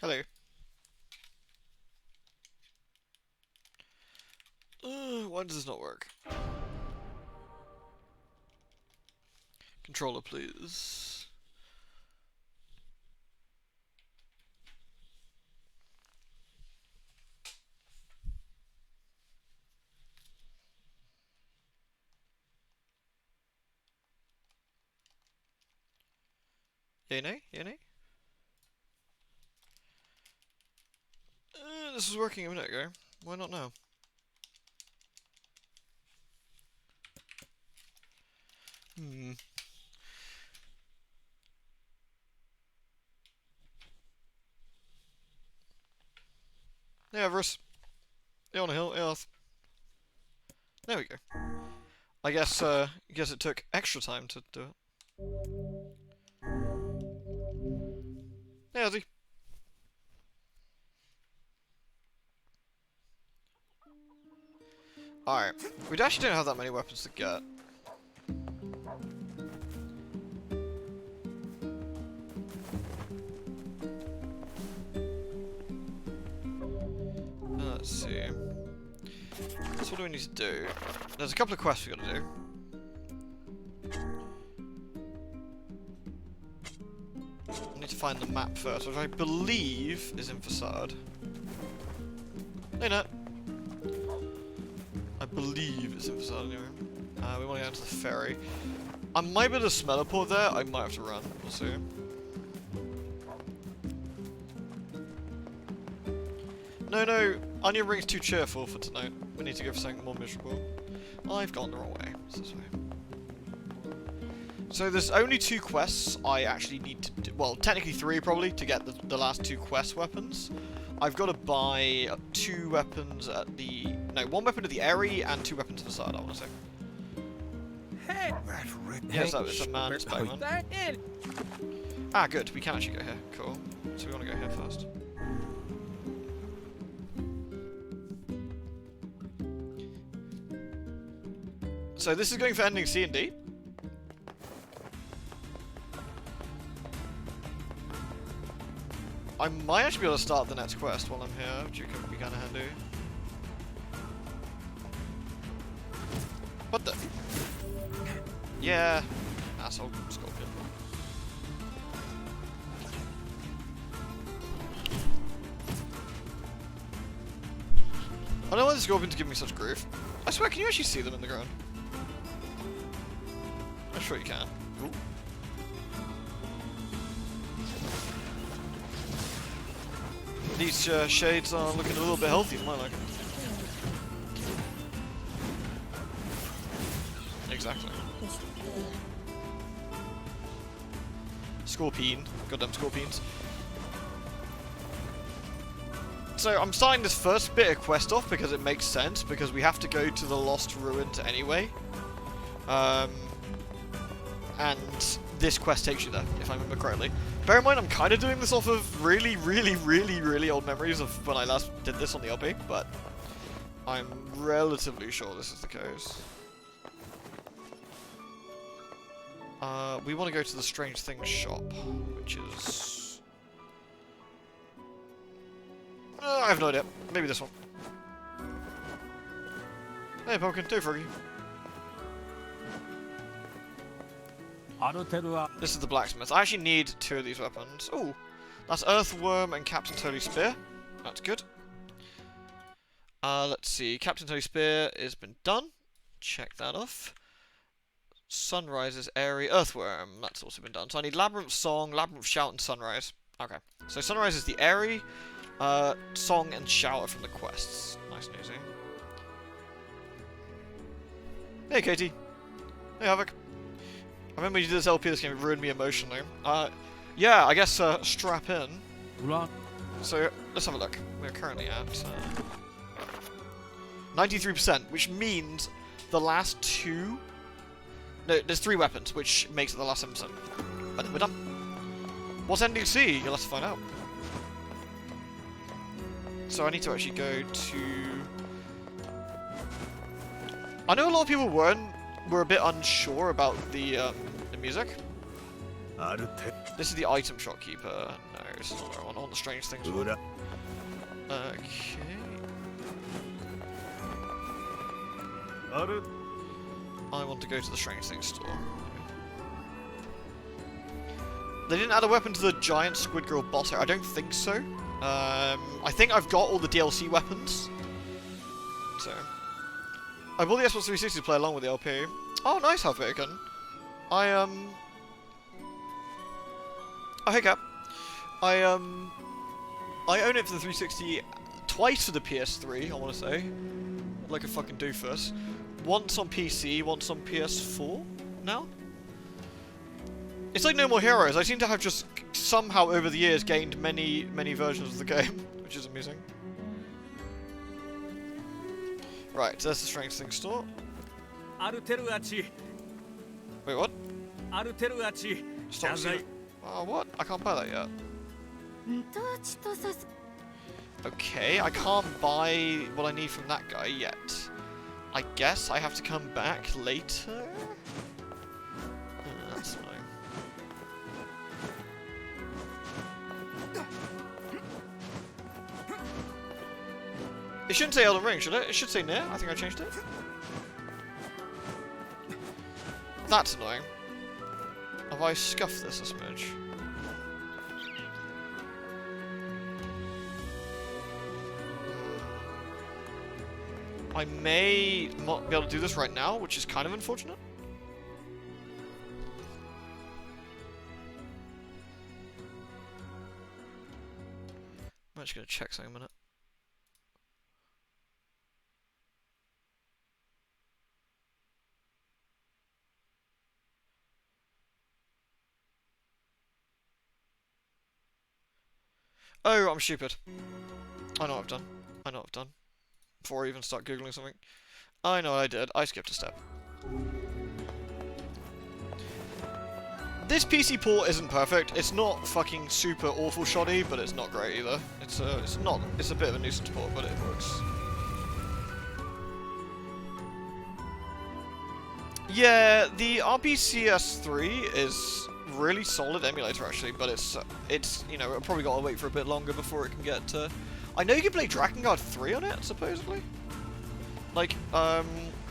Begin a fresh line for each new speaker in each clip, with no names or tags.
Hello. Why does this not work? Controller, please. Yay, nay? Yay, nay? This was working a minute ago. Why not now? Yeah, Everest. Yeah, on a hill. Yeah. There we go. I guess it took extra time to do it. Yeah, Ozzy. Alright. We actually don't have that many weapons to get. Let's see. So what do we need to do? There's a couple of quests we gotta do. I need to find the map first, which I believe is in Facade. Hey, Nat. I believe it's in Facade anyway. We want to go into the ferry. I might be able to smell a port there. I might have to run. We'll see. No, Onion Ring's too cheerful for tonight. We need to go for something more miserable. I've gone the wrong way. It's this way. So there's only 2 quests I actually need to do. Well, technically 3 probably, to get the last 2 quest weapons. I've got to buy 2 weapons at the... No, 1 weapon at the Airy and 2 weapons at the side, I want to say.
Hey!
Yes, it's a man, it's Bowman. Ah, good, we can actually go here. Cool. So we want to go here first. So this is going for ending C and D. I might actually be able to start the next quest while I'm here, which could be kind of handy. What the? Yeah, asshole scorpion. I don't know why the scorpions give me such grief. I swear, can you actually see them in the ground? I'm sure you can. Ooh. These shades are looking a little bit healthy for my liking. Exactly. Scorpion. Goddamn scorpions. So I'm starting this first bit of quest off because it makes sense, because we have to go to the Lost Ruins anyway. And this quest takes you there, if I remember correctly. Bear in mind, I'm kind of doing this off of really old memories of when I last did this on the LP, but I'm relatively sure this is the case. We want to go to the Strange Things shop, which is... I have no idea. Maybe this one. Hey, Pumpkin. Hey, Froggy. This is the blacksmith. I actually need 2 of these weapons. Ooh, that's Earthworm and Captain's Holy Spear. That's good. Let's see. Captain's Holy Spear has been done. Check that off. Sunrise's Airy Earthworm. That's also been done. So I need Labyrinth Song, Labyrinth Shout, and Sunrise. Okay. So Sunrise is the Airy, Song, and Shout are from the quests. Nice and easy. Hey, Katie. Hey, Havoc. I remember when you did this LP, this game ruined me emotionally. Yeah, I guess, strap in. So, let's have a look. We're currently at 93%, which means the last 2... No, there's 3 weapons, which makes it the last 7%. But then we're done. What's ending C? You'll have to find out. So I need to actually go to... I know a lot of people were a bit unsure about the music. This is the item shopkeeper. No, this is not the one. I want the strange things one. Okay. I want to go to the strange things store. They didn't add a weapon to the giant squid girl boss area. I don't think so. I think I've got all the DLC weapons. So. I bought the Xbox 360 to play along with the LP. Oh, nice, Half-Bacon. Oh, hey, Cap. I own it for the 360 twice for the PS3, I want to say. Like a fucking doofus. Once on PC, once on PS4 now. It's like No More Heroes. I seem to have just somehow over the years gained many versions of the game, which is amusing. Right, so that's the Strange Things store. Wait, what? Stop using. Oh, what? I can't buy that yet. Okay, I can't buy what I need from that guy yet. I guess I have to come back later? That's annoying. It shouldn't say Elden Ring, should it? It should say NieR. I think I changed it. That's annoying. Have I scuffed this a smidge? I may not be able to do this right now, which is kind of unfortunate. I'm actually going to check something a minute. Oh, I'm stupid. I know what I've done. I know what I've done. Before I even start Googling something. I know what I did. I skipped a step. This PC port isn't perfect. It's not fucking super awful shoddy, but it's not great either. It's a bit of a nuisance port, but it works. Yeah, the RPCS3 is really solid emulator actually, but it's you know, it'll probably gotta wait for a bit longer before it can get to. I know you can play Drakengard 3 on it, supposedly. Like,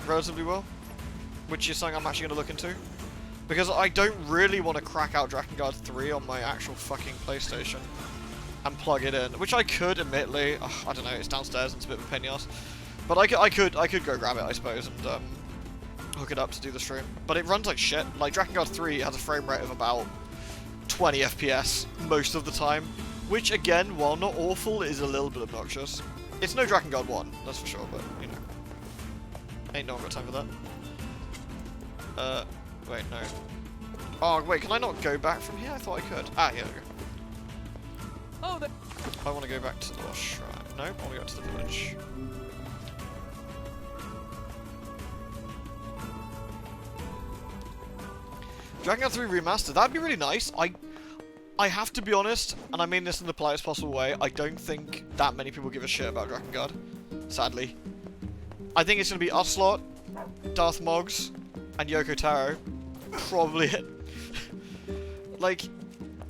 relatively well. Which is something I'm actually gonna look into. Because I don't really want to crack out Drakengard 3 on my actual fucking PlayStation and plug it in. Which I could, admittedly. Ugh, I don't know, it's downstairs and it's a bit of a pain in the ass. But I could go grab it, I suppose, and hook it up to do the stream. But it runs like shit. Like, Drakengard 3 has a frame rate of about 20 FPS most of the time. Which, again, while not awful, is a little bit obnoxious. It's no Drakengard 1, that's for sure, but, you know. Ain't no one got time for that. Wait, no. Oh, wait, can I not go back from here? I thought I could. Ah, here we go.
Oh,
I want to go back to the Lost Shrine. No, I want to go to the village. Drakengard 3 Remastered, that'd be really nice. I have to be honest, and I mean this in the politest possible way, I don't think that many people give a shit about Drakengard. Sadly. I think it's going to be Ocelot, Darth Moggs, and Yoko Taro. Probably it. Like,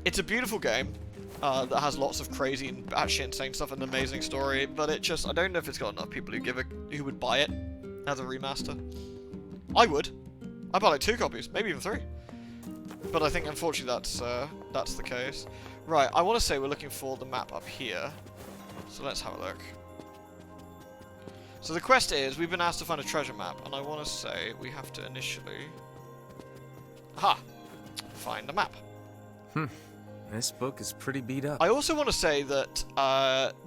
it's a beautiful game that has lots of crazy and actually insane stuff and an amazing story, but it just, I don't know if it's got enough people who would buy it as a remaster. I would. I'd buy like 2 copies, maybe even 3. But I think unfortunately that's the case. Right, I want to say we're looking for the map up here. So let's have a look. So the quest is, we've been asked to find a treasure map, and I want to say we have to initially... Aha! Find a map.
This book is pretty beat up.
I also want to say that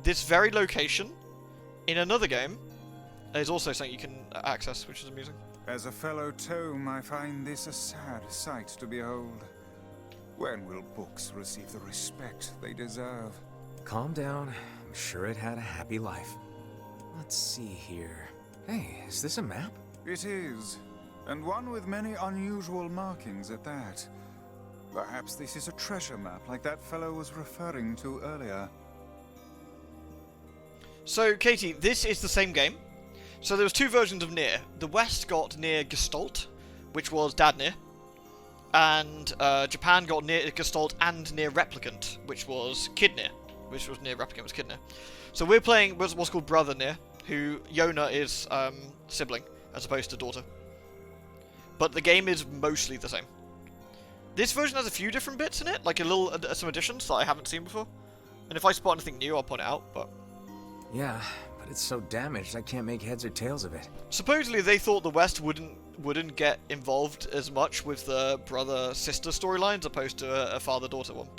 this very location in another game is also something you can access, which is amusing.
As a fellow tome, I find this a sad sight to behold. When will books receive the respect they deserve?
Calm down. I'm sure it had a happy life. Let's see here. Hey, is this a map?
It is, and one with many unusual markings at that. Perhaps this is a treasure map like that fellow was referring to earlier.
So, Katie, this is the same game. So there was 2 versions of NieR. The West got NieR Gestalt, which was Dad NieR. and Japan got NieR Gestalt and NieR Replicant, which was Kid NieR, which was NieR Replicant was Kid NieR. So we're playing what's called Brother NieR, who Yona is sibling as opposed to daughter. But the game is mostly the same. This version has a few different bits in it, like some additions that I haven't seen before. And if I spot anything new, I'll point it out. But
Yeah, but it's so damaged I can't make heads or tails of it.
supposedly they thought the West wouldn't get involved as much with the brother-sister storyline as opposed to a father-daughter one.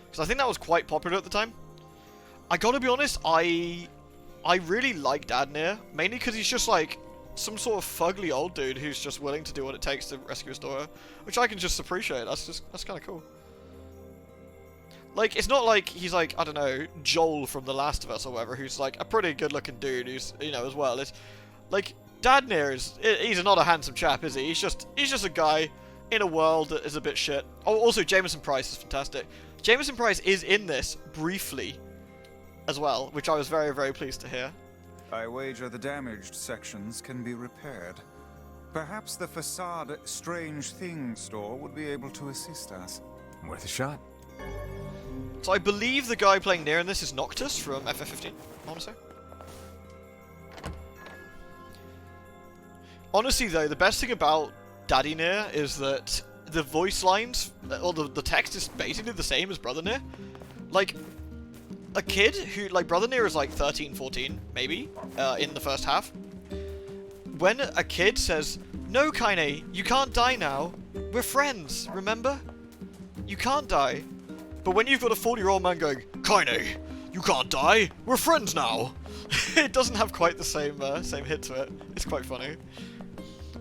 Because I think that was quite popular at the time. I gotta be honest, I really like Dad NieR, mainly because he's just like some sort of fugly old dude who's just willing to do what it takes to rescue his daughter, which I can just appreciate. That's kind of cool. Like, it's not like he's like, I don't know, Joel from The Last of Us or whatever, who's like a pretty good-looking dude who's, you know, as well. It's like Dad NieR he's not a handsome chap, is he? He's just a guy in a world that is a bit shit. Oh, also Jameson Price is fantastic. Jameson Price is in this briefly as well, which I was very, very pleased to hear.
I wager the damaged sections can be repaired. Perhaps the facade Strange Things store would be able to assist us.
Worth a shot.
So I believe the guy playing NieR in this is Noctis from FF15, I want to say. Honestly though, the best thing about Daddy NieR is that the voice lines, or the text is basically the same as Brother NieR. Like, a kid who, like, Brother NieR is like 13, 14, maybe, in the first half. When a kid says, "No, Kaine, you can't die now. We're friends, remember? You can't die." But when you've got a 40-year-old man going, "Kaine, you can't die. We're friends now," it doesn't have quite the same hit to it. It's quite funny.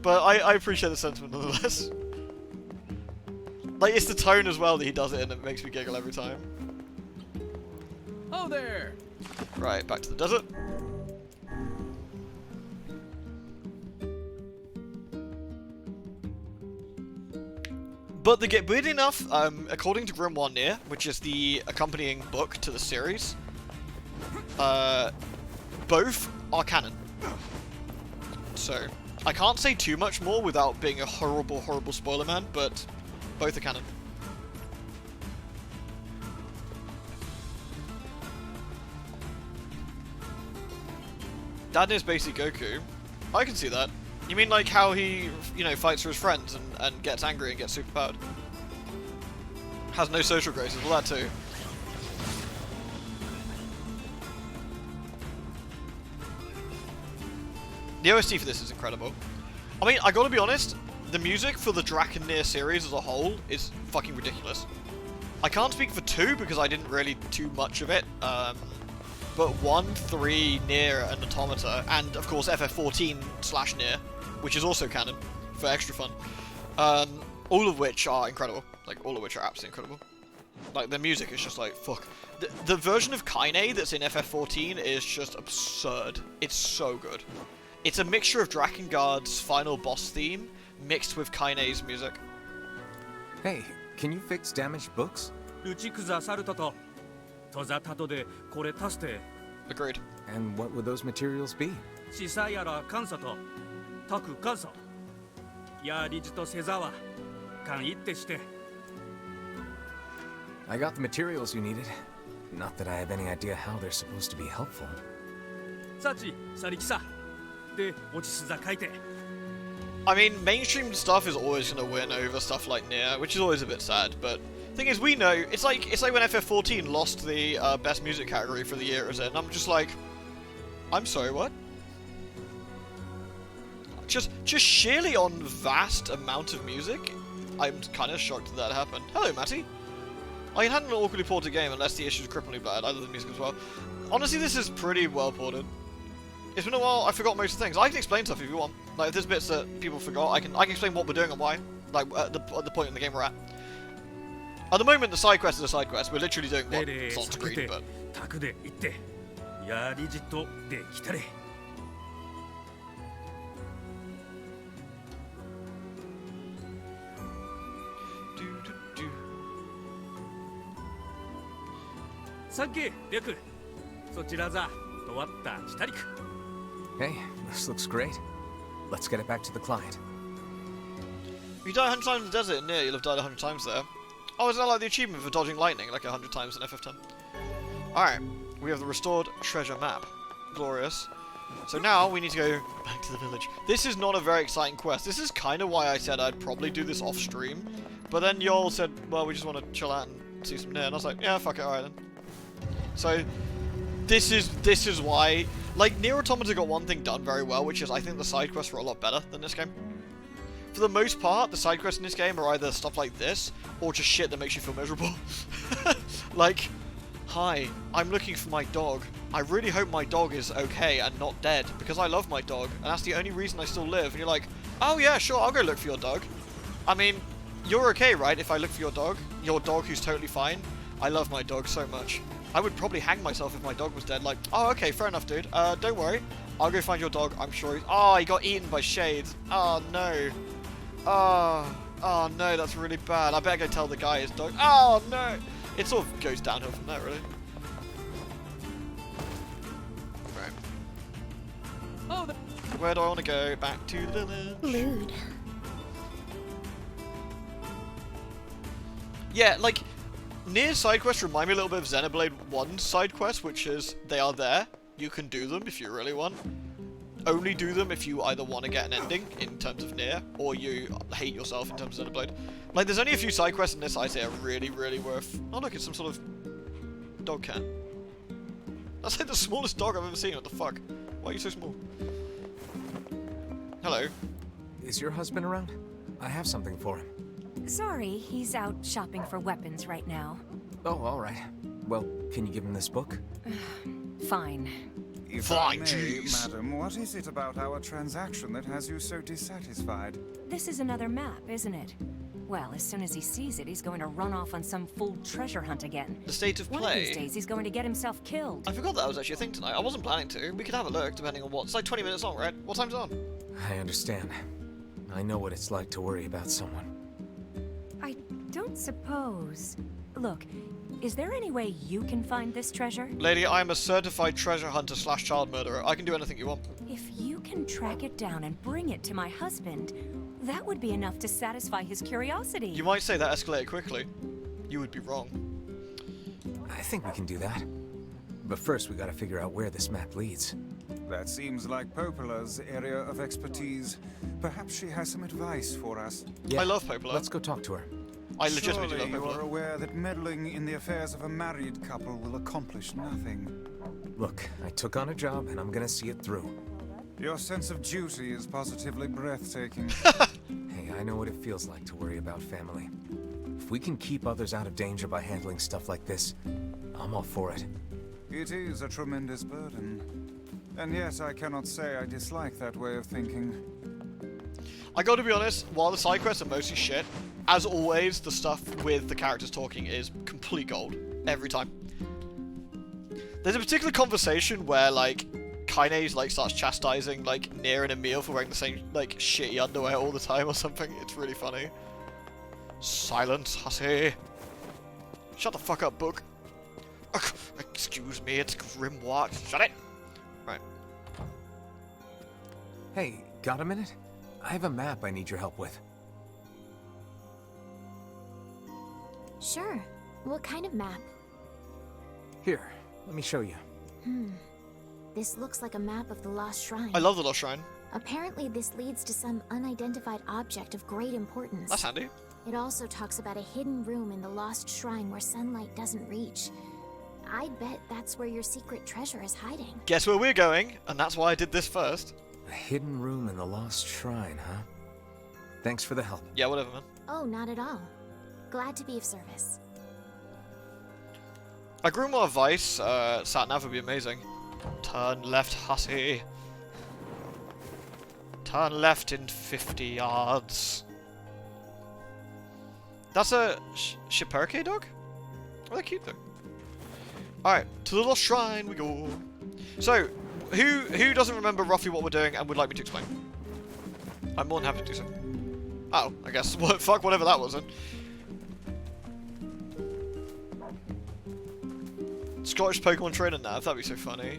But I appreciate the sentiment nonetheless. Like, it's the tone as well that he does it, and it makes me giggle every time.
Oh there!
Right, back to the desert. But weirdly enough, according to Grimoire NieR, which is the accompanying book to the series, both are canon. So, I can't say too much more without being a horrible, horrible spoiler man, but both are canon. Dad is basically Goku. I can see that. You mean like how he, you know, fights for his friends and gets angry and gets superpowered? Has no social graces, well that too. The OST for this is incredible. I mean, I gotta be honest, the music for the Draken NieR series as a whole is fucking ridiculous. I can't speak for 2 because I didn't really do much of it, but 1, 3, NieR, and Automata, and of course FF14/NieR, which is also canon, for extra fun. All of which are incredible. Like, all of which are absolutely incredible. Like, the music is just like, fuck. The version of Kaine that's in FF14 is just absurd. It's so good. It's a mixture of Drakengard's final boss theme mixed with Kaine's music.
Hey, can you fix damaged books?
打ち崩されたと。とざたとでこれ足して、
Agreed.
And what would those materials be?
しさやら監査と、たく監査。やりじとせざわ、かんいってして。
I got the materials you needed. Not that I have any idea how they're supposed to be helpful.
さち、さりきさ。で、落ちすざ書いて。
I mean, mainstream stuff is always going to win over stuff like NieR, which is always a bit sad, but thing is, we know, it's like when FF14 lost the best music category for the year it was in, and I'm just like, I'm sorry, what? Just sheerly on vast amount of music, I'm kind of shocked that happened. Hello, Matty. I hadn't an awkwardly ported game unless the issue is cripplingly bad, other than music as well. Honestly, this is pretty well ported. It's been a while, I forgot most of the things. I can explain stuff if you want. Like, if there's bits that people forgot, I can explain what we're doing and why. Like, at the point in the game we're at. At the moment, the side quest is a side quest. We're literally doing what's on screen, but...
たくで行って。やりじとできたれ。 さっき、レク。そちらざ、とわったチタリク。
Hey, this looks great. Let's get it back to the client.
You die 100 times in the desert in NieR, you'll have died 100 times there. Oh, isn't that like the achievement for dodging lightning, like 100 times in FF10? Alright, we have the restored treasure map. Glorious. So now we need to go back to the village. This is not a very exciting quest. This is kind of why I said I'd probably do this off stream. But then y'all said, well, we just want to chill out and see some NieR. And I was like, yeah, fuck it, alright then. So, this is why... Like, NieR Automata got one thing done very well, which is I think the side quests were a lot better than this game. For the most part, the side quests in this game are either stuff like this, or just shit that makes you feel miserable. Like, hi, I'm looking for my dog. I really hope my dog is okay and not dead, because I love my dog, and that's the only reason I still live. And you're like, oh yeah, sure, I'll go look for your dog. I mean, you're okay, right, if I look for your dog? Your dog who's totally fine? I love my dog so much. I would probably hang myself if my dog was dead. Like, oh, okay, fair enough, dude. Don't worry. I'll go find your dog. I'm sure he's... Oh, he got eaten by shades. Oh, no. Oh, no, that's really bad. I better go tell the guy his dog... Oh, no. It sort of goes downhill from there, really. Right.
Oh,
Where do I want to go? Back to the village.
Lewd.
Yeah, like... NieR side quests remind me a little bit of Xenoblade 1 side quests, which is, they are there. You can do them if you really want. Only do them if you either want to get an ending, in terms of NieR, or you hate yourself in terms of Xenoblade. Like, there's only a few side quests in this I'd say are really, really worth... Oh look, it's some sort of... dog cat. That's like the smallest dog I've ever seen, what the fuck? Why are you so small? Hello.
Is your husband around? I have something for him.
Sorry, he's out shopping for weapons right now.
Oh, all right. Well, can you give him this book?
Fine.
If
Fine,
I may,
jeez.
madam, what is it about our transaction that has you so dissatisfied?
This is another map, isn't it? Well, as soon as he sees it, he's going to run off on some full treasure hunt again.
The state of
One of these
play.
days, he's going to get himself killed.
I forgot that was actually a thing tonight. I wasn't planning to. We could have a look, depending on what. It's like 20 minutes long, right? What time's it on?
I understand. I know what it's like to worry about someone.
I don't suppose... Look, is there any way you can find this treasure?
Lady, I am a certified treasure hunter / child murderer. I can do anything you want.
If you can track it down and bring it to my husband, that would be enough to satisfy his curiosity.
You might say that escalated quickly. You would be wrong.
I think we can do that. But first, we gotta figure out where this map leads.
That seems like Popola's area of expertise. Perhaps she has some advice for us.
Yeah,
I love Popola.
let's go talk to her.
I legitimately
Surely
do love
you are
Popola.
aware that meddling in the affairs of a married couple will accomplish nothing.
Look, I took on a job, and I'm gonna see it through.
Your sense of duty is positively breathtaking.
Hey, I know what it feels like to worry about family. If we can keep others out of danger by handling stuff like this, I'm all for it.
It is a tremendous burden. And yet I cannot say I dislike that way of thinking.
I gotta be honest, while the side quests are mostly shit, as always, the stuff with the characters talking is complete gold. Every time. There's a particular conversation where, like, Kaine's, like, starts chastising, like, NieR and Emil for wearing the same, like, shitty underwear all the time or something. It's really funny. Silence, hussy. Shut the fuck up, book. Ugh, excuse me, it's Grimoire. Shut it! Right.
Hey, got a minute? I have a map I need your help with.
Sure. What kind of map?
Here, let me show you.
This looks like a map of the Lost Shrine.
I love the Lost Shrine.
Apparently, this leads to some unidentified object of great importance.
That's handy.
It also talks about a hidden room in the Lost Shrine where sunlight doesn't reach. I bet that's where your secret treasure is hiding.
Guess where we're going, and that's why I did this first.
A hidden room in the Lost Shrine, huh? Thanks for the help.
Yeah, whatever, man.
Oh, not at all. Glad to be of service.
A Grimoire Vice sat-nav would be amazing. Turn left, hussy. Turn left in 50 yards. That's a Schipperke dog? Oh, they're cute though. Alright, to the Lost Shrine we go. So, who doesn't remember roughly what we're doing and would like me to explain? I'm more than happy to do so. Oh, I guess. What, fuck whatever that was then. Scottish Pokemon trainer nav, that'd be so funny.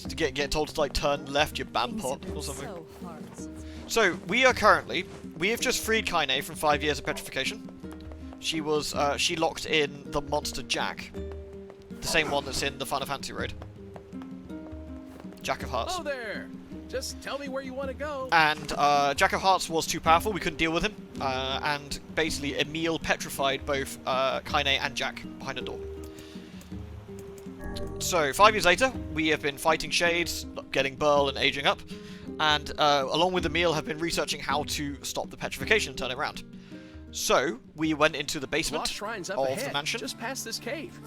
to get told to like turn left, you bam
Things
pot
have been
or something.
so hard since
So we have just freed Kaine from 5 years of petrification. She was she locked in the monster Jack, the same one that's in the Final Fantasy raid. Jack of Hearts.
Oh there! Just tell me where you want to go.
And Jack of Hearts was too powerful, we couldn't deal with him. And basically Emil petrified both Kaine and Jack behind a door. So 5 years later, we have been fighting Shades, getting Burl and aging up. And along with Emil have been researching how to stop the petrification and turn it around. So we went into the basement
Lost Shrine's up
of
ahead,
the mansion.
just past this cave.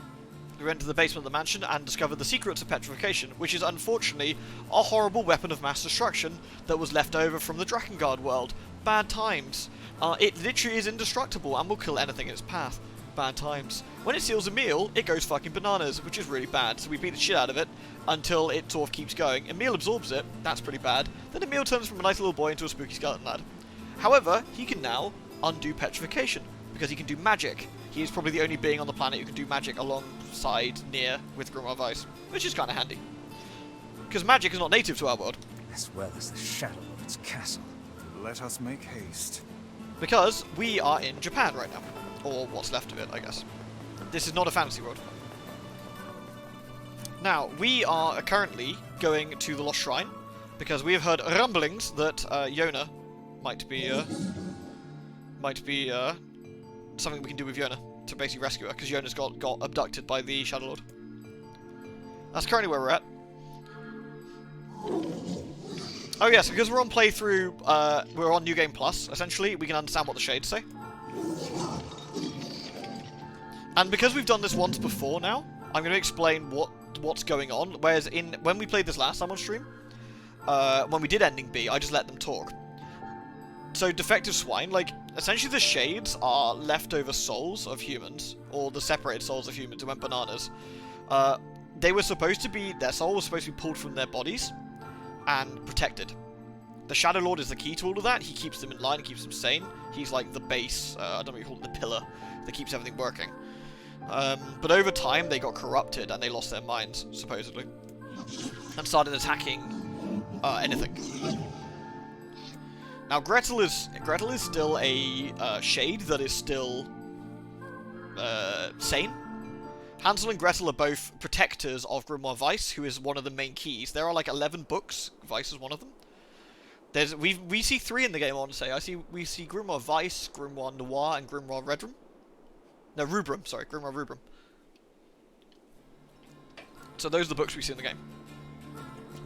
We went to the basement of the mansion and discovered the secrets of petrification, which is unfortunately a horrible weapon of mass destruction that was left over from the Drakengard world. Bad times. It literally is indestructible and will kill anything in its path. Bad times. When it seals a meal, it goes fucking bananas, which is really bad, so we beat the shit out of it until it sort of keeps going. Emil absorbs it, that's pretty bad. Then Emil turns from a nice little boy into a spooky skeleton lad. However, he can now undo petrification, because he can do magic. He is probably the only being on the planet who can do magic alongside NieR with Grimoire Weiss, which is kind of handy. Because magic is not native to our world.
As well as the shadow of its castle.
Let us make haste.
Because we are in Japan right now. Or what's left of it, I guess. This is not a fantasy world. Now, we are currently going to the Lost Shrine, because we have heard rumblings that Yona might be something we can do with Yona to basically rescue her, because Yona's got abducted by the Shadow Lord. That's currently where we're at. Oh yes, because we're on playthrough, we're on New Game Plus, essentially, we can understand what the shades say. And because we've done this once before now, I'm going to explain what's going on, whereas when we played this last time on stream, when we did Ending B, I just let them talk. So, defective swine, like, essentially the shades are leftover souls of humans, or the separated souls of humans who went bananas. They were supposed to be, their soul was supposed to be pulled from their bodies and protected. The Shadow Lord is the key to all of that. He keeps them in line, keeps them sane. He's like the base, I don't know what you call it, the pillar that keeps everything working. But over time, they got corrupted and they lost their minds, supposedly, and started attacking anything. Now, Gretel is still a shade that is still sane. Hansel and Gretel are both protectors of Grimoire Weiss, who is one of the main keys. There are like 11 books. Weiss is one of them. We see 3 in the game, I want to say. We see Grimoire Weiss, Grimoire Noir, and Grimoire Redrum. No, Rubrum. Sorry, Grimoire Rubrum. So those are the books we see in the game.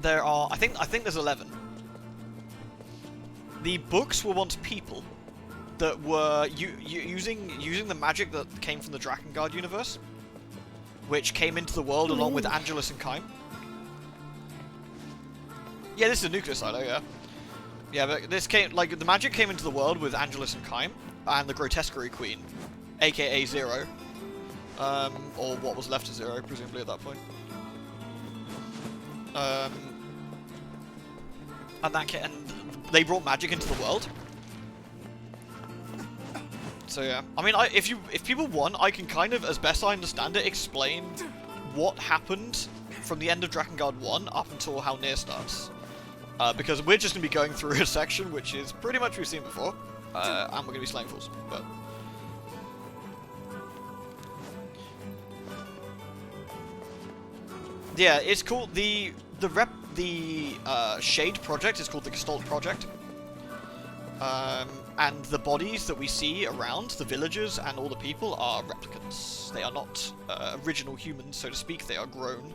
There are, I think there's 11. The books were once people that were using the magic that came from the Drakengard universe, which came into the world along with Angelus and Kaim. Yeah, this is a nuclear silo, yeah. Yeah, but this came, like, the magic came into the world with Angelus and Kaim, and the Grotesquerie Queen, aka Zero. Or what was left of Zero, presumably at that point. And they brought magic into the world. So yeah, I mean, if people want, I can kind of, as best I understand it, explain what happened from the end of Drakengard 1 up until how NieR starts. Because we're just going to be going through a section which is pretty much we've seen before, and we're going to be slaying fools. But yeah, it's called the Shade Project is called the Gestalt Project. And the bodies that we see around, the villagers and all the people, are replicants. They are not original humans, so to speak. They are grown.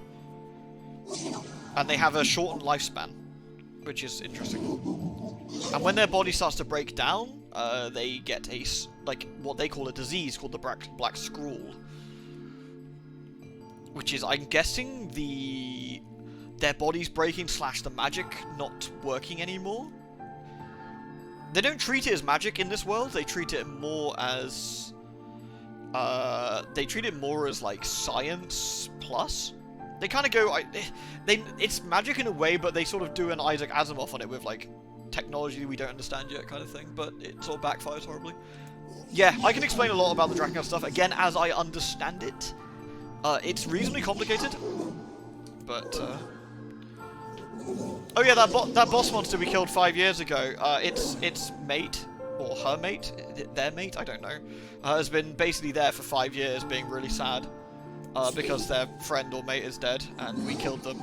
And they have a shortened lifespan, which is interesting. And when their body starts to break down, they get what they call a disease called the Black Scrawl. Which is, I'm guessing, their bodies breaking / the magic not working anymore. They don't treat it as magic in this world. They treat it more as like science plus. They kind of go, it's magic in a way, but they sort of do an Isaac Asimov on it with like technology we don't understand yet, kind of thing. But it sort of backfires horribly. Yeah, I can explain a lot about the Drakengard stuff again as I understand it. It's reasonably complicated, but Oh yeah, that boss monster we killed 5 years ago. Its mate or her mate, their mate, I don't know, has been basically there for 5 years, being really sad because their friend or mate is dead, and we killed them,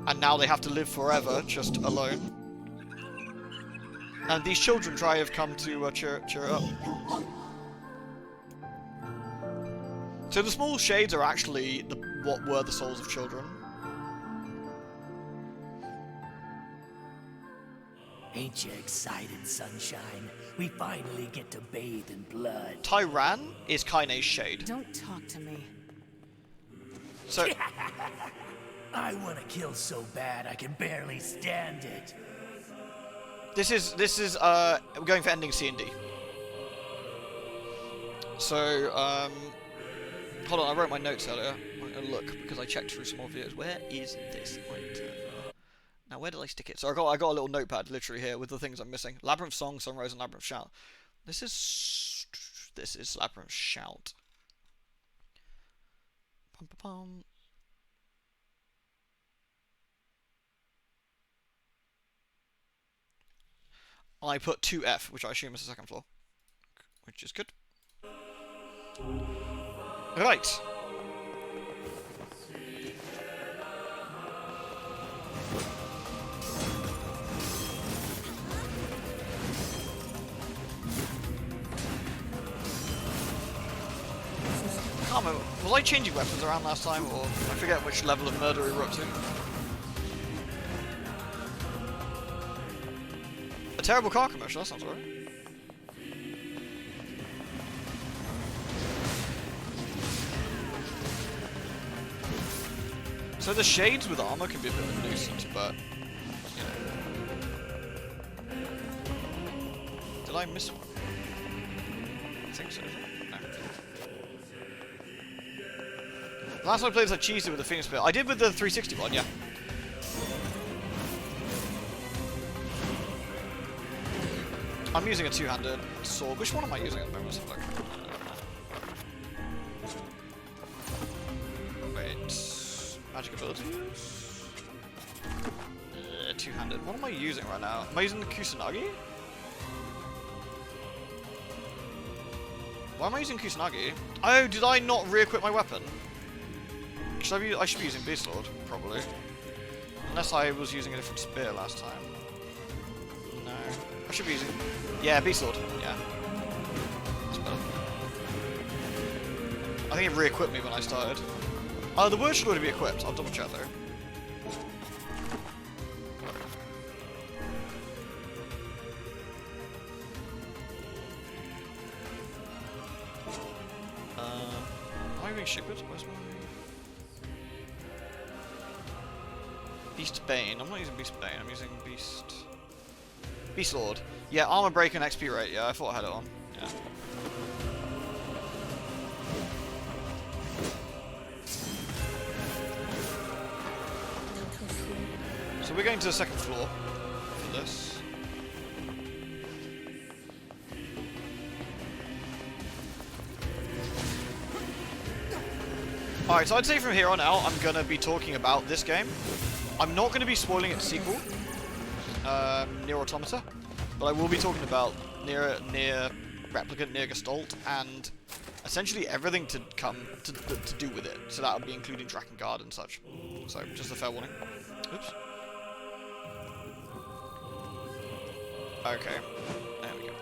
and now they have to live forever just alone. And these children have come to cheer it up. So the small shades are actually what were the souls of children.
Ain't you excited, sunshine? We finally get to bathe in blood.
Tyran is Kaine's shade.
Don't talk to me.
So
I want to kill so bad I can barely stand it.
this is we're going for ending C and D. So hold on, I wrote my notes earlier. I'm gonna look because I checked through some more videos. Where is this item? Now where did I stick it? So I got a little notepad literally here with the things I'm missing. Labyrinth Song, Sunrise, and Labyrinth Shout. This is Labyrinth Shout. Pum, pum, pum. I put 2F, which I assume is the second floor, which is good. Right. I can't remember. Was I changing weapons around last time, or I forget which level of murder we were up to? A terrible car commercial, that sounds alright. So the shades with armor can be a bit of a nuisance, but you know. Did I miss one? I think so. No. Last time I played this, I cheesed it with the Phoenix Spear. I did with the 360 one, yeah. I'm using a two-handed sword. Which one am I using at the moment? Let's have a look. Wait. Magic abilities? Two-handed. What am I using right now? Am I using the Kusanagi? Why am I using Kusanagi? Oh, did I not re-equip my weapon? I should be using Beast Lord, probably. Unless I was using a different spear last time. No. I should be using... Yeah, Beast Lord. Yeah. That's better. I think it re-equipped me when I started. The word should already be equipped. I'll double check though. Am I being stupid? Where's my... Beast Bane. I'm not using Beast Bane, I'm using Beast Lord. Yeah, armor break and XP rate. Yeah, I thought I had it on. Yeah. So we're going to the second floor for this. Alright, so I'd say from here on out, I'm going to be talking about this game. I'm not going to be spoiling its sequel, NieR Automata, but I will be talking about NieR Replicant, NieR Gestalt, and essentially everything to do with it. So that'll be including Drakengard and such. So just a fair warning. Oops. Okay, there we go.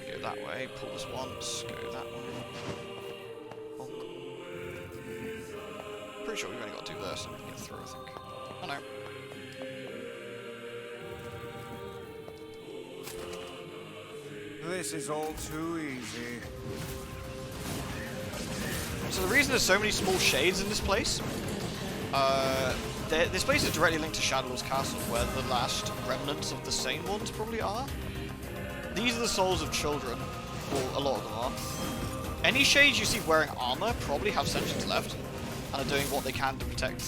Go that way. Pull this once. Go that way. Pretty sure we've only got to do this and we can get through, I think. Oh no.
This is all too easy.
So the reason there's so many small shades in this place, this place is directly linked to Shadowlord's Castle, where the last remnants of the sane ones probably are. These are the souls of children, or a lot of them are. Any shades you see wearing armor probably have sentience left, and are doing what they can to protect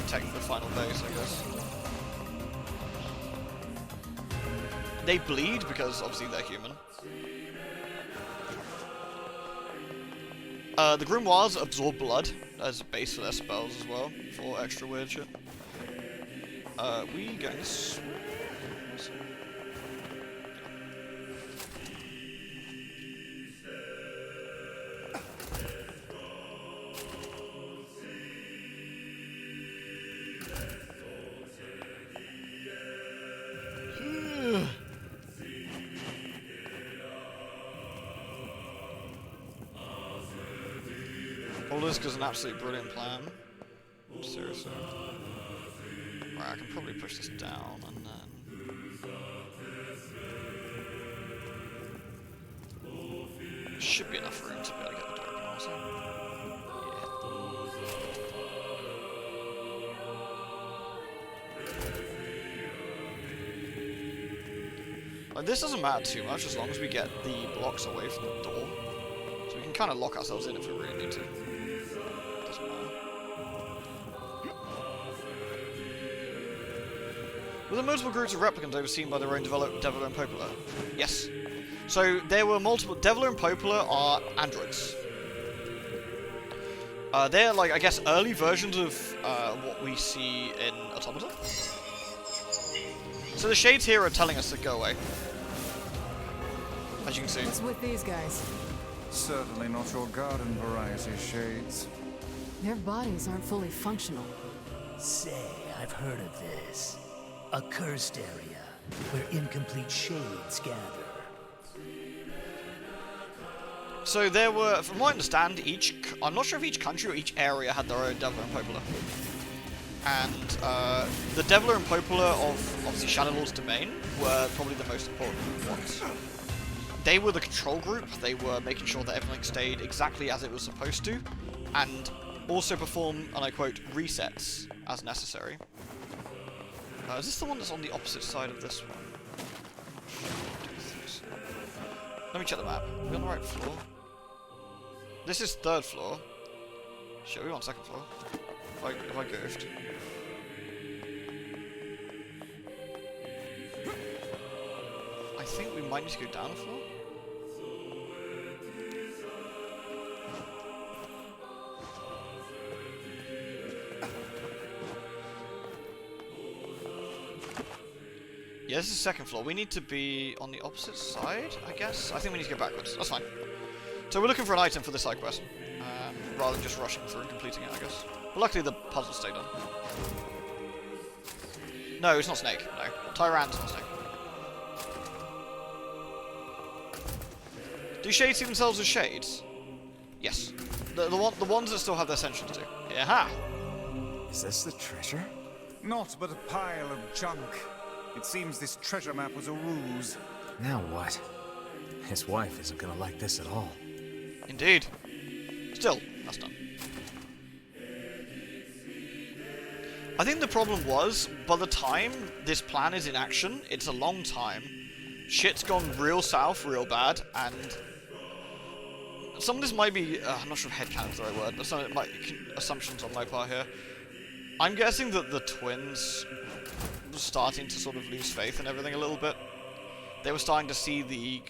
the final base, I guess. They bleed because obviously they're human. The Grimoires absorb blood as a base for their spells as well, for extra weird shit. We going this way? All this is an absolutely brilliant plan. Seriously. Right, I can probably push this down and then... Should be enough room to be able to get the door open also. Yeah. Like, this doesn't matter too much as long as we get the blocks away from the door. So we can kind of lock ourselves in if we really need to. Doesn't matter. Were there multiple groups of replicants overseen by their own Devil and Popular? Yes. So there were multiple... Devil and Popular are androids. They're, like, I guess, early versions of what we see in Automata. So the shades here are telling us to go away. As you can see.
What's with these guys?
Certainly not your garden variety shades.
Their bodies aren't fully functional.
Say, I've heard of this. A cursed area where incomplete shades gather.
So there were, from what I understand, I'm not sure if each country or each area had their own Devil and Popular. And the Devil and Popular of, obviously, Shadowlord's domain were probably the most important ones. They were the control group, they were making sure that everything stayed exactly as it was supposed to, and also perform, and I quote, resets as necessary. Is this the one that's on the opposite side of this one? Let me check the map. Are we on the right floor? This is 3rd floor. Shit, we're on 2nd floor. If I goofed. I think we might need to go down a floor. Yeah, this is 2nd floor. We need to be on the opposite side, I guess? I think we need to go backwards. That's fine. So we're looking for an item for this side quest, rather than just rushing through and completing it, I guess. But luckily the puzzle stayed on. No, it's not Snake. No. Tyrant's not Snake. Do shades see themselves as shades? Yes. The ones that still have their sentience do. Yeah.
Is this the treasure?
Not but a pile of junk. It seems this treasure map was a ruse.
Now what? His wife isn't gonna like this at all.
Indeed. Still, that's done. I think the problem was, by the time this plan is in action, it's a long time. Shit's gone real south, real bad, and some of this might be, I'm not sure if headcanon's the right word, but some of it might assumptions on my part here. I'm guessing that the twins were starting to sort of lose faith in everything a little bit. They were starting to see the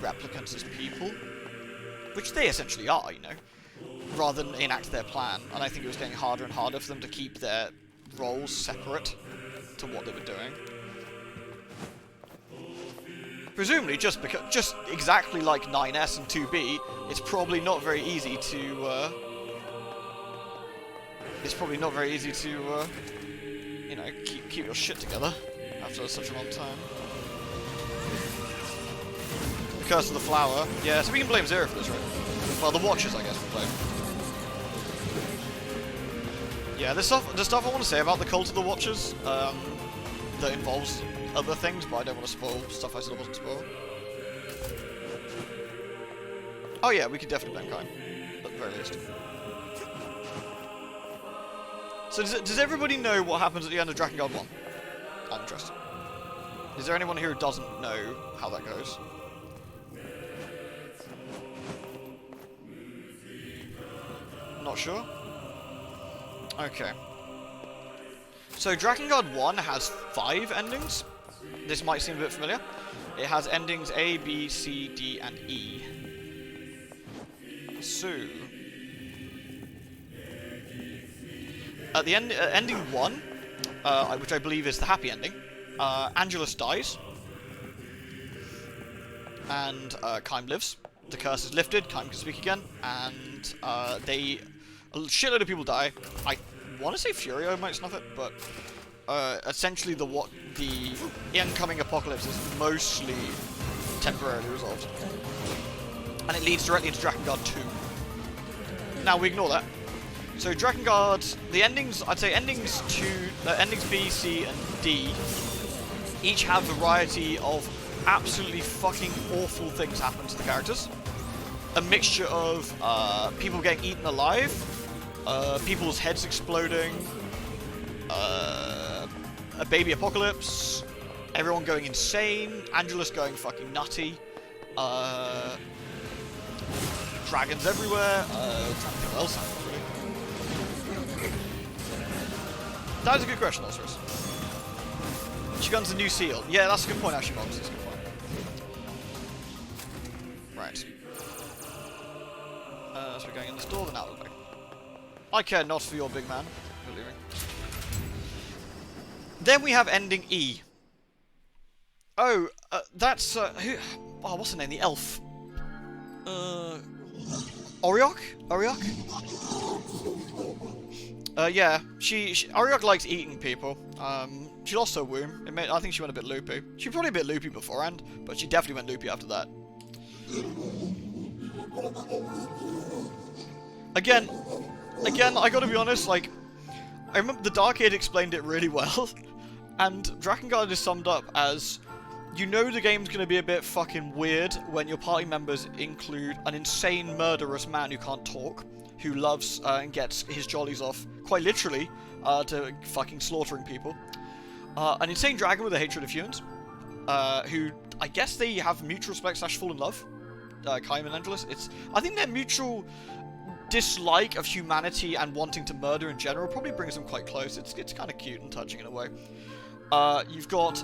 replicants as people, which they essentially are, you know, rather than enact their plan. And I think it was getting harder and harder for them to keep their roles separate to what they were doing. Presumably, just exactly like 9S and 2B, it's probably not very easy to. You know, keep your shit together after such a long time. The Curse of the Flower. Yeah, so we can blame Zero for this, right? Well, the Watchers, I guess, we blame. Yeah, the stuff I want to say about the Cult of the Watchers, that involves other things, but I don't want to spoil stuff I said I wasn't spoil. Oh yeah, we could definitely blame Kain, at the very least. So does everybody know what happens at the end of Drakengard 1? I'm interested. Is there anyone here who doesn't know how that goes? Not sure? Okay. So Drakengard 1 has 5 endings. This might seem a bit familiar. It has endings A, B, C, D, and E. So, at the end, ending 1, which I believe is the happy ending, Angelus dies, and Kaim lives. The curse is lifted, Kaim can speak again, and a shitload of people die. I want to say Furio might snuff it, but essentially the incoming apocalypse is mostly temporarily resolved. And it leads directly into Drakengard 2. Now we ignore that. So Drakengard, the endings, I'd say endings B, C, and D each have a variety of absolutely fucking awful things happen to the characters. A mixture of people getting eaten alive, people's heads exploding, a baby apocalypse, everyone going insane, Angelus going fucking nutty, dragons everywhere, something else happened, really. That is a good question, Osiris. Shigun's the new seal. Yeah, that's a good point, actually, Box. That's a good point. Right. So we're going in this door, then out of the way. I care not for your big man. You're leaving. Then we have ending E. Oh, that's, who... Oh, what's her name? The elf. Oriok? Oriok? Yeah, Oriok likes eating people. She lost her womb. I think she went a bit loopy. She was probably a bit loopy beforehand, but she definitely went loopy after that. Again, I gotta be honest, like, I remember the Dark Age explained it really well, and Drakengard is summed up as, you know the game's gonna be a bit fucking weird when your party members include an insane murderous man who can't talk, who loves and gets his jollies off, quite literally, to fucking slaughtering people. An insane dragon with a hatred of humans, who, I guess they have mutual respect / fall in love, Kaim and Angelus. I think their mutual dislike of humanity and wanting to murder in general probably brings them quite close. It's kind of cute and touching in a way. You've got,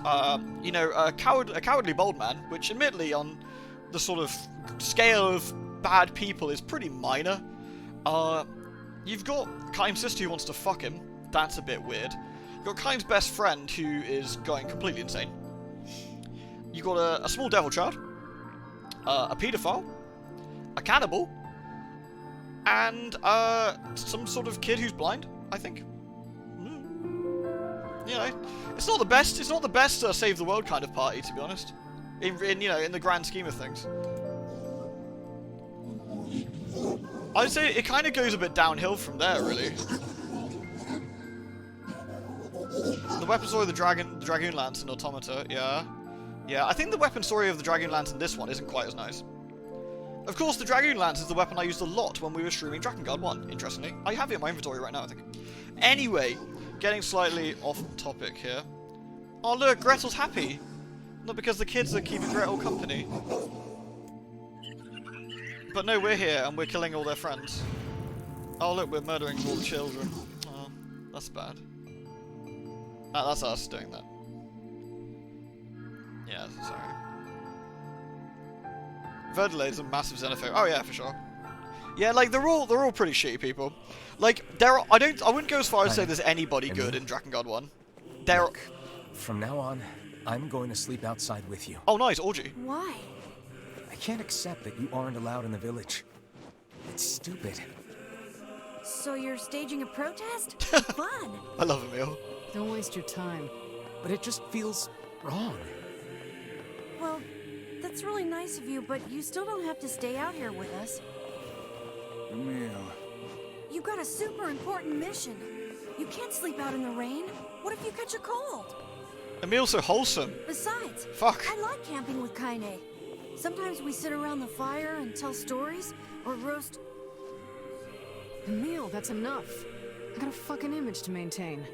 you know, a cowardly bold man, which admittedly on the sort of scale of bad people is pretty minor. You've got Kaim's sister who wants to fuck him. That's a bit weird. You've got Kaim's best friend who is going completely insane. You've got a small devil child, a paedophile, a cannibal, and some sort of kid who's blind, I think. You know, it's not the best. It's not the best save the world kind of party, to be honest. In you know, in the grand scheme of things. I'd say it kind of goes a bit downhill from there, really. The weapon story of the Dragoon Lance and Automata, yeah. Yeah, I think the weapon story of the Dragoon Lance in this one isn't quite as nice. Of course, the Dragoon Lance is the weapon I used a lot when we were streaming Drakengard 1, interestingly. I have it in my inventory right now, I think. Anyway, getting slightly off topic here. Oh look, Gretel's happy! Not because the kids are keeping Gretel company. But no, we're here, and we're killing all their friends. Oh look, we're murdering all the children. Oh, that's bad. That's us doing that. Yeah, sorry. Verdelade's a massive xenophobe. Oh yeah, for sure. Yeah, like they're all pretty shitty people. Like I wouldn't go as far as say there's anybody good in Drakengard 1.
Look, from now on, I'm going to sleep outside with you.
Oh nice, orgy.
Why?
I can't accept that you aren't allowed in the village. It's stupid.
So you're staging a protest? Fun.
I love Emil.
Don't waste your time.
But it just feels wrong.
Well, that's really nice of you, but you still don't have to stay out here with us.
Emil.
You got a super important mission. You can't sleep out in the rain. What if you catch a cold?
Emil's so wholesome.
Besides,
Fuck.
I like camping with Kaine. Sometimes we sit around the fire and tell stories, or roast...
Emil, that's enough. I got a fucking image to maintain.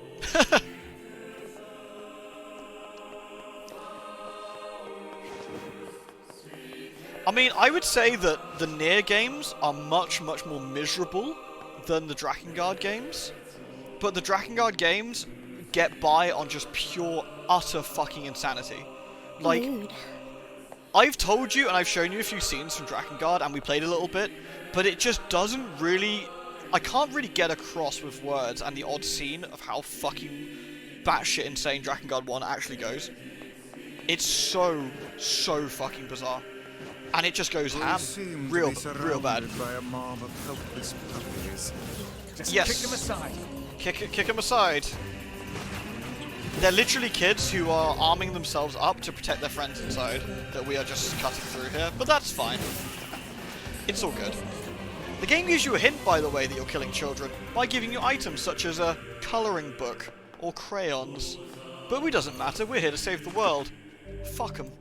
I mean, I would say that the NieR games are much, much more miserable than the Drakengard games. But the Drakengard games get by on just pure, utter fucking insanity. Like,
Rude.
I've told you and I've shown you a few scenes from Drakengard and we played a little bit, but it just doesn't really... I can't really get across with words and the odd scene of how fucking batshit insane Drakengard 1 actually goes. It's so fucking bizarre. And it just goes ham. Real bad.
By a mob of helpless puppies.
Just
Yes.
kick them aside.
Kick them aside. They're literally kids who are arming themselves up to protect their friends inside that we are just cutting through here, but that's fine. It's all good. The game gives you a hint, by the way, that you're killing children by giving you items such as a colouring book or crayons. But it doesn't matter, we're here to save the world. Fuck 'em.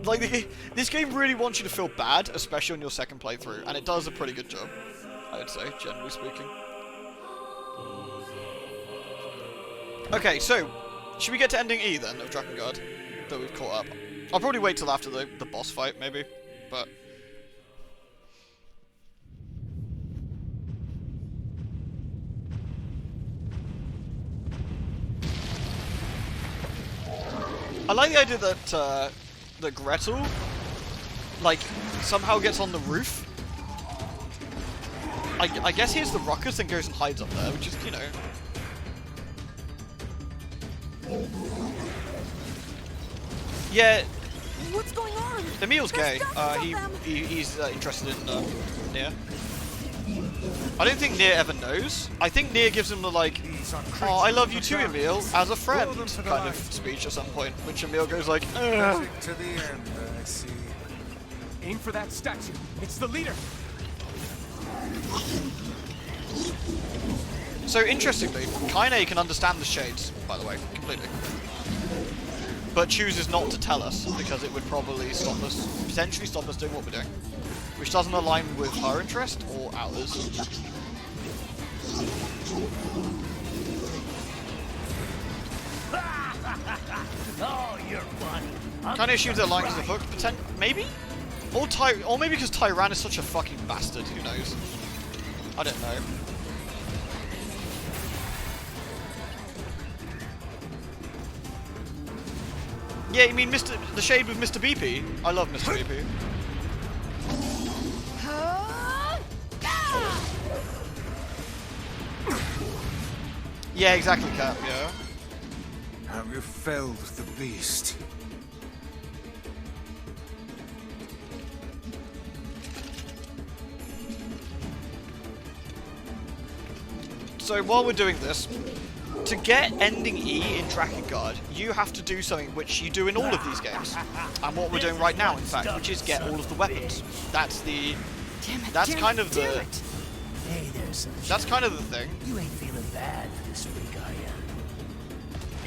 Like, this game really wants you to feel bad, especially on your second playthrough, and it does a pretty good job, I would say, generally speaking. Okay, so, should we get to ending E then, of Drakengard, that we've caught up? I'll probably wait till after the boss fight, maybe, but... I like the idea that, that Gretel, like, somehow gets on the roof. I guess here's the ruckus and goes and hides up there, which is, you know... Yeah.
What's going on?
Emil's gay.
There's dozens of them.
He's interested in NieR. I don't think NieR ever knows. I think NieR gives him the like, "Oh, I love you too, Emil, as a friend" kind of speech at some point, which Emil goes like, "Ugh."
To the end, I see.
Aim for that statue. It's the leader.
So interestingly, Kaine can understand the shades, by the way, completely. But chooses not to tell us, because it would probably stop us, potentially stop us doing what we're doing. Which doesn't align with her interest, or ours.
Oh, you're funny.
Kaine assumes they're lying because of Hook, maybe? Or maybe because Tyran is such a fucking bastard, who knows? I don't know. Yeah, you mean the shade with Mr. BP? I love Mr. BP. Yeah, exactly, Cap, yeah.
Have you felled the beast?
So while we're doing this, to get ending E in Drakengard, you have to do something which you do in all of these games. And what we're doing right now, in fact, which is get all of the weapons. That's the... That's kind of the...
Hey there, sunshine.
That's kind of the thing.
You ain't feeling bad for this week, are ya?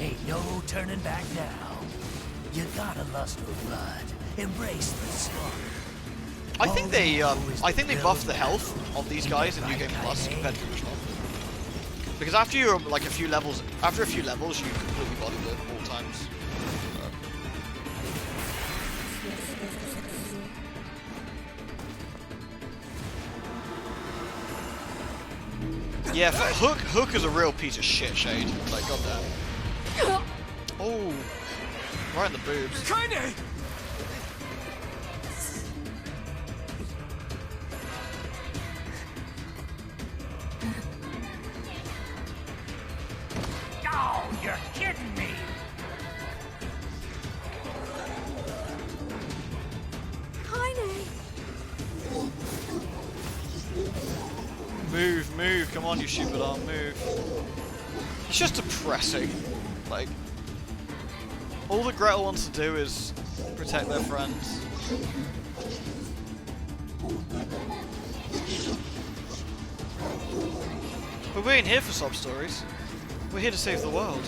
Ain't no turning back now. You gotta lust for blood. Embrace the slaughter.
I think they buffed the health of these guys in New Game Plus compared to the original. Because after you're like after a few levels, you completely body it all times. Yeah, Hook is a real piece of shit, Shade. Like, goddamn. Oh, right in the boobs.
Kaine!
Oh, you're kidding me!
Kaine!
Move, come on, you stupid arm, move. It's just depressing. Like, all that Gretel wants to do is protect their friends. But we ain't here for sob stories. We're here to save the world.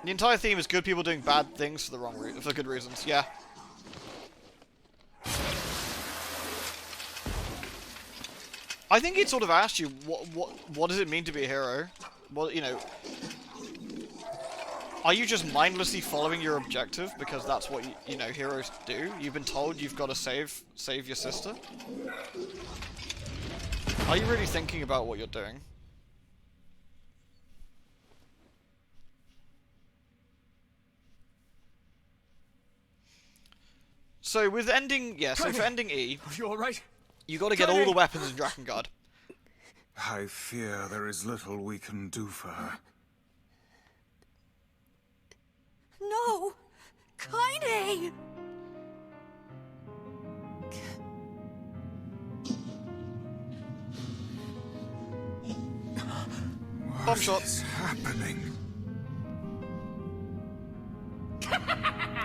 The entire theme is good people doing bad things for the for good reasons. Yeah. I think it sort of asked you what does it mean to be a hero? Well, you know, are you just mindlessly following your objective because that's what you know heroes do? You've been told you've got to save your sister. Are you really thinking about what you're doing? So with ending, yeah, so for ending E,
Are you alright?
you got to get all the weapons in Drakengard.
I fear there is little we can do for her.
No! Kaine!
Bomb shot.
What is happening?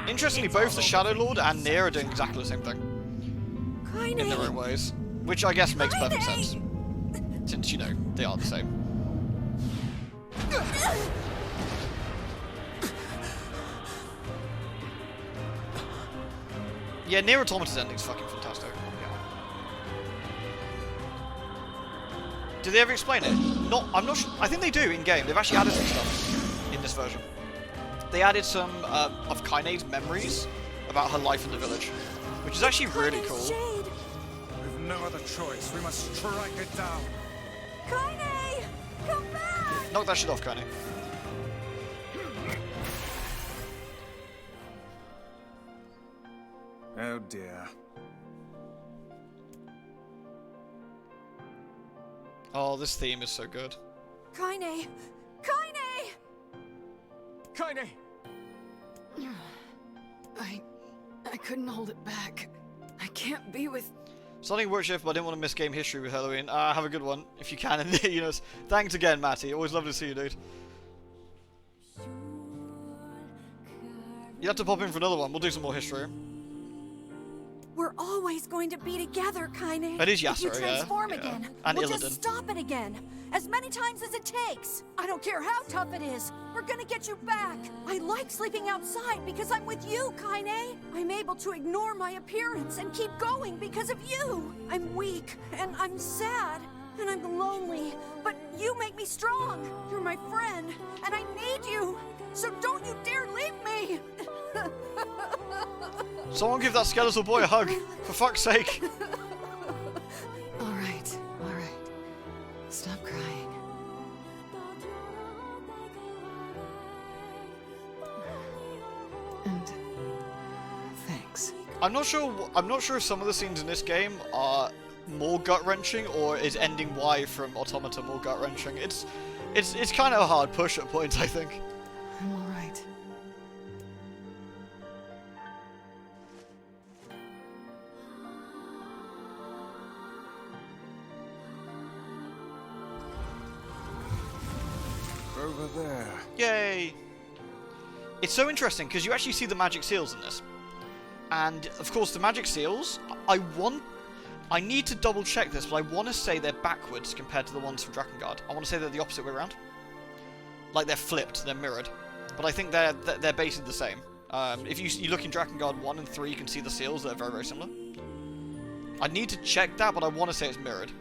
Interestingly, both the Shadow Lord and NieR are doing exactly the same thing
Kaine!
in their own ways, which I guess makes perfect sense, since you know they are the same. Yeah, NieR Automata's ending's fucking fantastic. Do they ever explain it? I'm not sure. I think they do in game. They've actually added some stuff in this version. They added some of Kaine's memories about her life in the village, which is actually really cool.
We've no other choice. We must strike it down.
Kaine! Come back!
Knock that shit off, Kaine.
Oh dear.
Oh, this theme is so good.
Kaine! Kaine!
Kaine!
I couldn't hold it back. I can't be with...
Starting work shift, but I didn't want to miss game history with Halloween. Have a good one, if you can. And you know, thanks again, Matty. Always lovely to see you, dude. You have to pop in for another one. We'll do some more history.
We're always going to be together, Kaine.
That is
If you
Yasser,
transform
yeah.
again,
And
we'll
Illidan.
just stop it again. As many times as it takes. I don't care how tough it is. We're gonna get you back. I like sleeping outside because I'm with you, Kaine. I'm able to ignore my appearance and keep going because of you. I'm weak, and I'm sad, and I'm lonely. But you make me strong. You're my friend, and I need you. So don't you dare leave me.
Someone give that skeletal boy a hug, for fuck's sake.
Alright, alright. Stop crying. And... thanks.
I'm not sure if some of the scenes in this game are more gut-wrenching, or is ending Y from Automata more gut-wrenching. It's kind of a hard push at points, I think.
I'm alright.
Over there.
Yay! It's so interesting because you actually see the magic seals in this, and of course the magic seals. I need to double check this, but I want to say they're backwards compared to the ones from Drakengard. I want to say they're the opposite way around. Like they're flipped, they're mirrored, but I think they're basically the same. If you look in Drakengard 1 and 3, you can see the seals that are very, very similar. I need to check that, but I want to say it's mirrored.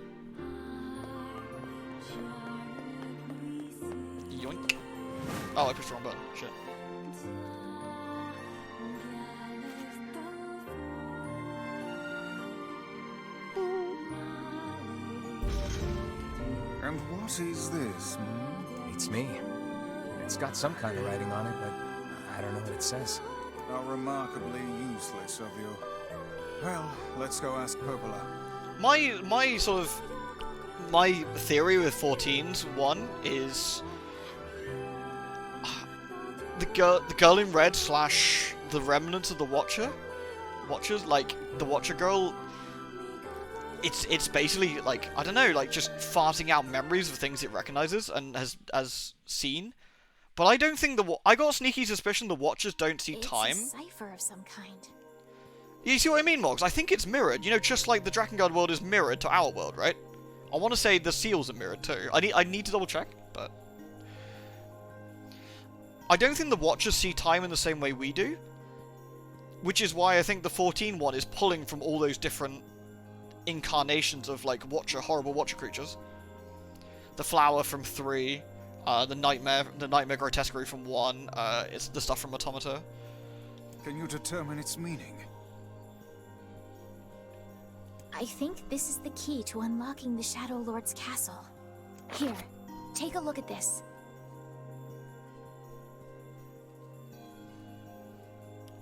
Yoink. Oh, I pushed the wrong button. Shit.
And what is this?
It's me. It's got some kind of writing on it, but I don't know what it says.
How remarkably useless of you. Well, let's go ask Popola.
My theory with 14's one is the girl in red / the remnants of the Watchers, like the Watcher girl. It's basically like, I don't know, like just farting out memories of things it recognizes and has seen. But I don't think I got a sneaky suspicion the Watchers don't see time.
It's a cipher of some kind.
You see what I mean, Mogs? I think it's mirrored. You know, just like the Drakengard world is mirrored to our world, right? I want to say the seals are mirrored too. I need to double check, but I don't think the Watchers see time in the same way we do, which is why I think the 14 one is pulling from all those different incarnations of like horrible Watcher creatures. The flower from 3, the nightmare grotesquerie from 1. It's the stuff from Automata.
Can you determine its meaning?
I think this is the key to unlocking the Shadow Lord's castle. Here, take a look at this.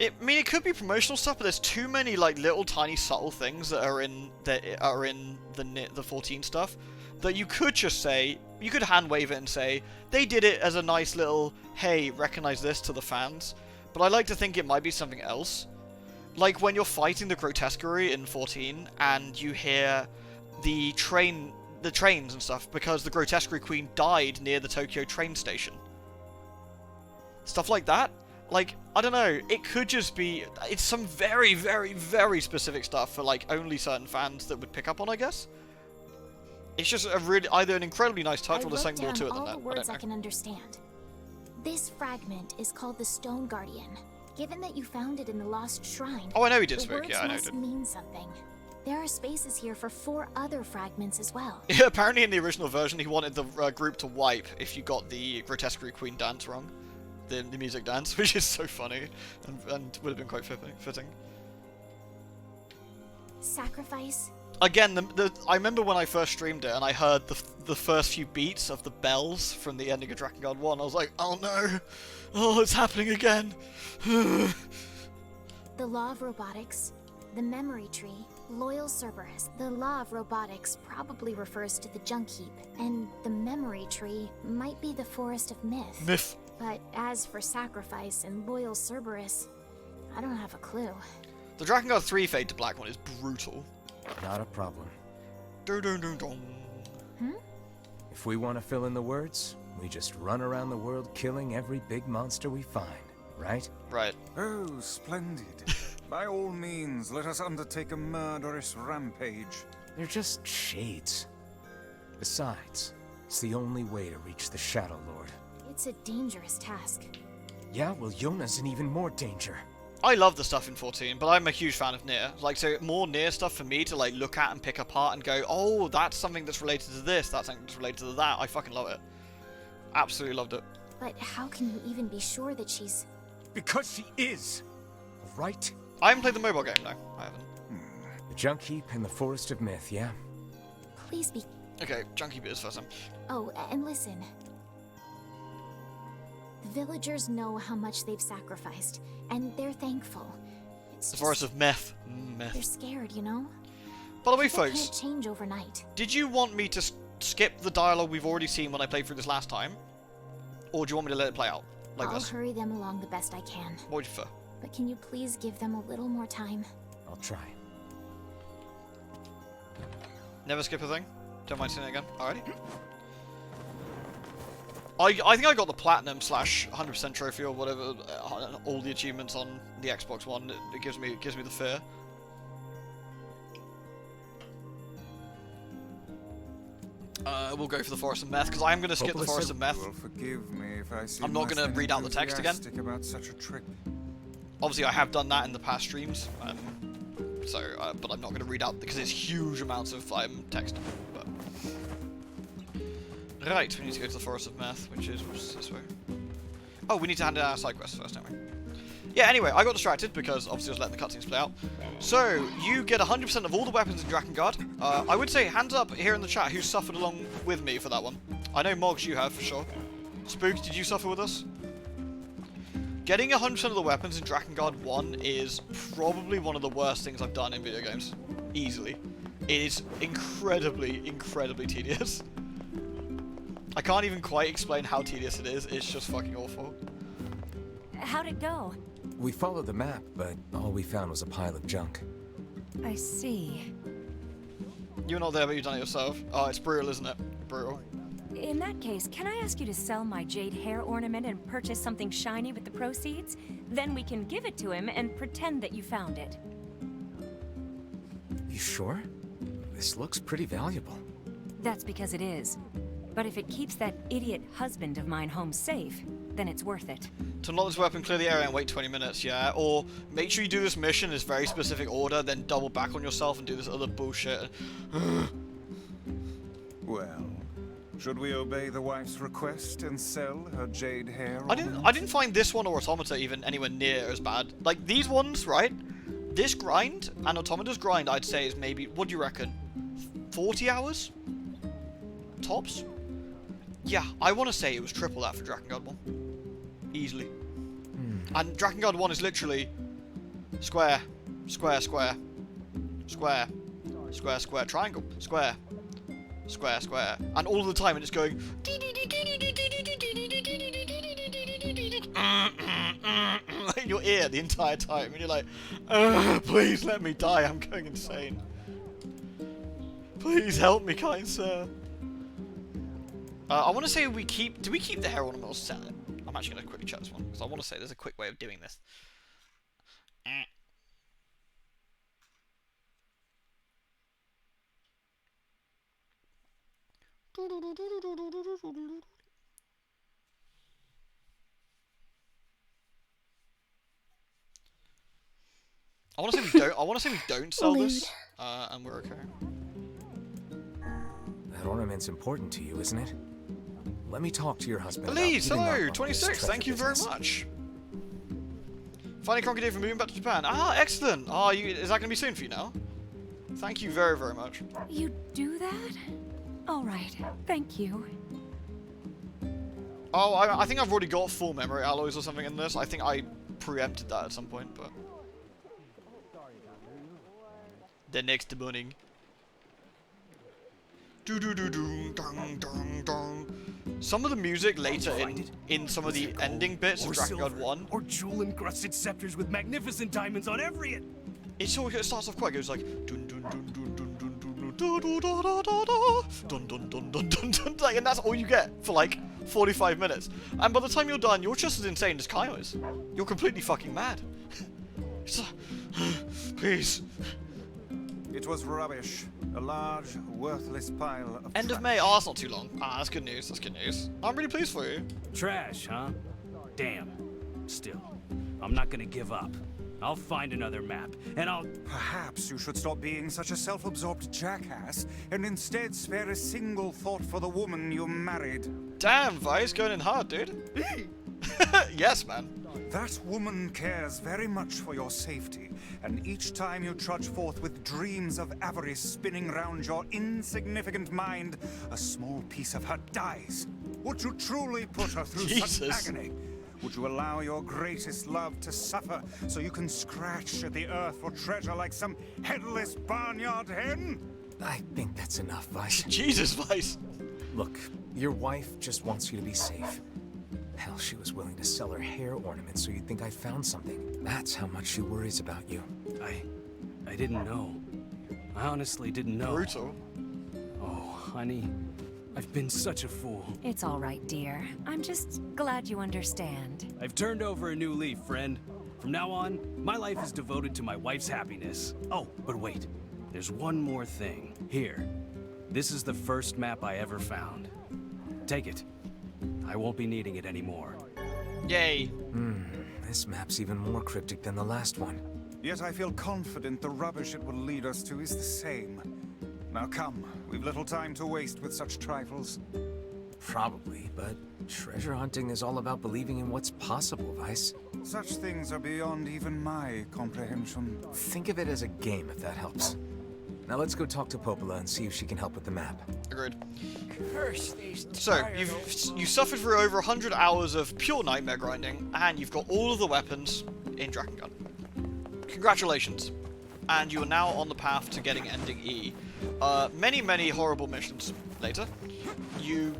I mean, it could be promotional stuff, but there's too many like little tiny subtle things that are in the 14 stuff that you could just say, you could hand wave it and say they did it as a nice little, hey, recognize this to the fans. But I like to think it might be something else. Like when you're fighting the Grotesquerie in 14 and you hear the trains and stuff because the Grotesquerie Queen died near the Tokyo train station. Stuff like that. Like, I don't know, it could just be, it's some very, very, very specific stuff for like only certain fans that would pick up on, I guess. It's just a really, either an incredibly nice touch or there's something more to it than that.
all the words I can understand. This fragment is called the Stone Guardian. Given that you found it in the Lost Shrine,
Oh, I know he did
the
speak,
words
yeah, I know he
must
did.
mean something. There are spaces here for 4 other fragments as well.
Yeah, apparently in the original version he wanted the group to wipe if you got the Grotesquerie Queen dance wrong. The music dance, which is so funny and would have been quite fitting.
Sacrifice?
Again, I remember when I first streamed it and I heard the first few beats of the bells from the ending of Drakengard 1, I was like, oh no! Oh, it's happening again!
The Law of Robotics, the Memory Tree, Loyal Cerberus. The Law of Robotics probably refers to the Junk Heap, and the Memory Tree might be the Forest of Myth.
Myth.
But as for Sacrifice and Loyal Cerberus, I don't have a clue.
The Drakengard 3 Fade to Black one is brutal.
Not a problem.
Dun dun dun dun.
If we want to fill in the words, we just run around the world killing every big monster we find, right?
Right.
Oh, splendid. By all means, let us undertake a murderous rampage.
They're just shades. Besides, it's the only way to reach the Shadow Lord.
It's a dangerous task.
Yeah, well, Yona's in even more danger.
I love the stuff in 14, but I'm a huge fan of NieR. Like, so more NieR stuff for me to like look at and pick apart and go, oh, that's something that's related to this, that's something that's related to that. I fucking love it. Absolutely loved it.
But how can you even be sure that she's...
Because she is! Right?
I haven't played the mobile game, no. I haven't.
The Junk Heap and the Forest of Myth, yeah?
Please be...
Okay, Junkie Bit is first time.
Oh, and listen. The villagers know how much they've sacrificed, and they're thankful. It's
The
just...
Forest of Meth.
They're
Meth.
scared, you know?
By the way,
People
folks,
can't change overnight.
did you want me to skip the dialogue we've already seen when I played through this last time? Or do you want me to let it play out? Like
I'll
this?
hurry them along the best I can.
What would you prefer?
But can you please give them a little more time?
I'll try.
Never skip a thing? Don't mind seeing it again? Alrighty. I think I got the platinum / 100% trophy or whatever, all the achievements on the Xbox One. It gives me the fear. We'll go for the Forest of Meth because I am going to skip the Forest of Meth.
You will forgive me if I seem
I'm not
less
gonna
than
read out the text again.
enthusiastic about such a trip.
Obviously, I have done that in the past streams, but I'm not going to read out because it's huge amounts of text. But right, we need to go to the Forest of Meth, which is this way. Oh, we need to hand in our side quests first, don't we? Yeah, anyway, I got distracted because obviously I was letting the cutscenes play out. So, you get 100% of all the weapons in Drakengard. I would say hands up here in the chat who suffered along with me for that one. I know Moggs you have, for sure. Spook, did you suffer with us? Getting 100% of the weapons in Drakengard 1 is probably one of the worst things I've done in video games. Easily. It is incredibly, incredibly tedious. I can't even quite explain how tedious it is, it's just fucking awful.
How'd it go?
We followed the map, but all we found was a pile of junk.
I see.
You're not there, but you've done it yourself. Oh, it's brutal, isn't it? Brutal.
In that case, can I ask you to sell my jade hair ornament and purchase something shiny with the proceeds? Then we can give it to him and pretend that you found it.
You sure? This looks pretty valuable.
That's because it is. But if it keeps that idiot husband of mine home safe, then it's worth it.
To unlock this weapon, clear the area and wait 20 minutes, yeah? Or make sure you do this mission in this very specific order, then double back on yourself and do this other bullshit.
Well, should we obey the wife's request and sell her jade hair?
I didn't find this one or Automata even anywhere near as bad. Like, these ones, right? this grind, an Automata's grind, I'd say is maybe, what do you reckon? 40 hours? Tops? Yeah, I want to say it was triple that for Drakengard 1. Easily. And Drakengard 1 is literally square, square, square, square, square, square, triangle, square, square, square. And all the time it's going in your ear the entire time. And you're like, please let me die, I'm going insane. Please help me, kind sir. I want to say do we keep the hair ornament or sell it? I'm actually going to quickly check this one, because I want to say there's a quick way of doing this. I want to say we don't sell this, and we're okay.
That ornament's important to you, isn't it? Let me talk to your husband.
Elise,
about
hello,
up on
26.
this
Thank you very
business.
much. Finally conquered it for moving back to Japan. Ah, excellent. Ah, is that going to be soon for you now? Thank you very, very much.
You do that? All right. Thank you.
Oh, I think I've already got full memory alloys or something in this. I think I preempted that at some point, but the next morning. Do do do do dong dong dong. Some of the music later in some of the ending bits of Drakengard 1,
or jewel-encrusted scepters with magnificent diamonds on every end.
it starts off quite good. It's like dun dun dun dun dun dun dun dun dun dun dun dun dun dun dun dun dun, like, and that's all you get for like 45 minutes. And by the time you're done, you're just as insane as Kaio is. You're completely fucking mad. It's like, please.
It was rubbish. A large, worthless pile of
End of
trash.
May. Oh, that's not too long. Ah, that's good news. That's good news. I'm really pleased for you.
Trash, huh? Damn. Still, I'm not gonna give up. I'll find another map, and I'll...
Perhaps you should stop being such a self-absorbed jackass and instead spare a single thought for the woman you married.
Damn, Vice, going in hard, dude. Yes, man.
That woman cares very much for your safety, and each time you trudge forth with dreams of avarice spinning round your insignificant mind, a small piece of her dies. Would you truly put her through such
Jesus.
agony? Would you allow your greatest love to suffer so you can scratch at the earth for treasure like some headless barnyard hen?
I think that's enough, Vice.
Jesus, Vice.
Look, your wife just wants you to be safe. Hell, she was willing to sell her hair ornament so you'd think I found something. That's how much she worries about you.
I didn't know. I honestly didn't know.
Brutal.
Oh, honey. I've been such a fool.
It's all right, dear. I'm just glad you understand.
I've turned over a new leaf, friend. From now on, my life is devoted to my wife's happiness. Oh, but wait. There's one more thing. Here. This is the first map I ever found. Take it. I won't be needing it anymore.
Yay.
This map's even more cryptic than the last one.
Yet I feel confident the rubbish it will lead us to is the same. Now come, we've little time to waste with such trifles.
Probably, but treasure hunting is all about believing in what's possible, Vice.
Such things are beyond even my comprehension.
Think of it as a game, if that helps. Now let's go talk to Popola and see if she can help with the map.
Agreed.
Curse these
So, you've suffered through over 100 hours of pure nightmare grinding, and you've got all of the weapons in Drakengard. Congratulations. And you are now on the path to getting ending E. Many horrible missions later. You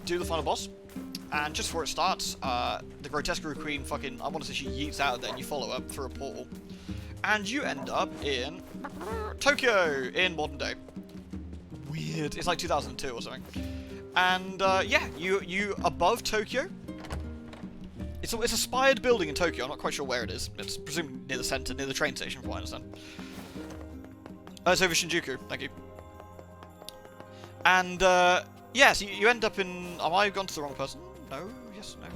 do the final boss, and just before it starts, the Grotesquerie Queen fucking, I want to say she yeets out of there, and you follow up through a portal. And you end up in Tokyo in modern day. Weird. It's like 2002 or something. And yeah, you above Tokyo. It's a spired building in Tokyo. I'm not quite sure where it is. It's presumably near the center, near the train station, from what I understand. It's over Shinjuku. Thank you. And yeah, so you end up in. Am I gone to the wrong person? No. Yes. No.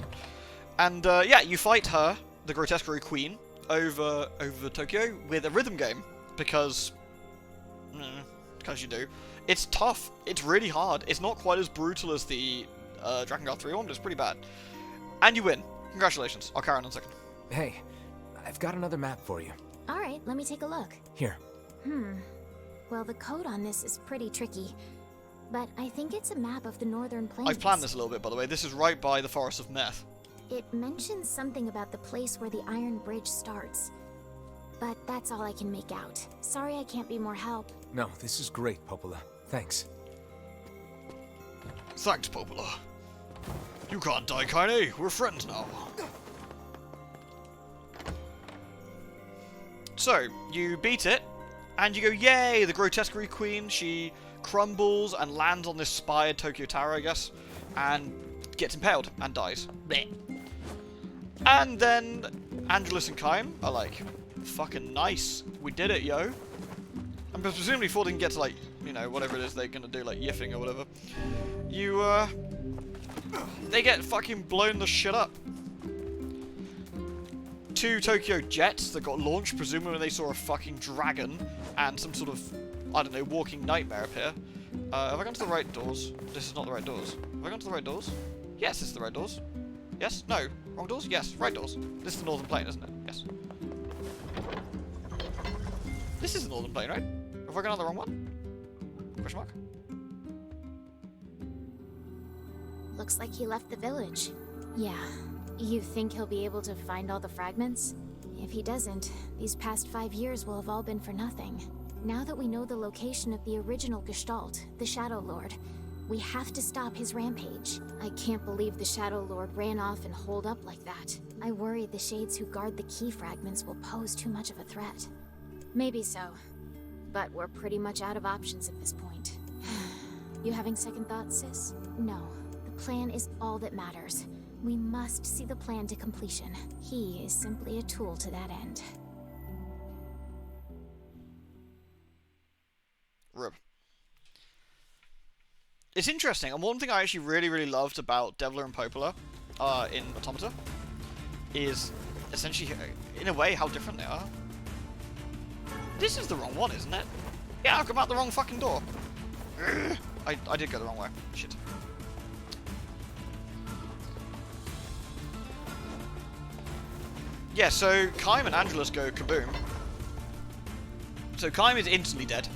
And yeah, you fight her, the Grotesquerie Queen, over Tokyo with a rhythm game because you do. It's tough. It's really hard. It's not quite as brutal as the Drakengard 3 one, but it's pretty bad. And you win. Congratulations. I'll carry on in a second.
Hey, I've got another map for you.
Alright, let me take a look.
Here.
Well, the code on this is pretty tricky. But I think it's a map of the northern plains.
I've planned this a little bit, by the way. This is right by the Forest of Meth.
It mentions something about the place where the Iron Bridge starts. But that's all I can make out. Sorry I can't be more help.
No, this is great, Popola. Thanks.
Thanks, Popola. You can't die, Kaine. We're friends now. So, you beat it, and you go, yay, the Grotesquerie Queen, she crumbles and lands on this spired Tokyo Tower, I guess, and gets impaled and dies. Blech. And then Angelus and Kaim are like, fucking nice, we did it, yo. And presumably before they can get to, like, you know, whatever it is they're gonna do, like yiffing or whatever, they get fucking blown the shit up. 2 Tokyo jets that got launched, presumably when they saw a fucking dragon and some sort of, I don't know, walking nightmare appear. Have I gone to the right doors? This is not the right doors. Have I gone to the right doors? Yes, this is the right doors. Yes? No? Wrong doors? Yes, right doors. This is the northern plane, isn't it? Yes. This is the northern plane, right? Have I gone on the wrong one? Question mark?
Looks like he left the village. Yeah. You think he'll be able to find all the fragments? If he doesn't, these past 5 years will have all been for nothing. Now that we know the location of the original Gestalt, the Shadow Lord, we have to stop his rampage. I can't believe the Shadow Lord ran off and holed up like that. I worry the Shades who guard the key fragments will pose too much of a threat. Maybe so, but we're pretty much out of options at this point. You having second thoughts, sis? No, the plan is all that matters. We must see the plan to completion. He is simply a tool to that end.
Rip. It's interesting, and one thing I actually really loved about Devler and Popola in Automata is essentially, in a way, how different they are. This is the wrong one, isn't it? Yeah, I've come out the wrong fucking door. I did go the wrong way. Shit. Yeah, so Kaim and Angelus go kaboom. So Kaim is instantly dead.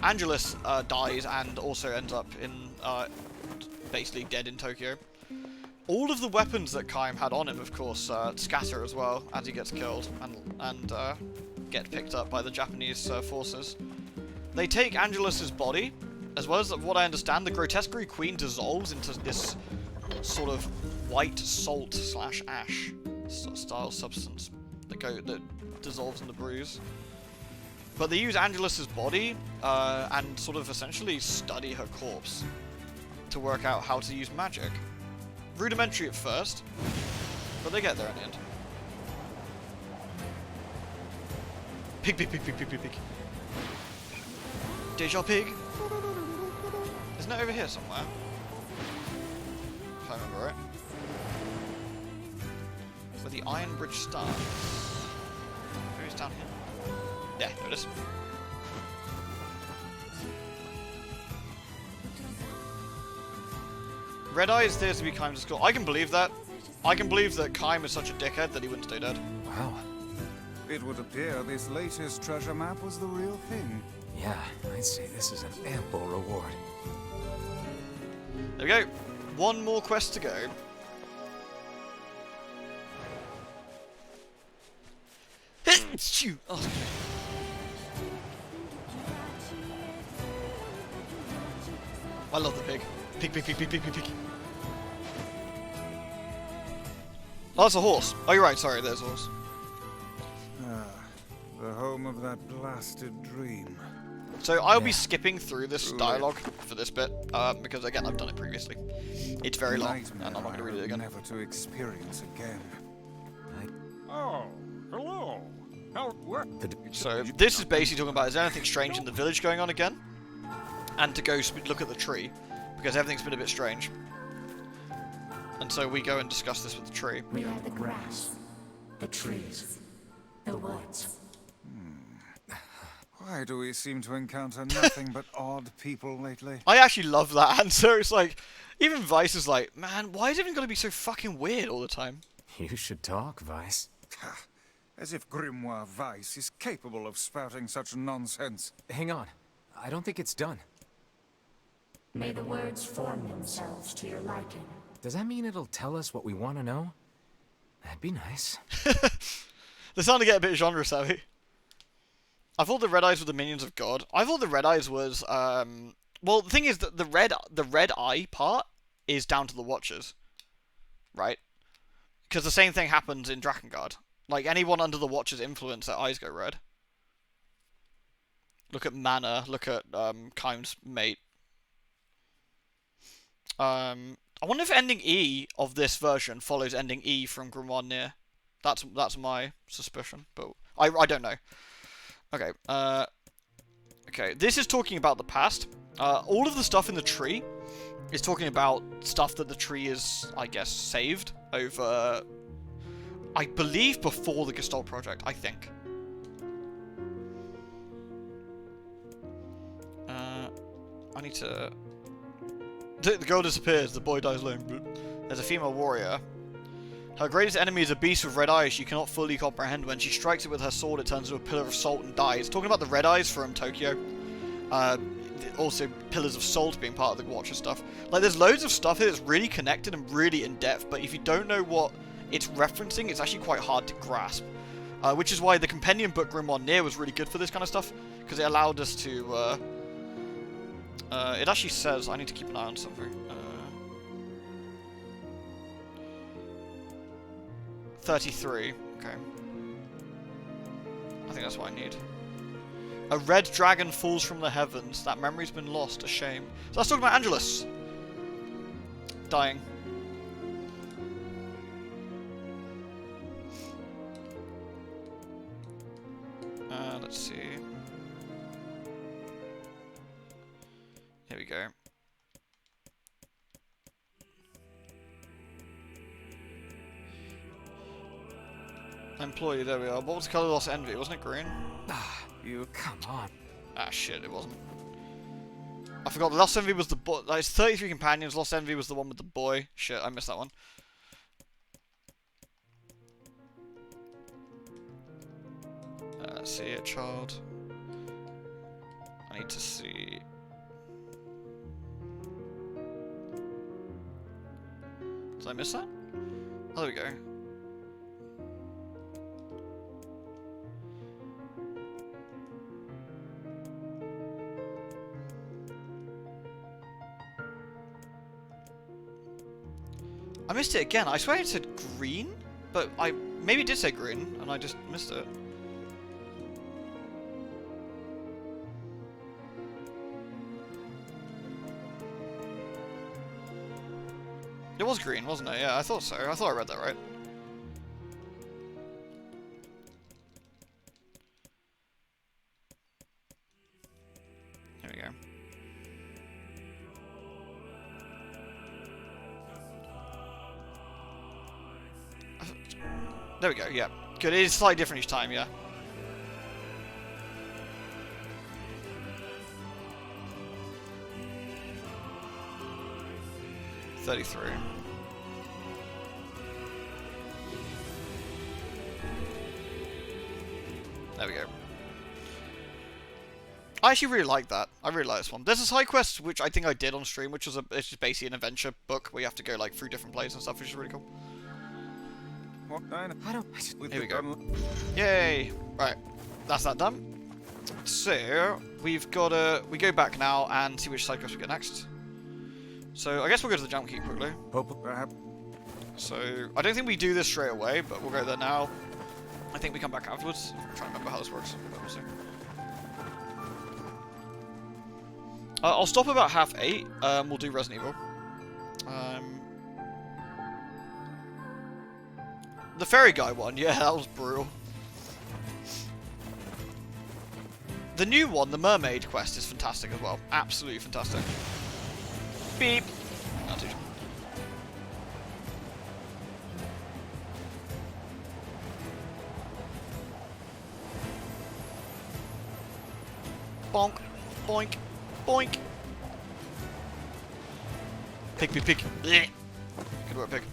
Angelus dies and also ends up in basically dead in Tokyo. All of the weapons that Kaim had on him, of course, scatter as well as he gets killed and get picked up by the Japanese forces. They take Angelus's body, as well as what I understand, the Grotesquerie Queen dissolves into this sort of white salt / ash style substance that dissolves in the bruise. But they use Angelus's body and sort of essentially study her corpse to work out how to use magic. Rudimentary at first, but they get there in the end. Pig, pig, pig, pig, pig, pig, pig. Deja pig. Isn't it over here somewhere? If I remember right. Where the Iron Bridge starts. Maybe it's down here. Yeah, there it is. Red Eye is there to be Kaim's school. I can believe that. I can believe that Kaim is such a dickhead that he wouldn't stay dead.
Wow.
It would appear this latest treasure map was the real thing.
Yeah, I'd say this is an ample reward.
There we go. One more quest to go. Shoot! Oh. I love the pig. Pig, pig, pig, pig, pig, pig, pig. Oh, that's a horse. Oh, you're right. Sorry, there's a horse.
Ah, the home of that blasted dream.
So I'll be skipping through this dialogue for this bit because, again, I've done it previously. It's very long, and I'm not going to read it again.
Never to experience again.
Oh, hello. How what?
So this is basically talking about, is there anything strange in the village going on again? And to go look at the tree, because everything's been a bit strange. And so we go and discuss this with the tree.
We are the grass, the trees, the woods.
Why do we seem to encounter nothing but odd people lately?
I actually love that answer. It's like, even Vice is like, man, why is everything got to be so fucking weird all the time?
You should talk, Vice.
As if Grimoire Weiss is capable of spouting such nonsense.
Hang on. I don't think it's done.
May the words form themselves to your liking.
Does that mean it'll tell us what we want to know? That'd be nice.
They're starting to get a bit genre savvy. I thought the Red Eyes were the minions of God. I thought the Red Eyes was well, the thing is that the red eye part is down to the Watchers, right? Because the same thing happens in Drakengard. Like anyone under the Watchers' influence, their eyes go red. Look at Mana. Look at Kaim's mate. I wonder if ending E of this version follows ending E from Grimoire NieR. That's my suspicion, but I don't know. Okay, okay, this is talking about the past. All of the stuff in the tree is talking about stuff that the tree is, I guess, saved over, I believe, before the Gestalt project, I think. I need to... The girl disappears, the boy dies alone. There's a female warrior. Her greatest enemy is a beast with red eyes she cannot fully comprehend. When she strikes it with her sword, it turns into a pillar of salt and dies. Talking about the red eyes from Tokyo. Also, pillars of salt being part of the Watcher stuff. Like, there's loads of stuff here that's really connected and really in-depth, but if you don't know what it's referencing, it's actually quite hard to grasp. Which is why the companion book Grimoire NieR was really good for this kind of stuff, because it allowed us to... it actually says... I need to keep an eye on something. 33. Okay. I think that's what I need. A red dragon falls from the heavens. That memory's been lost. A shame. So let's talk about Angelus. Dying. Let's see. Here we go. Employee, there we are. What was the colour of Lost Envy? Wasn't it green?
Ah, you, come on.
Ah, shit, it wasn't. I forgot, Lost Envy was the boy. Like, it's 33 companions, Lost Envy was the one with the boy. Shit, I missed that one. Let's see, a child. I need to see... Did I miss that? Oh, there we go. I missed it again. I swear it said green, but maybe it did say green, and I just missed it. It was green, wasn't it? Yeah, I thought so. I thought I read that right. Here we go. There we go, yeah. Good, it is slightly different each time, yeah. There we go. I actually really like that. I really like this one. There's a side quest which I think I did on stream, which was it's just basically an adventure book where you have to go like through different places and stuff, which is really cool. Here we go. Yay! Right, that's that done. So we go back now and see which side quest we get next. So I guess we'll go to the jump key quickly. So I don't think we do this straight away, but we'll go there now. I think we come back afterwards. I'm trying to remember how this works, but we'll see. I'll stop about 8:30. We'll do Resident Evil. The fairy guy one, yeah, that was brutal. The new one, the mermaid quest, is fantastic as well. Absolutely fantastic. Beep. Not too. Bonk. Boink. Boink. Pig, pig, pig. Blech. Good work, pig.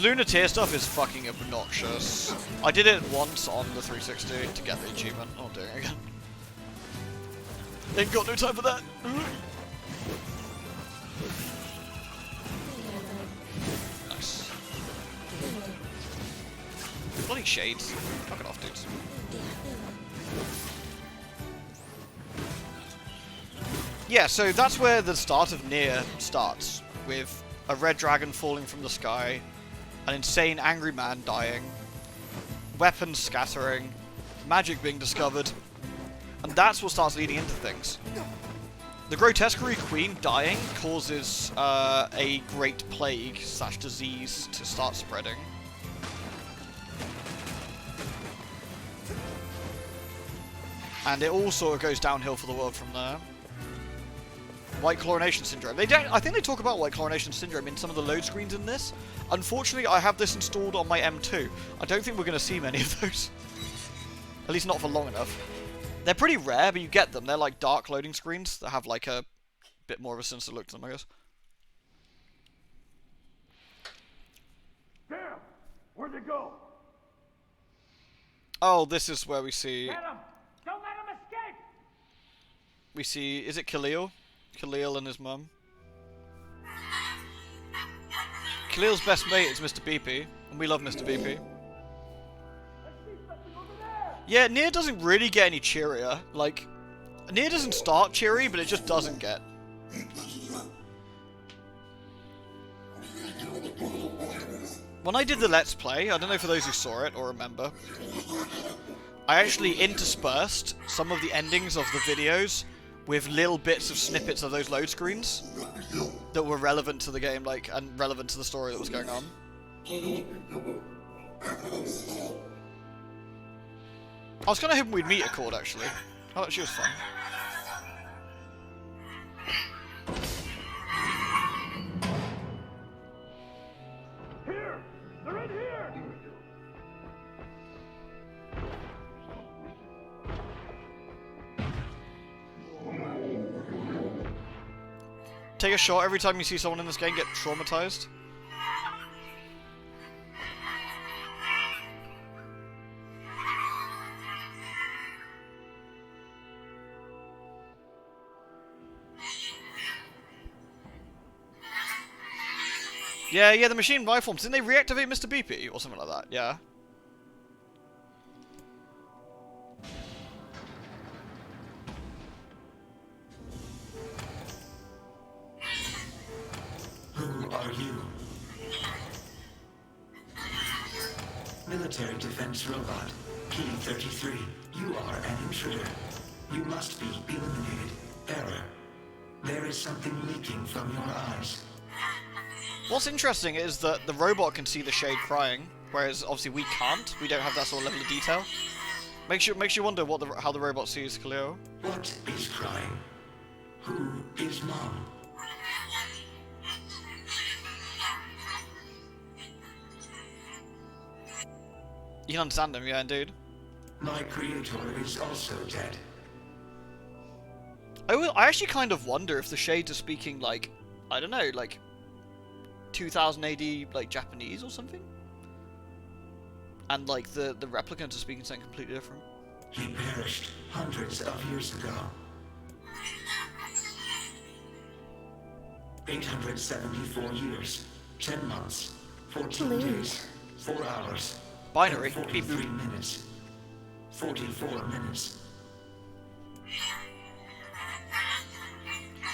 Lunateer stuff is fucking obnoxious. I did it once on the 360 to get the achievement. I'm not doing it again. Ain't got no time for that. Nice. Bloody shades. Fuck it off, dudes. Yeah, so that's where the start of NieR starts, with a red dragon falling from the sky, an insane angry man dying, weapons scattering, magic being discovered, and that's what starts leading into things. The Grotesquerie Queen dying causes a great plague / disease to start spreading. And it all sort of goes downhill for the world from there. White Chlorination Syndrome. I think they talk about White Chlorination Syndrome in some of the load screens in this. Unfortunately, I have this installed on my M2. I don't think we're going to see many of those. At least not for long enough. They're pretty rare, but you get them. They're like dark loading screens that have like a bit more of a sinister look to them, I guess.
Damn! Where'd they go?
Oh, this is where we see...
Get him! Don't let him escape!
We see... Is it Khalil? Khalil and his mum. Khalil's best mate is Mr. BP, and we love Mr. BP. Yeah, NieR doesn't really get any cheerier. Like, NieR doesn't start cheery, but it just doesn't get. When I did the Let's Play, I don't know for those who saw it or remember, I actually interspersed some of the endings of the videos with little bits of snippets of those load screens that were relevant to the game, like, and relevant to the story that was going on. I was kind of hoping we'd meet Accord, actually. Oh, she was fun.
Here! They're in here!
Take a shot every time you see someone in this game get traumatized. Yeah, the machine rifle forms. Didn't they reactivate Mr. BP or something like that? Yeah.
Who are you? Military defense robot, Key 33. You are an intruder. You must be eliminated. Error. There is something leaking from your eyes.
What's interesting is that the robot can see the shade crying, whereas obviously we can't. We don't have that sort of level of detail. Makes you wonder how the robot sees Khalil.
What is crying? Who is Mom?
You can understand him, yeah, indeed.
My creator is also dead.
I actually kind of wonder if the shades are speaking, like, I don't know, like 2000 AD, like Japanese or something, and like the replicants are speaking something completely different.
He perished hundreds of years ago. 874 years, 10 months, 14 days, 4 hours,
Binary.
43 minutes, 44 minutes.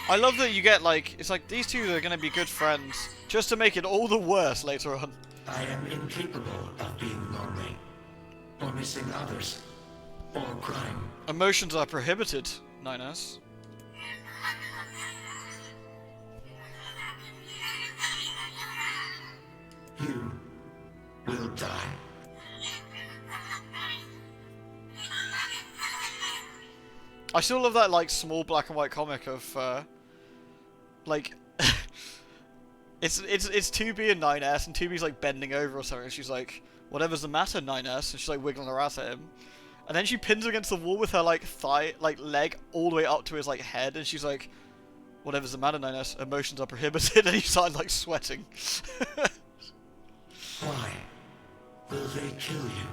I love that you get like, it's like these two are going to be good friends just to make it all the worse later on.
I am incapable of being lonely, or missing others, or crying.
Emotions are prohibited, 9S.
You will die.
I still love that like small black and white comic of like it's 2B and 9S, and 2B's like bending over or something, and she's like, whatever's the matter, 9S, and she's like wiggling her ass at him, and then she pins against the wall with her like leg all the way up to his like head, and she's like, whatever's the matter, 9S, emotions are prohibited, and he started like sweating.
Why? Will they kill you?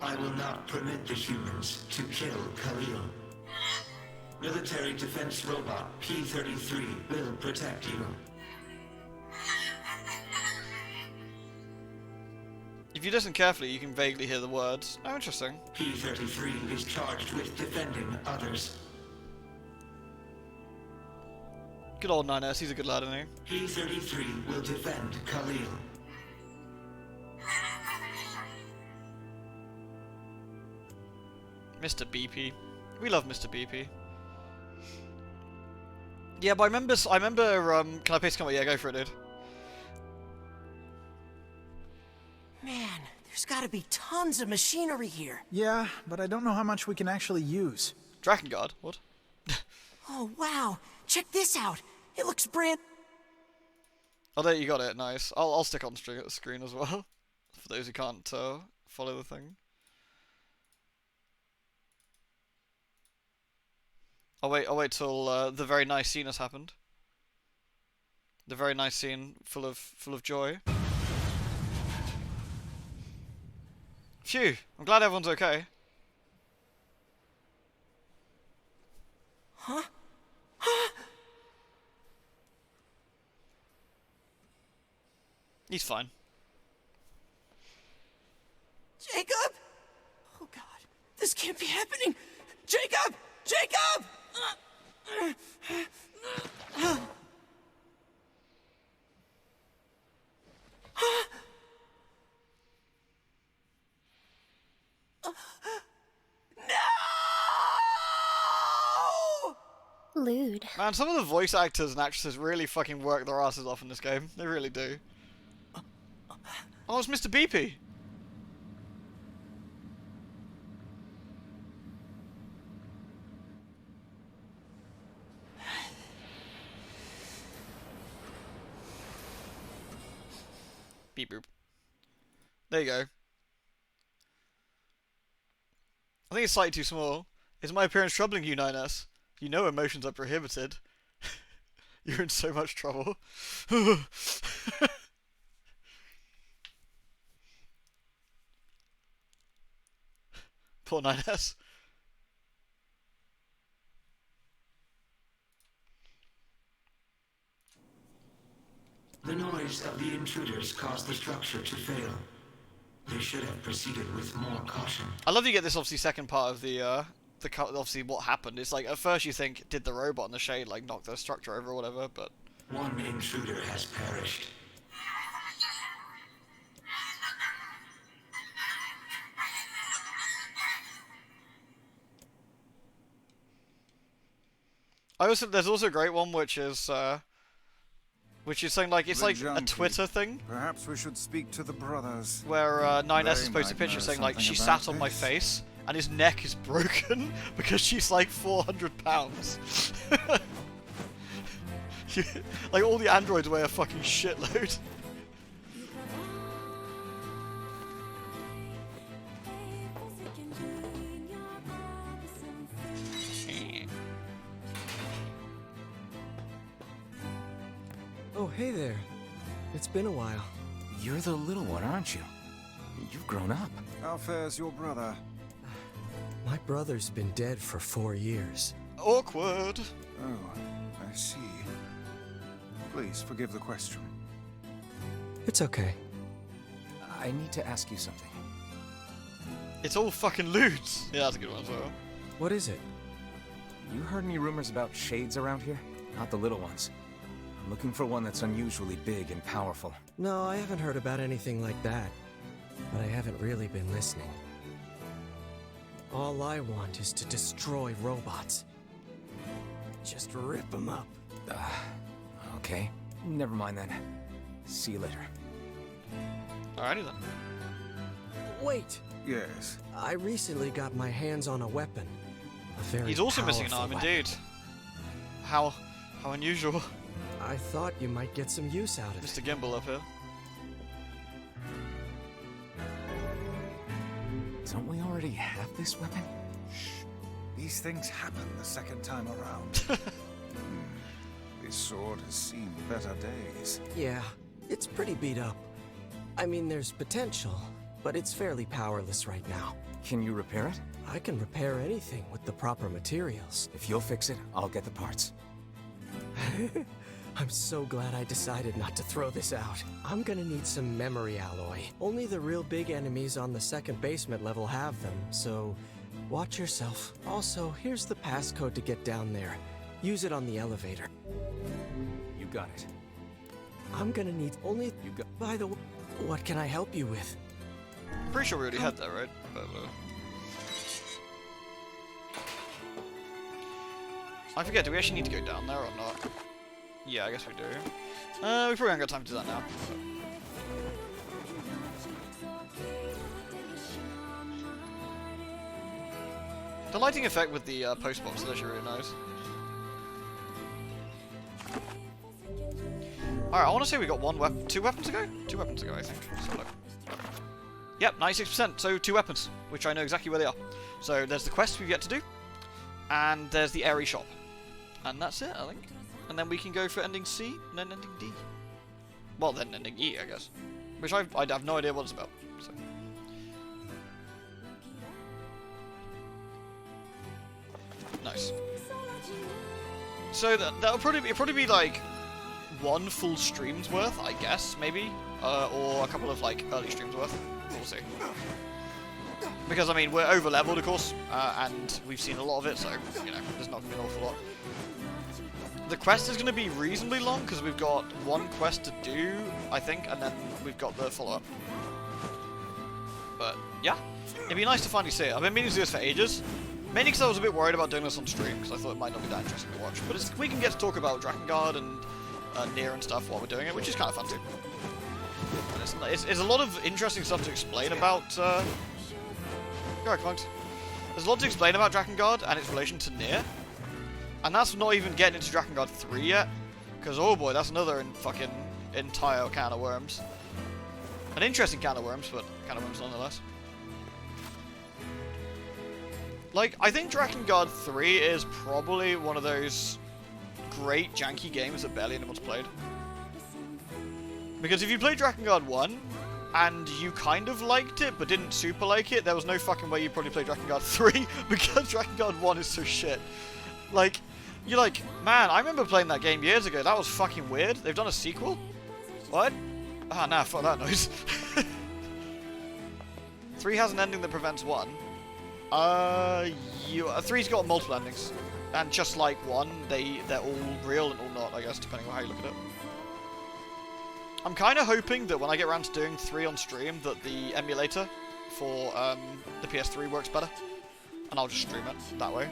I will not permit the humans to kill Khalil. Military Defense Robot P-33 will protect you.
If you listen carefully, you can vaguely hear the words. Oh, interesting.
P-33 is charged with defending others.
Good old NieR, he's a good lad, isn't he?
P-33 will defend Khalil.
Mr. BP. We love Mr. BP. Yeah, but I remember, can I paste comment? Yeah, go for it, dude.
Man, there's gotta be tons of machinery here.
Yeah, but I don't know how much we can actually use.
Drakengard? What?
Oh, wow. Check this out. It looks brand...
Oh, there you got it. Nice. I'll stick on screen as well. For those who can't follow the thing. I'll wait till the very nice scene has happened. The very nice scene full of joy. Phew, I'm glad everyone's okay.
Huh?
He's fine.
Jacob? Oh god, this can't be happening. Jacob! Jacob!
Lewd.
Man, some of the voice actors and actresses really fucking work their asses off in this game. They really do. Oh, it's Mr. BP. Beep boop. There you go. I think it's slightly too small. Is my appearance troubling you, NieR? You know emotions are prohibited. You're in so much trouble. Poor NieR.
The noise of the intruders caused the structure to fail. They should have proceeded with more caution.
I love you get this obviously second part of the obviously what happened. It's like at first you think did the robot in the shade like knock the structure over or whatever, but
one intruder has perished.
there's also a great one which is something like it's like a Twitter thing.
Perhaps we should speak to the brothers.
Where NieR
They
is posted a
might
picture
know
saying like she
something
sat
about
on my
this.
face and his neck is broken because she's like 400 pounds. Like all the androids weigh a fucking shitload.
Oh, hey there. It's been a while.
You're the little one, aren't you? You've grown up.
How fares your brother?
My brother's been dead for 4 years.
Awkward.
Oh, I see. Please forgive the question.
It's okay.
I need to ask you something.
It's all fucking lewds. Yeah, that's a good one as well.
What is it?
You heard any rumors about shades around here? Not the little ones. I'm looking for one that's unusually big and powerful.
No, I haven't heard about anything like that. But I haven't really been listening. All I want is to destroy robots. Just rip them up.
Okay. Never mind then. See you later.
Alrighty then.
Wait!
Yes.
I recently got my hands on a weapon. A very
He's also missing an
powerful
arm,
weapon.
indeed. How unusual.
I thought you might get some use out of it.
Mr. Gimbal up here.
Don't we already have this weapon? Shh.
These things happen the second time around. This sword has seen better days.
Yeah, it's pretty beat up. I mean, there's potential, but it's fairly powerless right now.
Can you repair it?
I can repair anything with the proper materials.
If you'll fix it, I'll get the parts.
I'm so glad I decided not to throw this out. I'm gonna need some memory alloy. Only the real big enemies on the second basement level have them, so watch yourself. Also, here's the passcode to get down there. Use it on the elevator.
You got it.
I'm gonna need only...
You got...
By the way, what can I help you with?
I'm pretty sure we already had that, right? But, I forget, do we actually need to go down there or not? Yeah, I guess we do. We probably haven't got time to do that now. But... The lighting effect with the post box is actually really nice. Alright, I want to say we got two weapons to go? 2 weapons to go, I think. So look. Yep, 96%, so 2 weapons, which I know exactly where they are. So there's the quest we've yet to do, and there's the airy shop. And that's it, I think. And then we can go for ending C, and then ending D. Well, then ending E, I guess. Which I have no idea what it's about. So. Nice. So that'll probably be like 1 full stream's worth, I guess, maybe, or a couple of like early streams worth. We'll see. Because I mean, we're over leveled, of course, and we've seen a lot of it, so you know, there's not gonna be an awful lot. The quest is going to be reasonably long because we've got 1 quest to do, I think, and then we've got the follow-up. But yeah, it'd be nice to finally see it. I've been meaning to do this for ages, mainly because I was a bit worried about doing this on stream because I thought it might not be that interesting to watch. But we can get to talk about Drakengard and NieR and stuff while we're doing it, which is kind of fun too. And it's a lot of interesting stuff to explain about. Go ahead, Monks. There's a lot to explain about Drakengard and its relation to NieR. And that's not even getting into Drakengard 3 yet, because oh boy, that's another fucking entire can of worms. An interesting can of worms, but can of worms nonetheless. Like, I think Drakengard 3 is probably one of those great janky games that barely anyone's played. Because if you played Drakengard 1, and you kind of liked it, but didn't super like it, there was no fucking way you'd probably play Drakengard 3, because Drakengard 1 is so shit. Like, you're like, man, I remember playing that game years ago. That was fucking weird. They've done a sequel? What? Ah, nah, fuck that noise. 3 has an ending that prevents 1. 3's got multiple endings. And just like 1, they're all real and all not, I guess, depending on how you look at it. I'm kind of hoping that when I get around to doing 3 on stream, that the emulator for the PS3 works better. And I'll just stream it that way.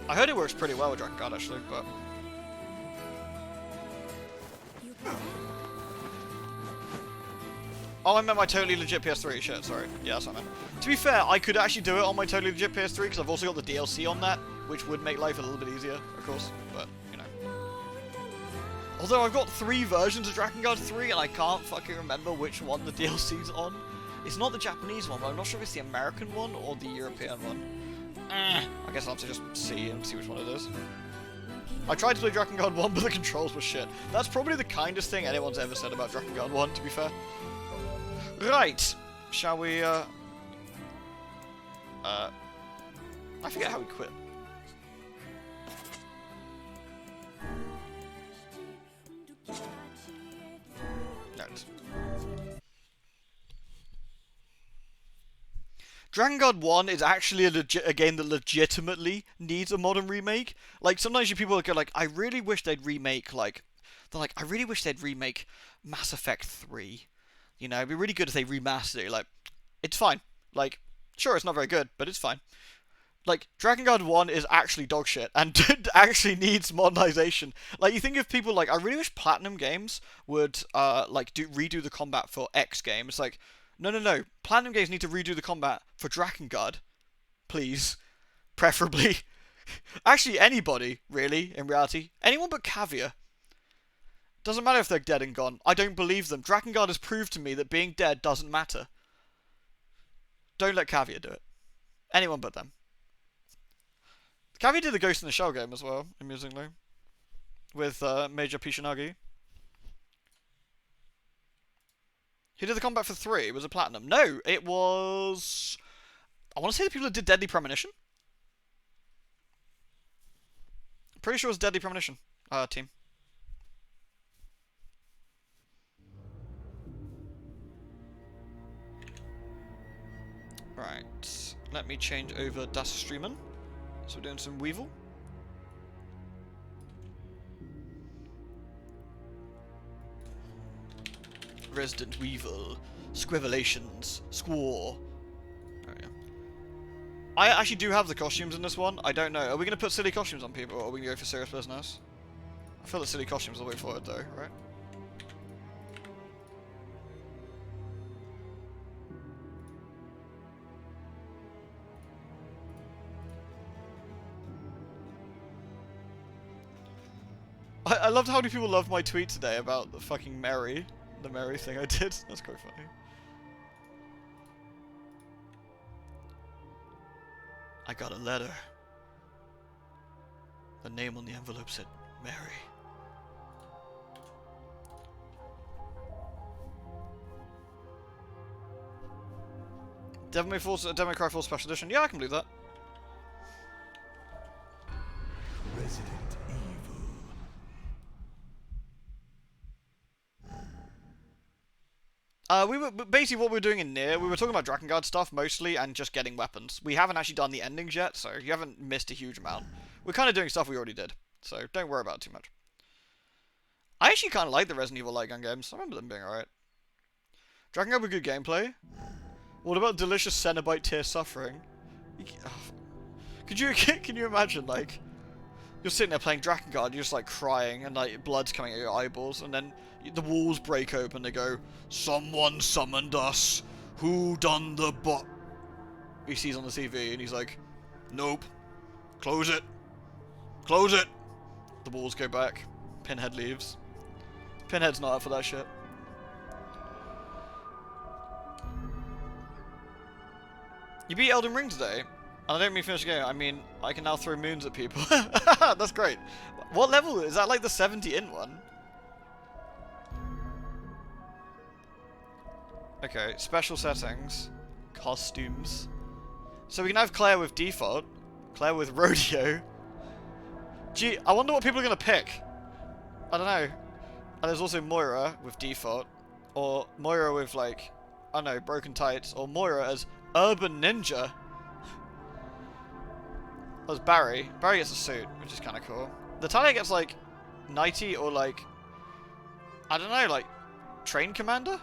I heard it works pretty well with Drakengard, actually, but... Oh, I meant my totally legit PS3. Shit, sorry. Yeah, that's what I meant. To be fair, I could actually do it on my totally legit PS3, because I've also got the DLC on that, which would make life a little bit easier, of course, but, you know. Although I've got 3 versions of Drakengard 3, and I can't fucking remember which one the DLC's on. It's not the Japanese one, but I'm not sure if it's the American one or the European one. I guess I'll have to just see which one it is. I tried to play Drakengard 1, but the controls were shit. That's probably the kindest thing anyone's ever said about Drakengard 1, to be fair. Right. Shall we, I forget how we quit. There it is. Drakengard 1 is actually a game that legitimately needs a modern remake. Like, sometimes you people go like, I really wish they'd remake, like... They're like, I really wish they'd remake Mass Effect 3. You know, it'd be really good if they remastered it. Like, it's fine. Like, sure, it's not very good, but it's fine. Like, Drakengard 1 is actually dog shit, and actually needs modernization. Like, you think of people like, I really wish Platinum Games would, like, redo the combat for X games. Like, no. Platinum Games need to redo the combat for Drakengard. Please. Preferably. Actually, anybody, really, in reality. Anyone but Caviar. Doesn't matter if they're dead and gone. I don't believe them. Drakengard has proved to me that being dead doesn't matter. Don't let Caviar do it. Anyone but them. Cavi did the Ghost in the Shell game as well, amusingly. With Major Pishinagi. He did the combat for 3. Was it Platinum? No, it was... I want to say the people that did Deadly Premonition. Pretty sure it was Deadly Premonition team. Right, let me change over Das Streamen. So we're doing some Weevil. Resident Weevil. Squivelations. Squaw. There we go. I actually do have the costumes in this one. I don't know. Are we going to put silly costumes on people, or are we going to go for serious business? I feel that silly costumes are the way forward, though, right? I loved how many people loved my tweet today about the fucking Mary. The Mary thing I did. That's quite funny. I got a letter. The name on the envelope said Mary. Devil May Cry 4 Special Edition. Yeah, I can believe that.
Resident
Basically what we were doing in NieR, we were talking about Drakengard stuff mostly and just getting weapons. We haven't actually done the endings yet, so you haven't missed a huge amount. We're kind of doing stuff we already did, so don't worry about it too much. I actually kind of like the Resident Evil light gun games. I remember them being alright. Drakengard with good gameplay. What about delicious Cenobite tear suffering? Can you imagine, like, you're sitting there playing Drakengard, you're just like crying and like blood's coming out your eyeballs, and then the walls break open, they go, "Someone summoned us. Who done the bot?" He sees on the TV and he's like, "Nope. Close it. Close it." The walls go back. Pinhead leaves. Pinhead's not up for that shit. You beat Elden Ring today? And I don't mean finish the game, I mean, I can now throw moons at people. That's great. What level is that? Like the 70 in one? Okay, special settings. Costumes. So we can have Claire with default. Claire with rodeo. Gee, I wonder what people are going to pick. I don't know. And there's also Moira with default. Or Moira with, like, I don't know, broken tights. Or Moira as Urban Ninja. That's Barry. Barry gets a suit, which is kind of cool. Natalia gets, like, Knighty or, like, I don't know, like, Train Commander?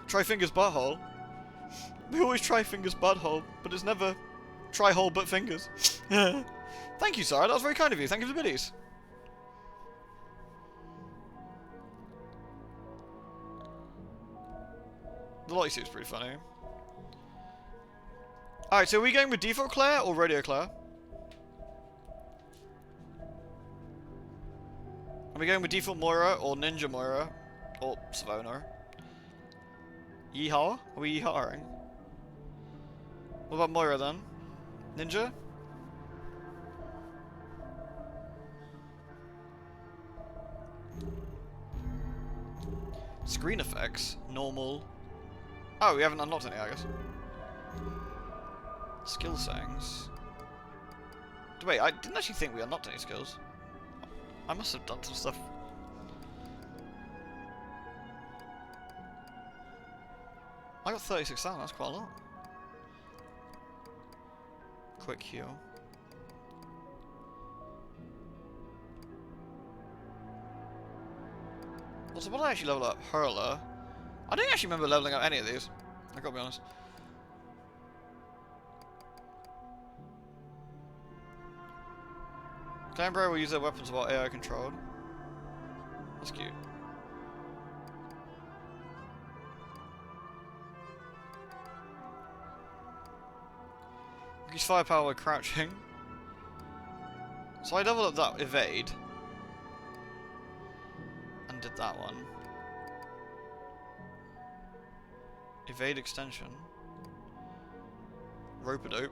Try Fingers Butthole. We always try Fingers Butthole, but it's never try hole but fingers. Thank you, Sarah. That was very kind of you. Thank you for the biddies. The light suit's pretty funny. Alright, so are we going with default Claire or radio Claire? Are we going with default Moira or Ninja Moira? Or Savona? Yeehaw? Are we yeehawing? What about Moira then? Ninja? Screen effects? Normal. Oh, we haven't unlocked any, I guess. Skill settings. Wait, I didn't actually think we unlocked any skills. I must have done some stuff. I got 36,000, that's quite a lot. Quick heal. Also, what did I actually level up? Hurler. I don't actually remember leveling up any of these. I gotta be honest. Clanbro will use their weapons while AI controlled. That's cute. Use firepower while crouching. So I leveled up that evade. And did that one. Evade extension. Rope-a-dope.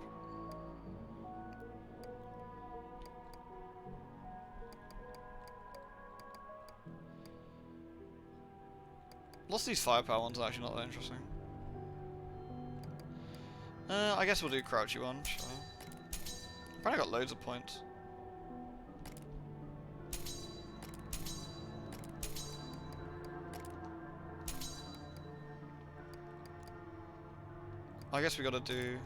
Lots of these firepower ones are actually not that interesting. I guess we'll do crouchy one, sure. Apparently got loads of points. I guess we gotta do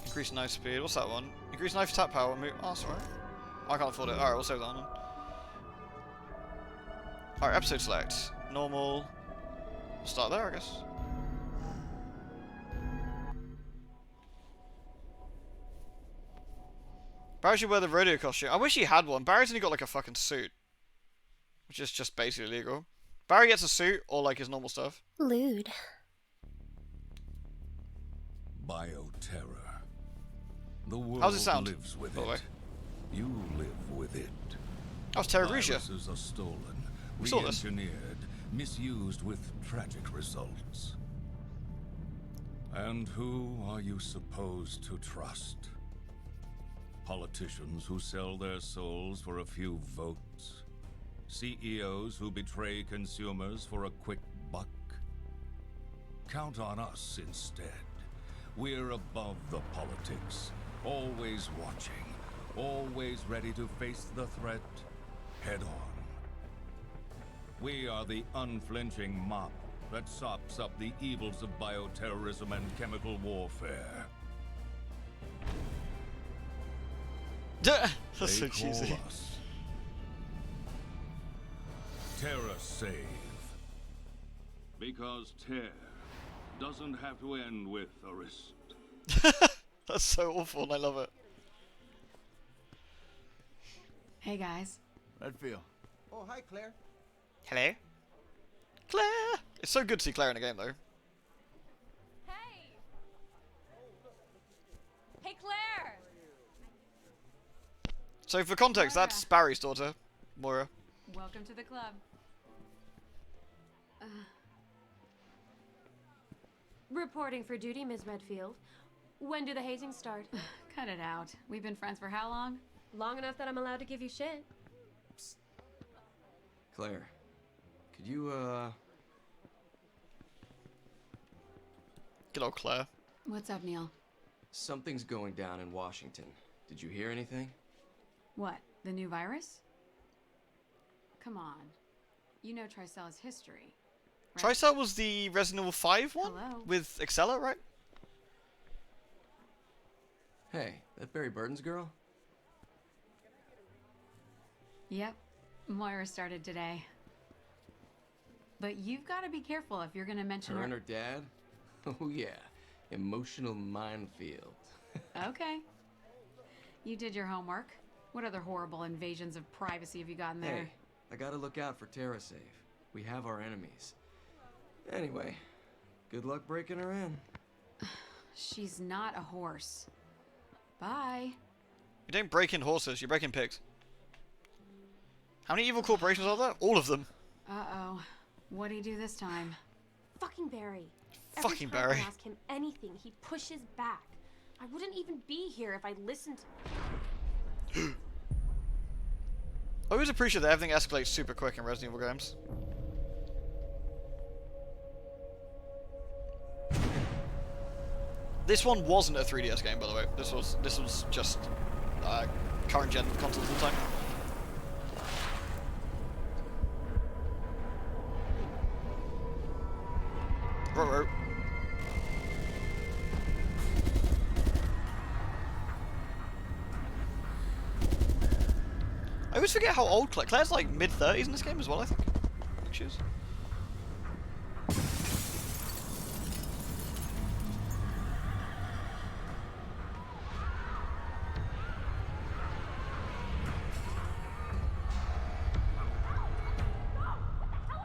increase knife speed. What's that one? Increase knife attack power. Move. Oh, sorry. I can't afford it. Alright, we'll save that one. Alright, episode select. Normal. We'll start there, I guess. Barry should wear the rodeo costume. I wish he had one. Barry's only got like a fucking suit, which is just basically illegal. Barry gets a suit or like his normal stuff.
Lewd.
Bioterror. The world
How's it sound,
lives with
by the way?
it. You live with it.
How's Terrarisha?
Viruses are stolen,
We saw this.
re-engineered, misused with tragic results. And who are you supposed to trust? Politicians who sell their souls for a few votes? CEOs who betray consumers for a quick buck? Count on us instead. We're above the politics, always watching, always ready to face the threat head on. We are the unflinching mop that sops up the evils of bioterrorism and chemical warfare.
That's
They
so
call
cheesy.
us Terra Save. Because tear doesn't have to end with a wrist.
That's so awful and I love it.
Hey guys.
How'd it feel? Oh, hi, Claire.
Hello? Claire! It's so good to see Claire in a game though.
Hey! Hey, Claire!
So for context, that's Barry's daughter, Moira.
Welcome to the club.
Reporting for duty, Ms. Redfield. When do the hazings start?
Cut it out. We've been friends for how long?
Long enough that I'm allowed to give you shit.
Claire, could you,
Good old Claire.
What's up, Neil?
Something's going down in Washington. Did you hear anything?
What? The new virus? Come on. You know Tricella's history. Right?
Tricell was the Resident Evil 5 one?
Hello?
With Excella, right?
Hey, that Barry Burton's girl?
Yep. Moira started today. But you've got to be careful if you're going to mention
Her and her dad? Oh yeah, emotional minefield.
Okay. You did your homework. What other horrible invasions of privacy have you gotten there?
Hey, I gotta look out for TerraSafe. We have our enemies. Anyway, good luck breaking her in.
She's not a horse. Bye.
You don't break in horses, you break in pigs. How many evil corporations are there? All of them.
Uh-oh. What do you do this time?
Fucking Barry.
Fucking
Every time
Barry.
I ask him anything, he pushes back. I wouldn't even be here if I listened to...
I always appreciate that everything escalates super quick in Resident Evil games. This one wasn't a 3DS game, by the way. This was just current gen consoles all the time. Ruh-roh. I always forget how old Claire's like mid-30s in this game as well, I think. I think she is.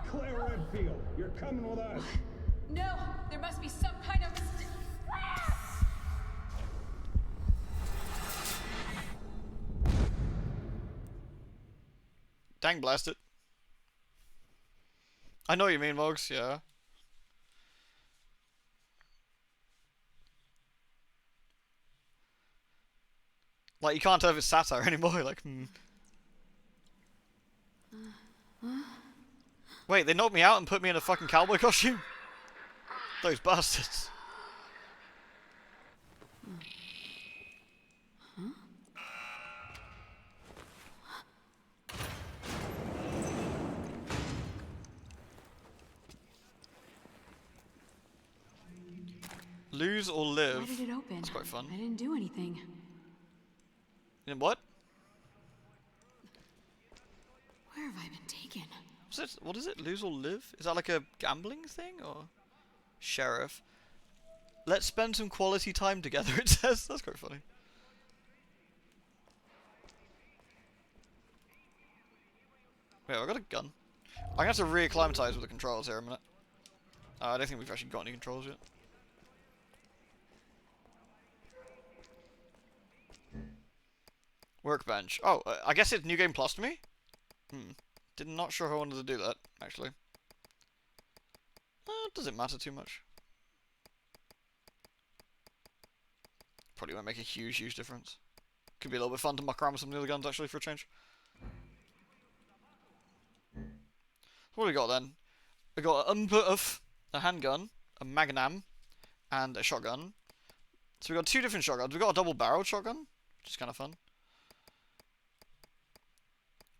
Claire Redfield, you're coming with us.
No! There must be some kind of mistake.
Dang blast it. I know what you mean, Mogs, yeah. Like, you can't tell if it's satire anymore. Like, Wait, they knocked me out and put me in a fucking cowboy costume? Those bastards. Lose or live.
Why did it open?
That's quite fun.
I didn't do anything.
What?
Where have I been taken?
What is it? Lose or live? Is that like a gambling thing or sheriff? Let's spend some quality time together. It says. That's quite funny. Wait, I got a gun. I'm gonna have to reacclimatize with the controls here a minute. I don't think we've actually got any controls yet. Workbench. Oh, I guess it's New Game Plus to me? Not sure if I wanted to do that, actually. Doesn't matter too much. Probably won't make a huge difference. Could be a little bit fun to muck around with some of the other guns, actually, for a change. What do we got, then? We got an input of a handgun, a magnum, and a shotgun. So we got 2 different shotguns. We got a double-barreled shotgun, which is kind of fun.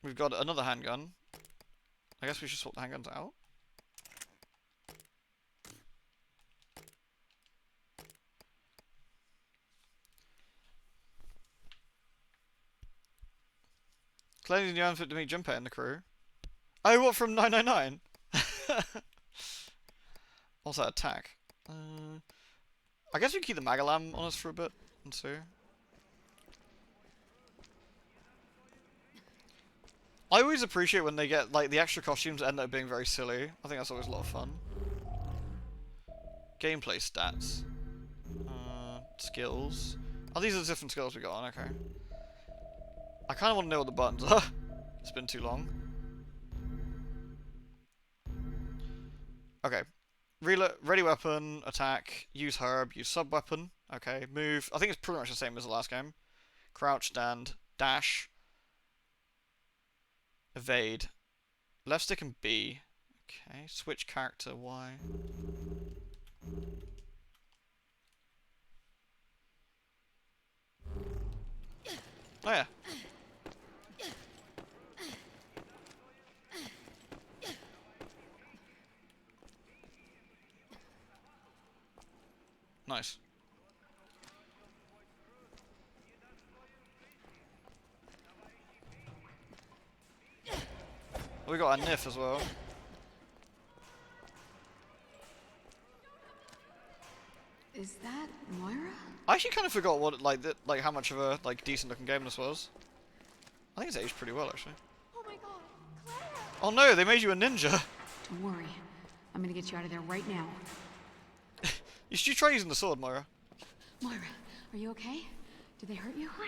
We've got another handgun. I guess we should swap the handguns out. Claiming the unfit to meet Junpei in the crew. Oh, what, from 999? What's that attack? I guess we can keep the Magalam on us for a bit and see. I always appreciate when they get, like, the extra costumes end up being very silly. I think that's always a lot of fun. Gameplay stats. Skills. Oh, these are the different skills we got on, okay. I kind of want to know what the buttons are. It's been too long. Okay. Ready weapon, attack, use herb, use sub-weapon. Okay, move. I think it's pretty much the same as the last game. Crouch, stand, dash. Evade. Left stick and B. Okay, switch character Y. Oh yeah. Nice. We got a NieR as well.
Is that Moira?
I actually kind of forgot what like how much of a decent looking game this was. I think it's aged pretty well actually.
Oh my god, Claire!
Oh no, they made you a ninja.
Don't worry. I'm gonna get you out of there right now.
You should try using the sword, Moira.
Moira, are you okay? Did they hurt you?
Claire!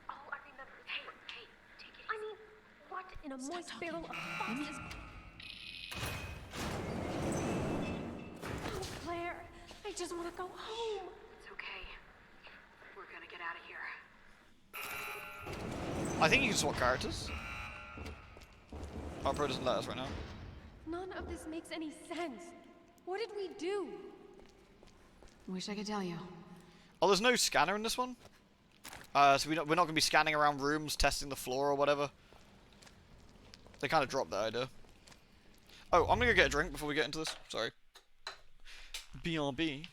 Oh, I remember. Hey, take it easy. I mean, what in a moist barrel of fuzz is... Oh, Claire, I just want to go home.
It's okay. We're gonna get out of here.
I think you can swap characters. Our pro doesn't let us right now.
None of this makes any sense. What did we do?
Wish I could tell you.
Oh, there's no scanner in this one? So we're not going to be scanning around rooms, testing the floor or whatever. They kind of dropped that idea. Oh, I'm going to go get a drink before we get into this. Sorry. BRB.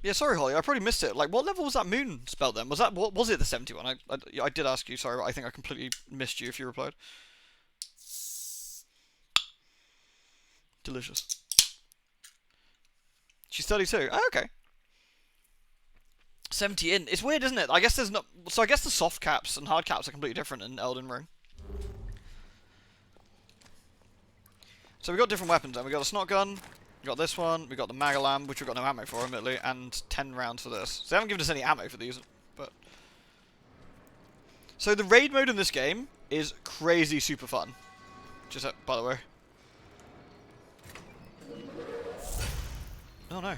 Yeah, sorry, Holly. I probably missed it. Like, what level was that moon spell then? What was it? The 71? I did ask you. Sorry, but I think I completely missed you if you replied. Delicious. She's 32. Oh, okay. 70 in. It's weird, isn't it? I guess there's not. So I guess the soft caps and hard caps are completely different in Elden Ring. So we got different weapons then. We got a snot gun, we got this one, we got the Magalam, which we've got no ammo for, admittedly, and 10 rounds for this. So they haven't given us any ammo for these, but... So the raid mode in this game is crazy super fun. Just by the way. Oh no.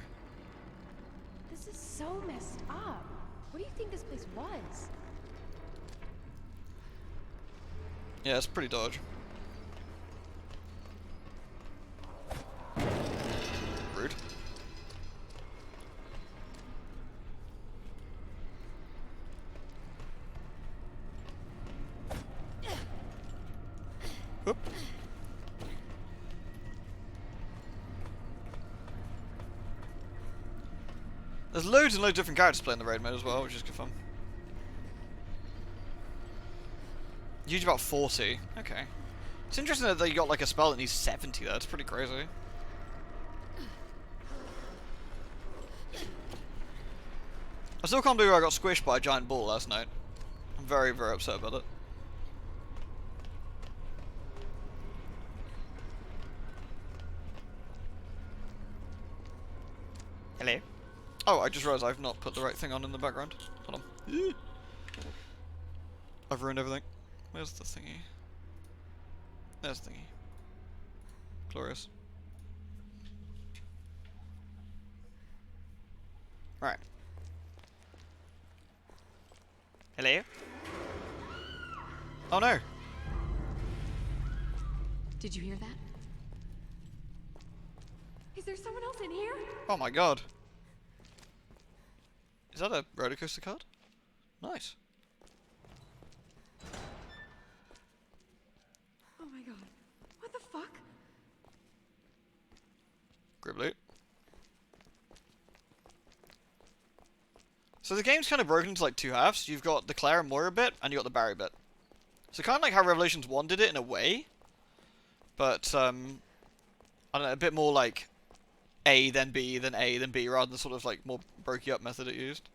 This is so messed up. What do you think this place was?
Yeah, it's pretty dodge. Rude. Whoop. There's loads and loads of different characters playing the raid mode as well, which is good fun. Usually about 40. Okay. It's interesting that they got like a spell that needs 70 though. It's pretty crazy. I still can't believe I got squished by a giant ball last night. I'm very, very upset about it. Hello? Oh, I just realised I've not put the right thing on in the background. Hold on. I've ruined everything. Where's the thingy? There's the thingy. Glorious. Right. Hello? Oh no!
Did you hear that? Is there someone else in here?
Oh my god. Is that a roller coaster card? Nice.
Oh my god. What the fuck?
Gribbly. So the game's kind of broken into like two halves. You've got the Claire and Moira bit, and you got the Barry bit. So kind of like how Revelations 1 did it in a way. But, I don't know, a bit more like A, then B, then A, then B, rather than sort of like more brokey up method it used.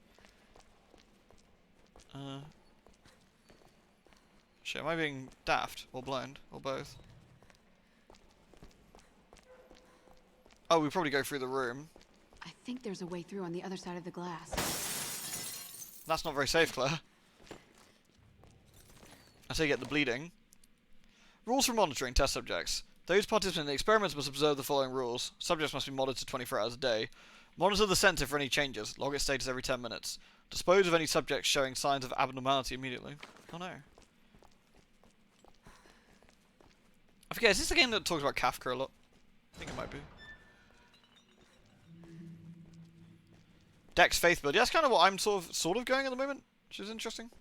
Shit, am I being daft? Or blind? Or both? Oh, we probably go through the room.
I think there's a way through on the other side of the glass.
That's not very safe, Claire. I say get the bleeding. Rules for monitoring test subjects. Those participating in the experiments must observe the following rules. Subjects must be monitored 24 hours a day. Monitor the sensor for any changes. Log its status every 10 minutes. Dispose of any subjects showing signs of abnormality immediately. Oh no. I forget, is this the game that talks about Kafka a lot? I think it might be. Dex Faith Build. Yeah, that's kind of what I'm sort of going at the moment, which is interesting.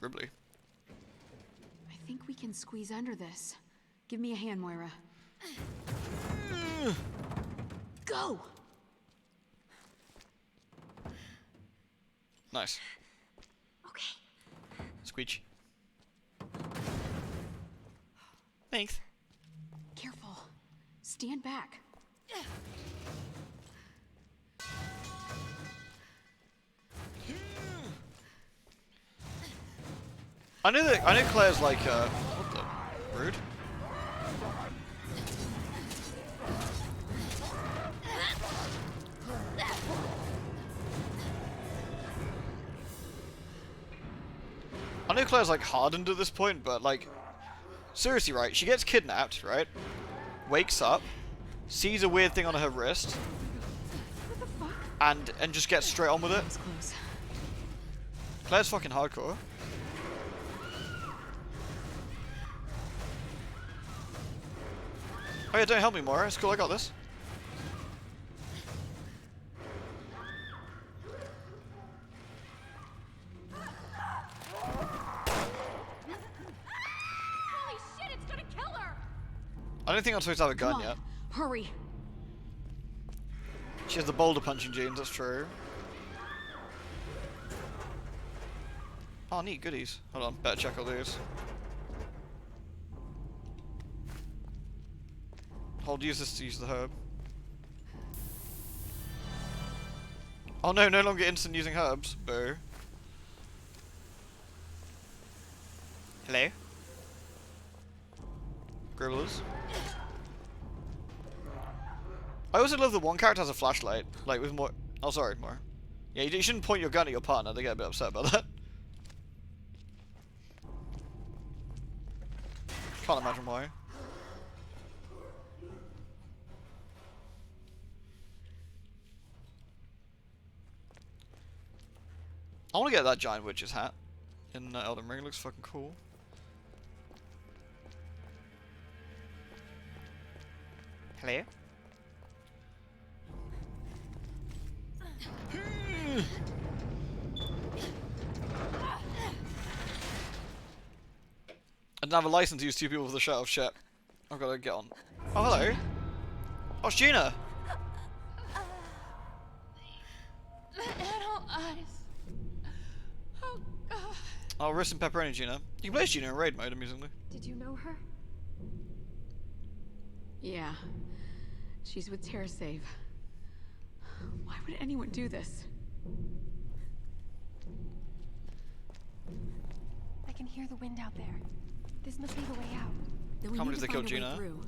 Gribbly.
I think we can squeeze under this. Give me a hand, Moira. Go!
Nice.
Okay.
Squeech. Thanks.
Careful. Stand back.
I know Claire's like what the rude. I know Claire's like hardened at this point, but like seriously, right? She gets kidnapped, right? Wakes up, sees a weird thing on her wrist, and just gets straight on with it. Claire's fucking hardcore. Oh yeah, don't help me, Moira. It's cool, I got this.
Holy shit, it's gonna kill her!
I don't think I'm supposed to have a gun
Come on,
yet.
hurry.
She has the boulder punching genes, that's true. Oh, neat, goodies. Hold on, better check all these. Hold, use this to use the herb. Oh no, no longer instant using herbs. Boo. Hello? Gribblers. I also love that one character has a flashlight. Like with more... Oh, sorry, more. Yeah, you shouldn't point your gun at your partner. They get a bit upset about that. Can't imagine why. I want to get that giant witch's hat in Elden Ring. It looks fucking cool. Hello? I didn't have a license to use two people with the shirt off. Shit. I've got to get on. Oh, hello. Oh, it's Gina.
Little eyes. Oh, God.
Oh, wrist and pepperoni, Gina. You can play as Gina in raid mode, amusingly.
Did you know her? Yeah. She's with TerraSave. Why would anyone do this?
I can hear the wind out there. This must be the way out.
Then we
How
need
many
to
did they kill
find a way
Gina?
through.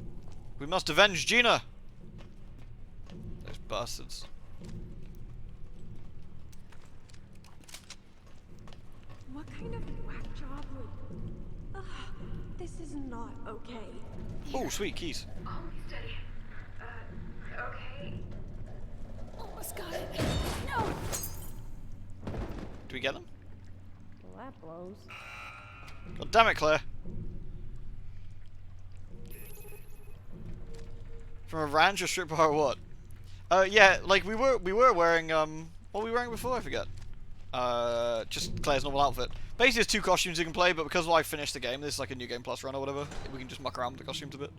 We must avenge Gina! Those bastards.
What kind of whack job would... Ugh, this is not okay.
Oh, sweet keys.
Steady. Okay. Almost got it. No!
Do we get them?
Well, that blows.
God damn it, Claire. From a ranch or strip bar or what? Yeah, like we were wearing what were we wearing before? I forget. Just Claire's normal outfit. Basically, there's two costumes you can play, but because I finished the game, this is like a new game plus run or whatever. We can just muck around with the costumes a bit.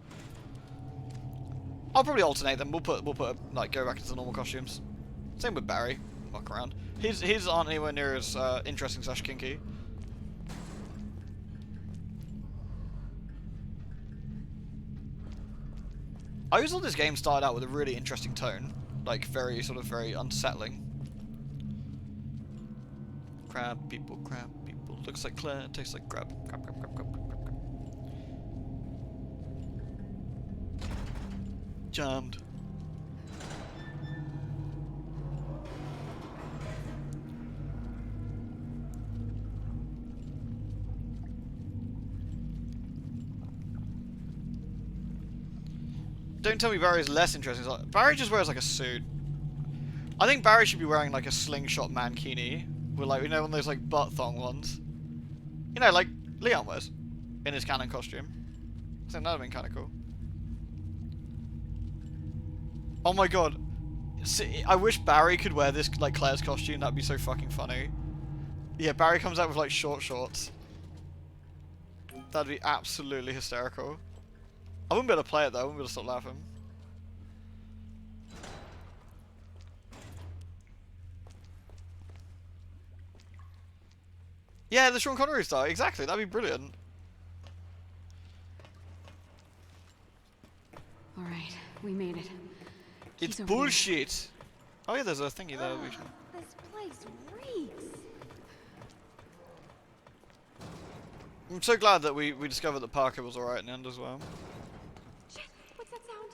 I'll probably alternate them. We'll put like go back into the normal costumes. Same with Barry. Muck around. His aren't anywhere near as interesting / kinky. I always thought this game started out with a really interesting tone, like very very unsettling. Crab people, looks like Claire, tastes like crab. Crab. Jammed. Don't tell me Barry's less interesting. Barry just wears like a suit. I think Barry should be wearing like a slingshot mankini with like, you know, one of those like butt thong ones. You know, like Leon wears in his canon costume. I think that'd have been kind of cool. Oh my god. See, I wish Barry could wear this like Claire's costume. That'd be so fucking funny. Yeah, Barry comes out with like short shorts. That'd be absolutely hysterical. I wouldn't be able to play it though, I wouldn't be able to stop laughing. Yeah, the Sean Connery style, exactly, that'd be brilliant.
Alright, we made it.
It's
He's over
bullshit! Oh yeah, there's a thingy there. We should...
This place reeks.
I'm so glad that we discovered that Parker was alright in the end as well.
Shit, what's that sound?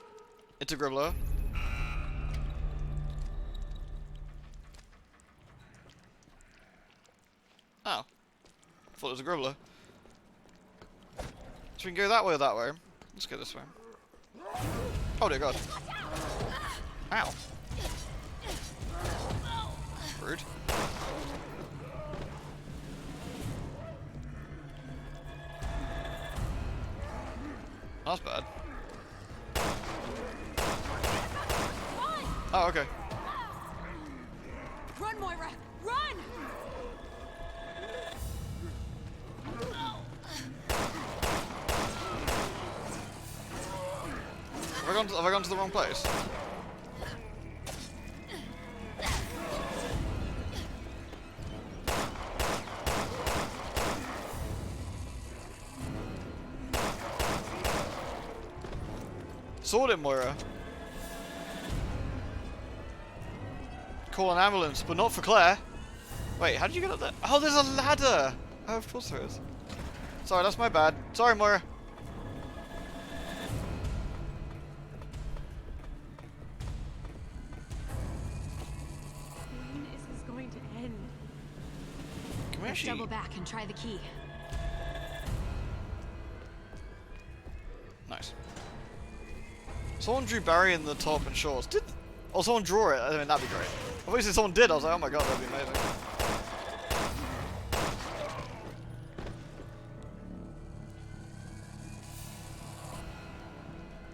It's a gribbler. Oh. Thought it was a gribbler. So we can go that way or that way. Let's go this way. Oh dear god. Ow. Rude. That's bad. Oh, okay.
Run, Moira! Run!
Have I gone to the wrong place? Sword it, Moira. Call an ambulance, but not for Claire. Wait, how did you get up there? Oh, there's a ladder! Oh, of course there is. Sorry, that's my bad. Sorry, Moira.
When is this going to end?
Can we
Let's
actually...
double back and try the key.
Nice. Someone drew Barry in the top and shorts. Did... Oh, someone draw it. I mean, that'd be great. Obviously, someone did. I was like, oh my god, that'd be amazing.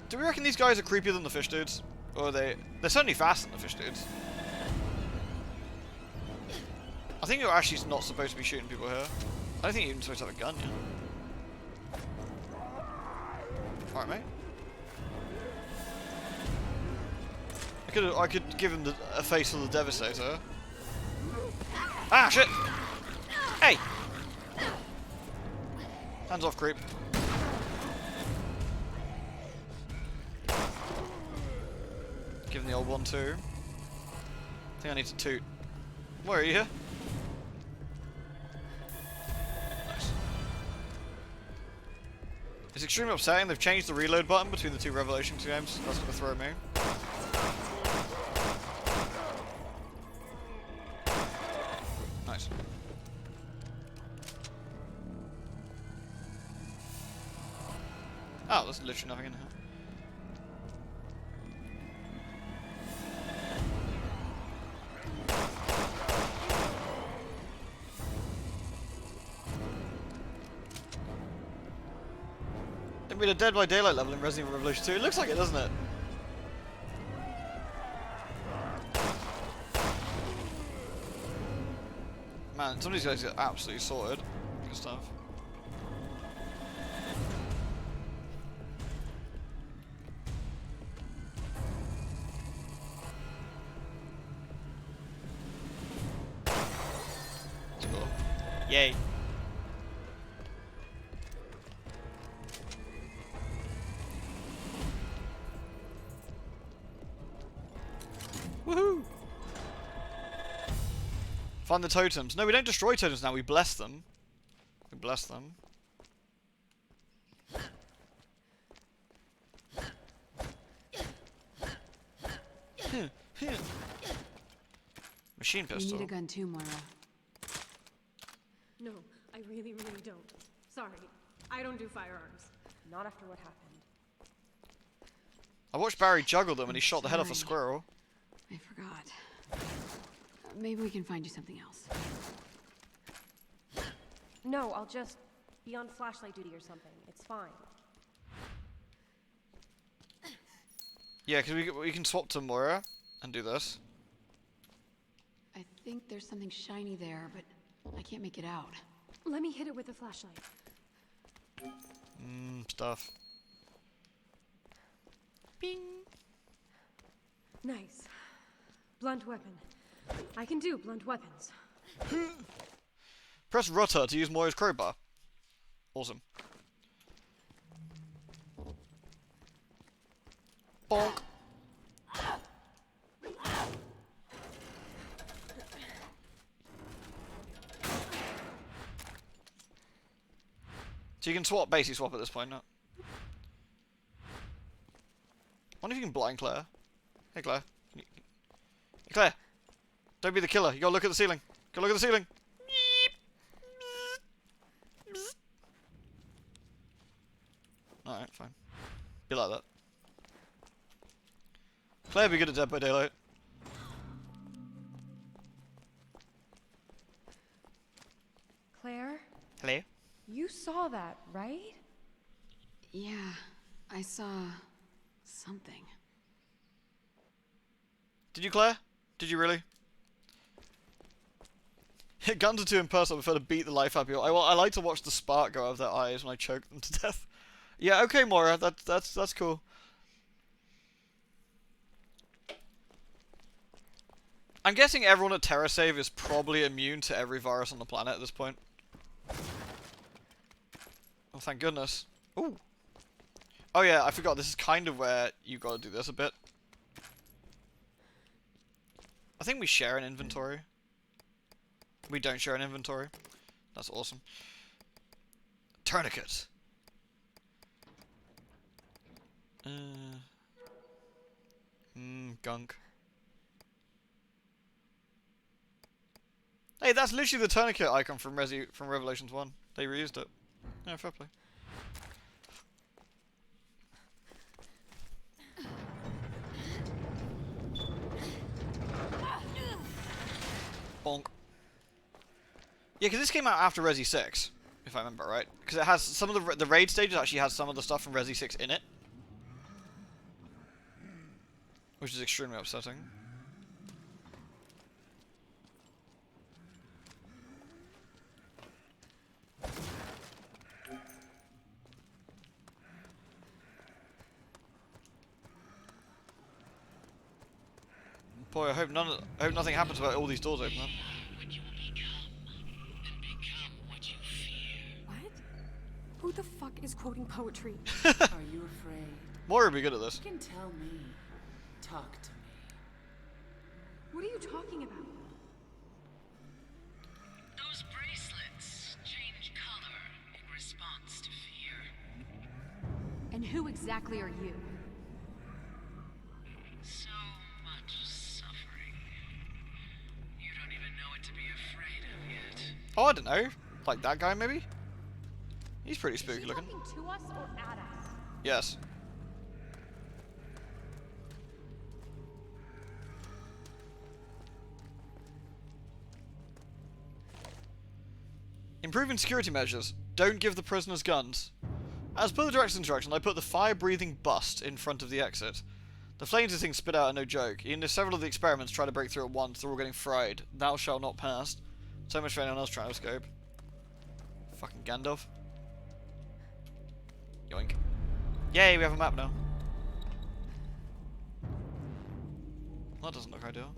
Do we reckon these guys are creepier than the fish dudes? Or are they... They're certainly faster than the fish dudes. I think you're actually not supposed to be shooting people here. I don't think you're even supposed to have a gun yet. Alright, mate. I could give him a face of the Devastator. Ah, shit! Hey! Hands off, creep. Give him the old one too. I think I need to toot. Where are you here? Nice. It's extremely upsetting. They've changed the reload button between the two Revelations games. That's gonna throw me. Nice. Oh, there's literally nothing in here. It'd be the Dead by Daylight level in Resident Evil Revolution 2. It looks like it, doesn't it? Man, some of these guys get absolutely sorted. Good stuff. That's cool. Yay. Woohoo! Find the totems. No, we don't destroy totems now, we bless them. We bless them. Machine pistol.
You need a gun too, Moira.
No, I really, really don't. Sorry, I don't do firearms.
Not after what happened.
I watched Barry juggle them and he shot the head off a
Sorry.
squirrel.
I forgot. Maybe we can find you something else.
No, I'll just be on flashlight duty or something. It's fine.
Yeah, because we can swap to Moira and do this.
I think there's something shiny there, but I can't make it out.
Let me hit it with a flashlight.
Stuff.
Bing! Nice. Blunt weapon. I can do blunt weapons.
Press rudder to use Moira's crowbar. Awesome. Bonk. So you can swap, basically swap at this point, no? Wonder if you can blind Claire. Hey Claire. Hey Claire. Don't be the killer. You gotta look at the ceiling. Go look at the ceiling. Alright, fine. Be like that. Claire be good at Dead by Daylight.
Claire?
Hello?
You saw that, right?
Yeah, I saw something.
Did you, Claire? Did you really? Guns are too impersonal. I prefer to beat the life out of people. I like to watch the spark go out of their eyes when I choke them to death. Yeah, okay, Moira. That's cool. I'm guessing everyone at TerraSave is probably immune to every virus on the planet at this point. Oh, thank goodness. Ooh. Oh yeah, I forgot. This is kind of where you gotta do this a bit. I think we share an inventory. We don't share an inventory. That's awesome. Tourniquet. Gunk. Hey, that's literally the tourniquet icon from Revelations 1. They reused it. Yeah, fair play. Bonk. Yeah, because this came out after Resi 6, if I remember right. Because it has some of the raid stages actually has some of the stuff from Resi 6 in it, which is extremely upsetting. Boy, I hope nothing happens about all these doors open up.
What? Who the fuck is quoting poetry?
Are you afraid?
Moira would be good at this.
You can tell me. Talk to me.
What are you talking about?
Those bracelets change color in response to fear.
And who exactly are you?
So much suffering. You don't even know what to be afraid of yet.
Oh, I don't know. Like that guy, maybe? He's pretty spooky looking.
To us or at us?
Yes. Improving security measures. Don't give the prisoners guns. As per the director's instruction, I put the fire-breathing bust in front of the exit. The flames this thing spit out are no joke. Even if several of the experiments try to break through at once, they're all getting fried. Thou shalt not pass. So much for anyone else trying to escape. Fucking Gandalf. Yoink. Yay, we have a map now. That doesn't look ideal.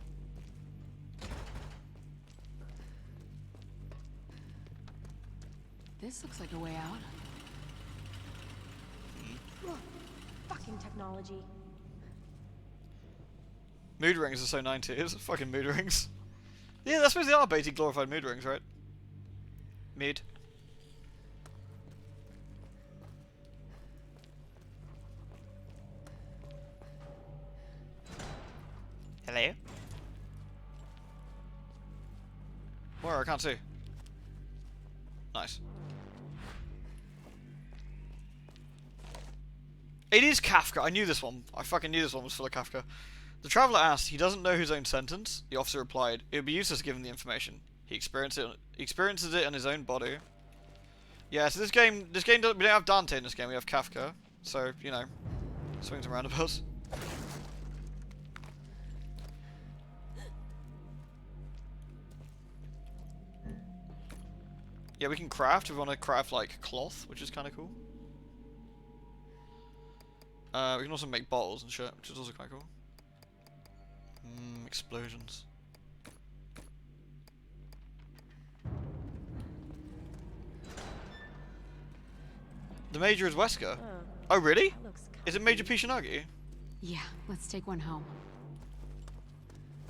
This looks like a way out.
Ugh, fucking technology.
Mood rings are so 90s. Fucking mood rings. Yeah, I suppose they are basically glorified mood rings, right? Mid. Hello? Where? I can't see. Nice. It is Kafka. I knew this one. I fucking knew this one was full of Kafka. The traveler asked, he doesn't know his own sentence. The officer replied, it would be useless given the information. He experiences it in his own body. Yeah, so this game we don't have Dante in this game, we have Kafka. So, you know, swings and roundabouts. Yeah, we can craft. We want to craft, like, cloth, which is kind of cool. We can also make bottles and shit, which is also kind of cool. Explosions. The Major is Wesker. Oh, really? Is it Major Pishinagi?
Yeah, let's take one home.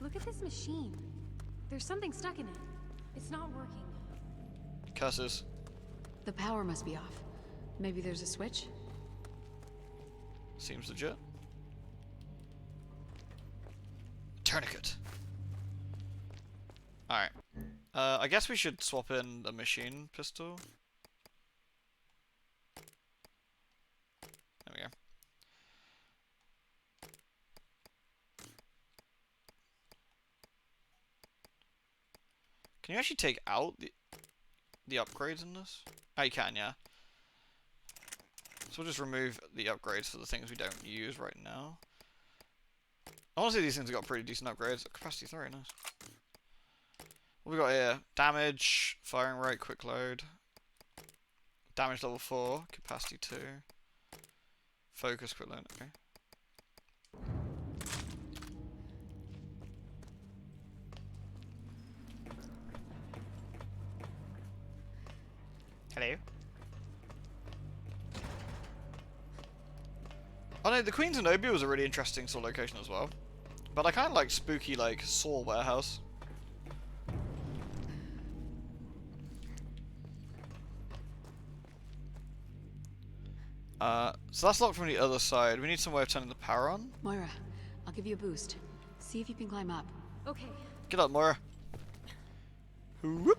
Look at this machine. There's something stuck in it. It's not working.
Curses.
The power must be off. Maybe there's a switch?
Seems legit. Tourniquet. Alright. I guess we should swap in the machine pistol. There we go. Can you actually take out the upgrades in this? Oh, you can, yeah. So we'll just remove the upgrades for the things we don't use right now. Honestly, these things have got pretty decent upgrades. Capacity 3, nice. What we got here? Damage, firing rate, quick load. Damage level 4, capacity 2. Focus, quick load, okay. Hello? Oh no, the Queen's Zenobia was a really interesting sort of location as well. But I kind of like spooky, like, Saw warehouse. So that's locked from the other side. We need some way of turning the power on.
Moira, I'll give you a boost. See if you can climb up.
Okay.
Get up, Moira. Whoop.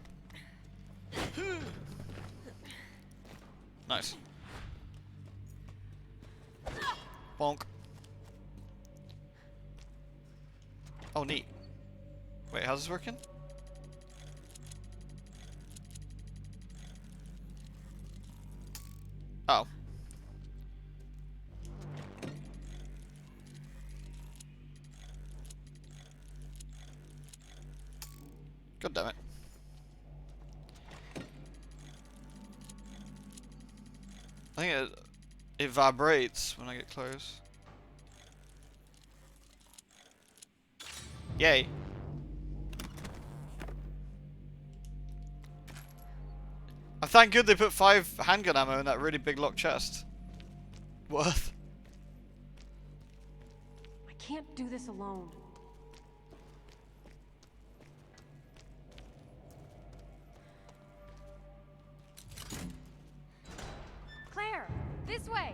Nice. Bonk. Oh, neat. Wait, how's this working? Oh. God damn it. I think it vibrates when I get close. Yay. I thank good they put 5 handgun ammo in that really big locked chest. Worth.
I can't do this alone. Claire, this way.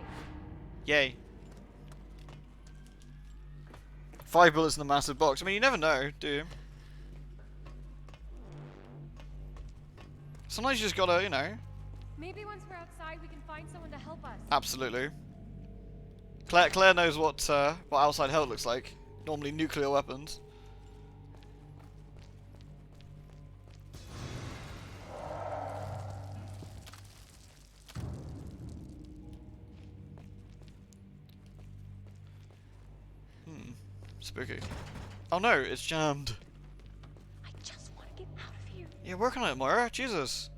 Yay. 5 bullets in a massive box. I mean, you never know, do you? Sometimes you just gotta, you know.
Maybe once we're outside, we can find someone to help us.
Absolutely. Claire knows what outside hell looks like. Normally nuclear weapons. Spooky. Oh no, it's jammed.
I just want to get out of here.
Yeah, work on it, Moira. Jesus.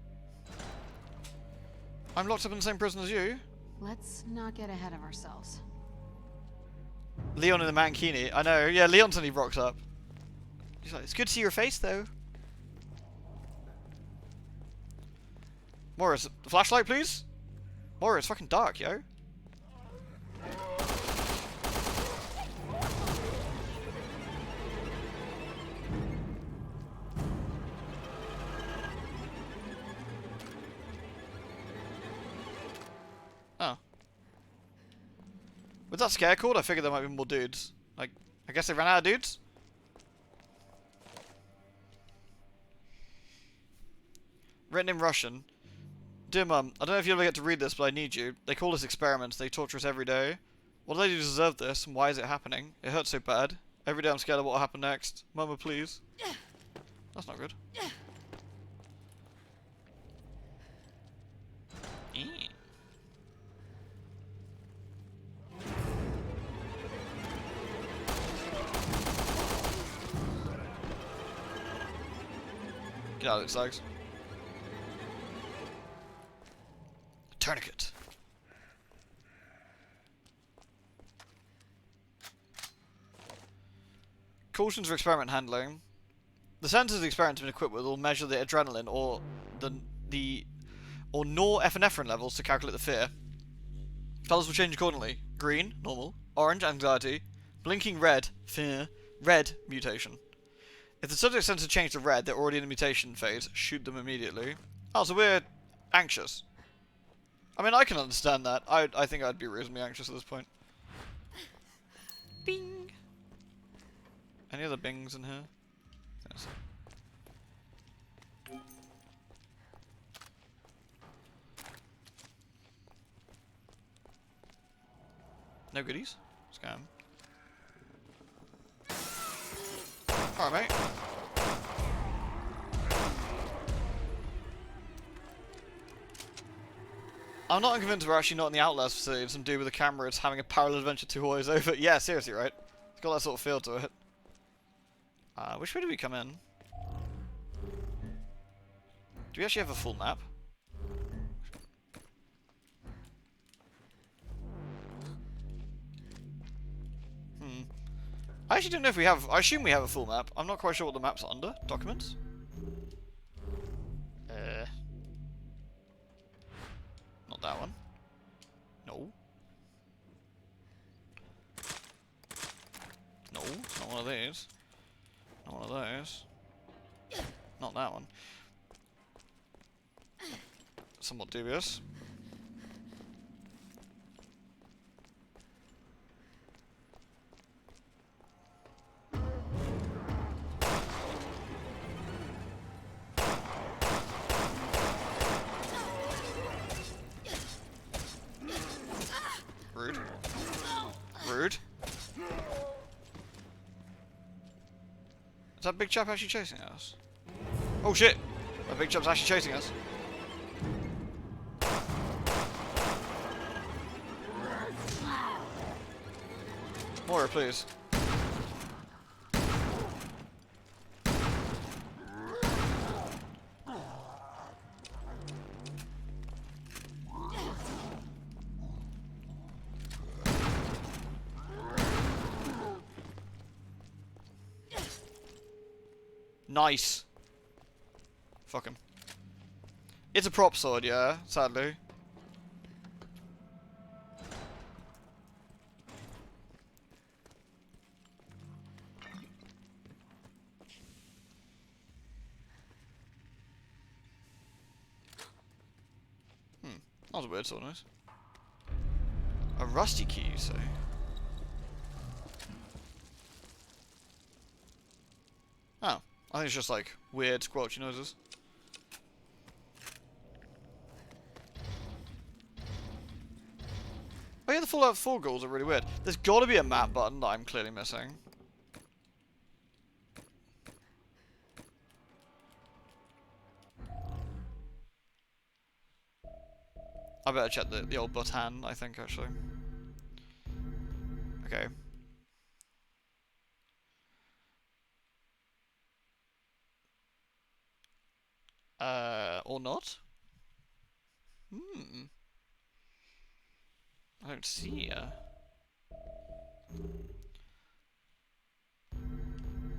I'm locked up in the same prison as you.
Let's not get ahead of ourselves.
Leon in the mankini. I know. Yeah, Leon suddenly rocks up. He's like, it's good to see your face, though. Moira, flashlight, please? Moira, it's fucking dark, yo. Oh. With that scare called, I figured there might be more dudes. Like, I guess they ran out of dudes? Written in Russian. Dear Mum, I don't know if you'll ever get to read this, but I need you. They call us experiments. They torture us every day. What do they do to deserve this, and why is it happening? It hurts so bad. Every day I'm scared of what will happen next. Mama, please. That's not good. Get out of it, Sags. Tourniquet. Cautions for experiment handling. The sensors the experiment has been equipped with will measure the adrenaline or norepinephrine levels to calculate the fear. Colours will change accordingly. Green, normal. Orange, anxiety. Blinking red, fear. Red, mutation. If the subject sensor change to red, they're already in the mutation phase. Shoot them immediately. Oh, so we're anxious. I mean, I can understand that. I think I'd be reasonably anxious at this point. Bing. Any other bings in here? Yes. No goodies? Scam. Alright, mate. I'm not convinced we're actually not in the Outlast facility and some dude with a camera is having a parallel adventure 2 always over. Yeah, seriously, right? It's got that sort of feel to it. Which way do we come in? Do we actually have a full map? I actually don't know if we have... I assume we have a full map. I'm not quite sure what the map's under. Documents? Not that one. No. No, it's not one of these. Not one of those. Not that one. Somewhat dubious. Is that big chap actually chasing us? Oh shit! That big chap's actually chasing us. More, please. Nice. Fuck him. It's a prop sword, yeah, sadly. That was a weird sword, nice. A rusty key, you say? Oh, I think it's just like weird squelchy noises. Oh yeah, the Fallout 4 goals are really weird. There's got to be a map button that I'm clearly missing. I better check the old button, I think, actually. Okay. Or not? I don't see ya.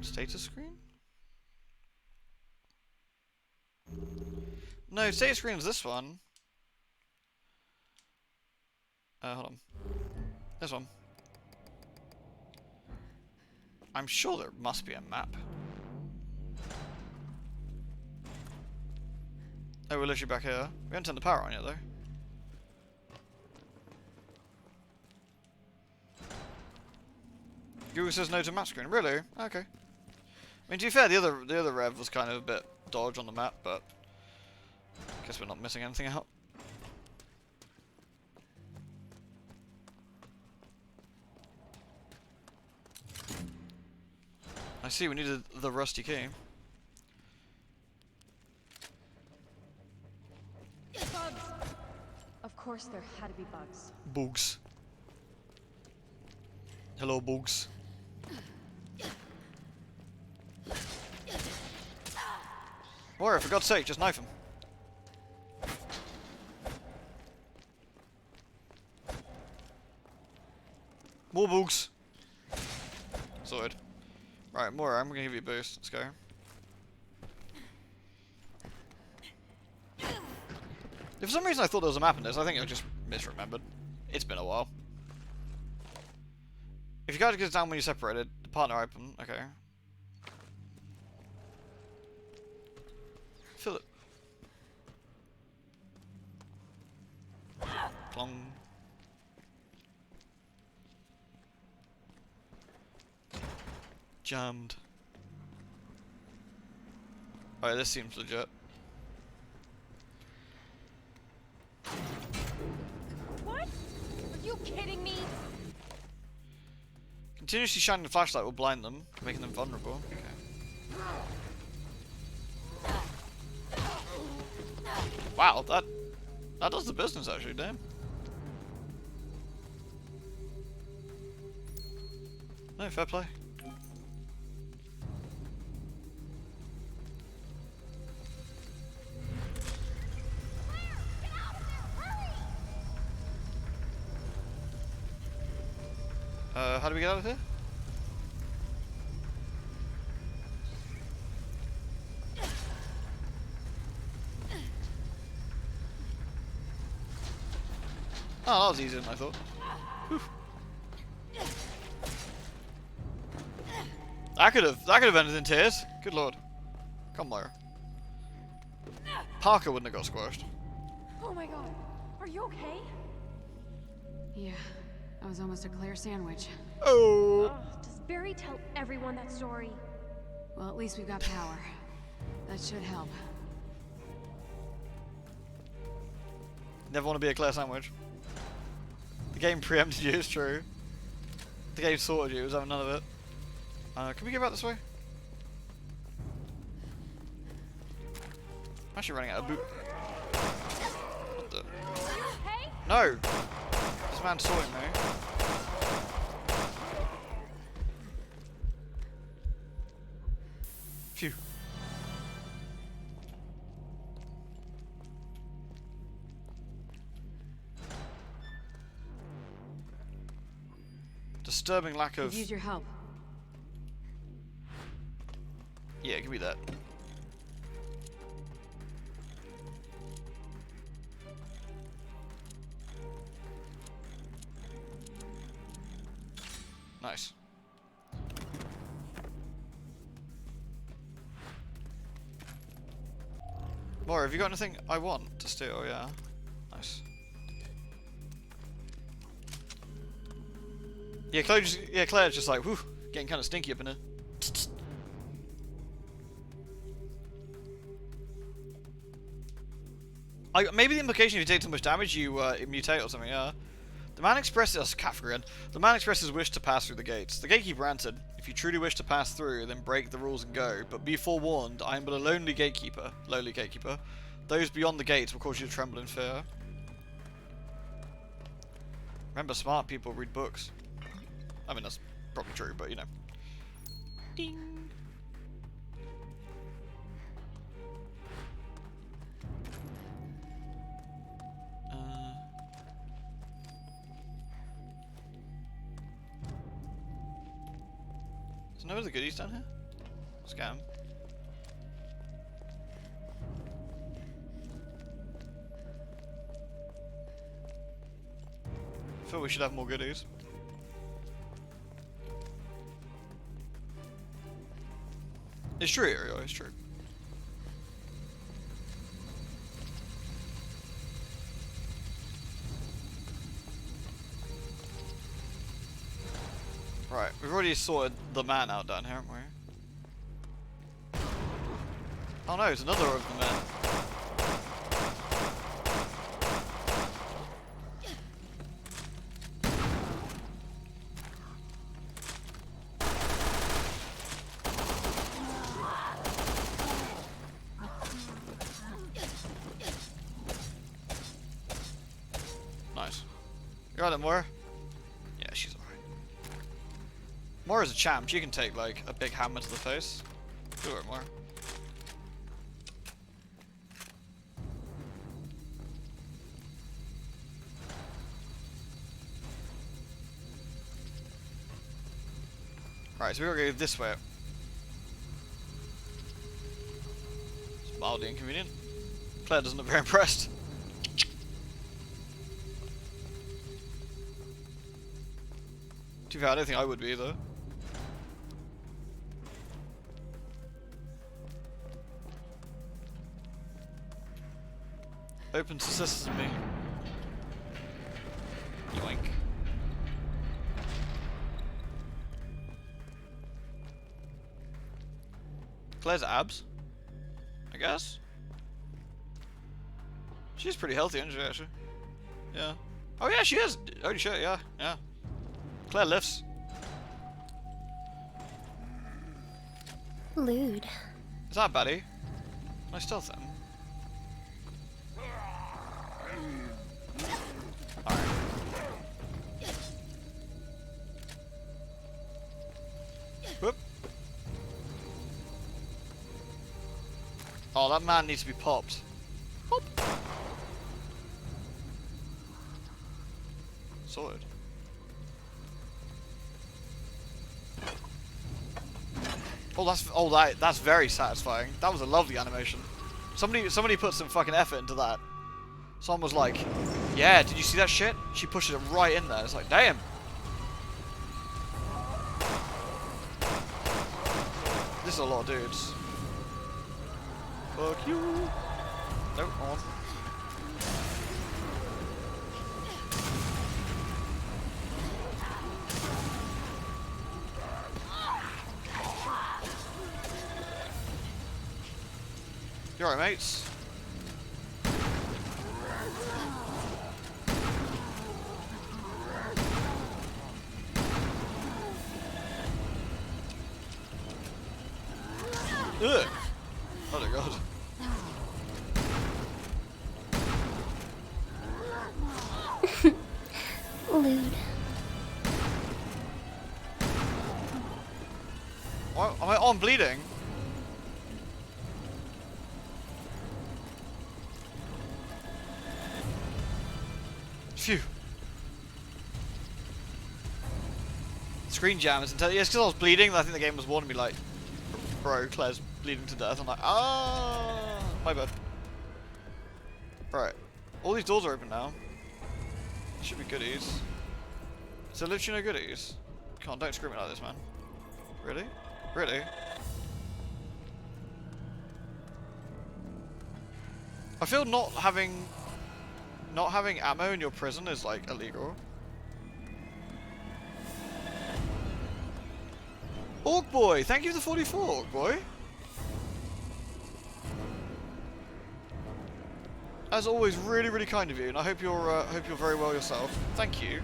Status screen? No, status screen is this one. Hold on. This one. I'm sure there must be a map. Oh, we're literally back here. We haven't turned the power on yet, though. Google says no to map screen. Really? Okay. I mean, to be fair, the other rev was kind of a bit dodge on the map, but I guess we're not missing anything out. I see. We needed the rusty key.
Bugs! Of course there had to be bugs.
Bugs. Hello, bugs. Warrior, for God's sake, just knife him. More bugs. Sorted. Right, Moira, I'm gonna give you a boost. Let's go. If for some reason I thought there was a map in this, I think I just misremembered. It's been a while. If you guys get down when you're separated, the partner open. Okay. Fill it. Plong. Jammed. Alright, this seems legit.
What? Are you kidding me?
Continuously shining the flashlight will blind them, making them vulnerable. Okay. Wow, that does the business actually, damn. No, fair play. How do we get out of here? Oh, that was easier than I thought. Whew. That could have ended in tears. Good lord. Come on. Parker wouldn't have got squashed.
Oh my god. Are you okay?
Yeah, that was almost a Claire sandwich.
Oh.
Does Barry tell everyone that story?
Well, at least we've got power. That should help.
Never want to be a Claire sandwich. The game preempted you, it's true. The game sorted you, it was having none of it. Can we get back this way? I'm actually running out of boot. What the? No! This man's sawing me. Phew. Disturbing lack of...
Could use your help.
Yeah, give me that. Nice. Laura, have you got anything I want to steal? Yeah. Nice. Yeah, Claire's just like, whew, getting kind of stinky up in here. Maybe the implication if you take too much damage, you mutate or something, yeah. The man expresses The man expresses his wish to pass through the gates. The gatekeeper answered, "If you truly wish to pass through, then break the rules and go. But be forewarned, I am but a lowly gatekeeper. Those beyond the gates will cause you to tremble in fear." Remember, smart people read books. I mean, that's probably true, but you know. Ding. There's no other goodies down here? Scam. I feel we should have more goodies. It's true, Ariel, it's true. Right, we've already sorted the man out down here, haven't we? Oh no, it's another of the men. Nice. You got it, Moira? Yeah, she's alright. Moira's a champ. She can take, like, a big hammer to the face. Do it, Moira. Right, so we're gonna go this way. It's mildly inconvenient. Claire doesn't look very impressed. To be fair, I don't think I would be either. Open to sesame. Yoink. Claire's abs? I guess? She's pretty healthy, isn't she, actually? Yeah. Oh yeah, she is! Holy shit, yeah, yeah. Claire lifts.
Lewd.
Is that a baddie? Can I stealth him? Alright. Whoop. Oh, that man needs to be popped. Pop. Sorted. That's very satisfying. That was a lovely animation. Somebody put some fucking effort into that. Someone was like, "Yeah, did you see that shit?" She pushes it right in there. It's like, damn. This is a lot of dudes. Fuck you. Nope, on. You alright, mates? Ugh. Oh my god. Oh, I'm bleeding. Phew. Screen jam is intense. Yes, because I was bleeding. I think the game was warning me like, bro, Claire's bleeding to death. I'm like, ah, my bad. Right. All these doors are open now. Should be goodies. Is there literally no goodies? Come on, don't scream it like this, man. Really? Really? I feel not having ammo in your prison is like illegal. Orc boy, thank you for the 44, Orc boy. As always, really, really kind of you, and I hope you're very well yourself. Thank you.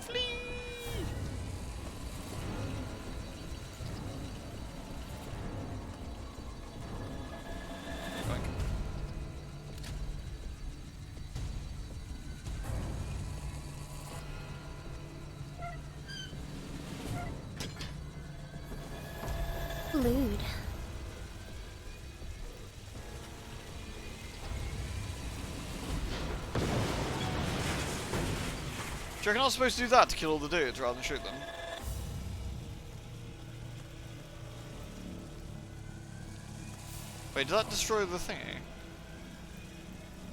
Flee!
Lewd.
Do you reckon I was supposed to do that to kill all the dudes rather than shoot them? Wait, did that destroy the thingy?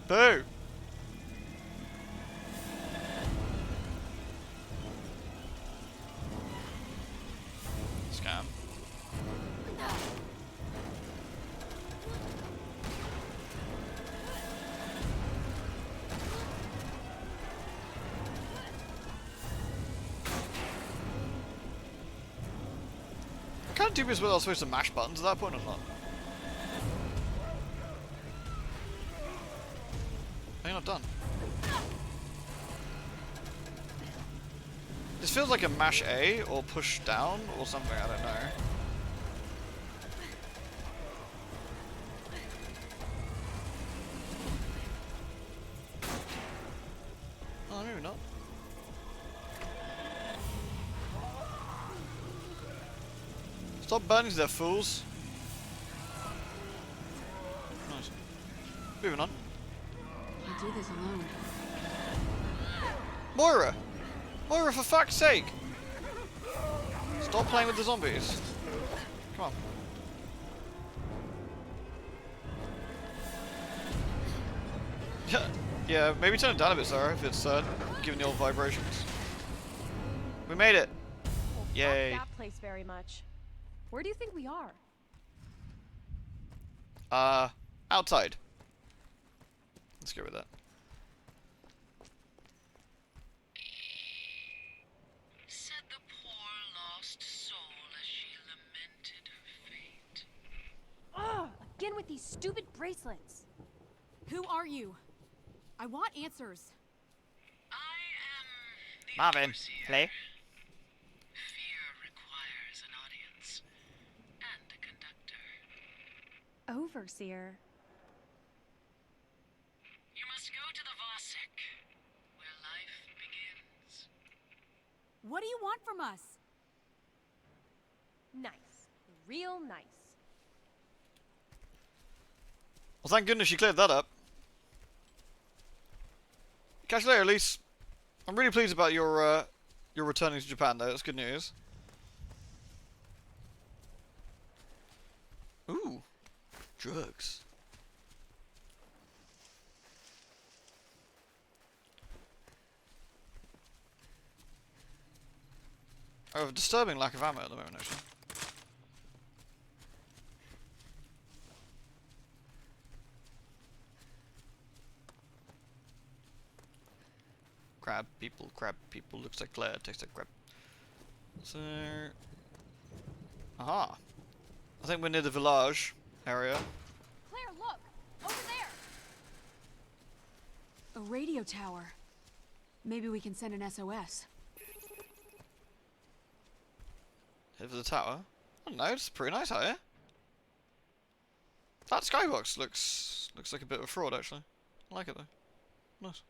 Boo! Scam. Kind of dubious whether I was supposed to mash buttons at that point or not. I think I'm done. This feels like a mash A or push down or something, I don't know. Oh, maybe not. Stop burning to death, fools. Nice. Moving on.
Can't do this alone.
Moira! Moira, for fuck's sake! Stop playing with the zombies. Come on. Yeah, maybe turn it down a bit, Sarah, if it's giving the old vibrations. We made it!
Well,
Yay.
fuck that place very much. Where do you think we are?
Outside. Let's go with that.
Said the poor lost soul as she lamented her fate.
Ugh! Again with these stupid bracelets.
Who are you? I want answers.
I am the
Marvin,
overseer.
play.
Fear requires an audience and a conductor.
Overseer.
You must go to the Vasek, where life begins.
What do you want from us?
Nice. Real nice.
Well, thank goodness you cleared that up. Catch you later, Elise. I'm really pleased about your returning to Japan, though. That's good news. Ooh, drugs. I have a disturbing lack of ammo at the moment, actually. Crab people, looks like Claire, tastes like crab. So... Aha! I think we're near the village area.
Claire, look! Over there! A radio tower. Maybe we can send an SOS.
Head for the tower? I don't know, it's pretty nice out here. That skybox looks like a bit of a fraud, actually. I like it though. Nice.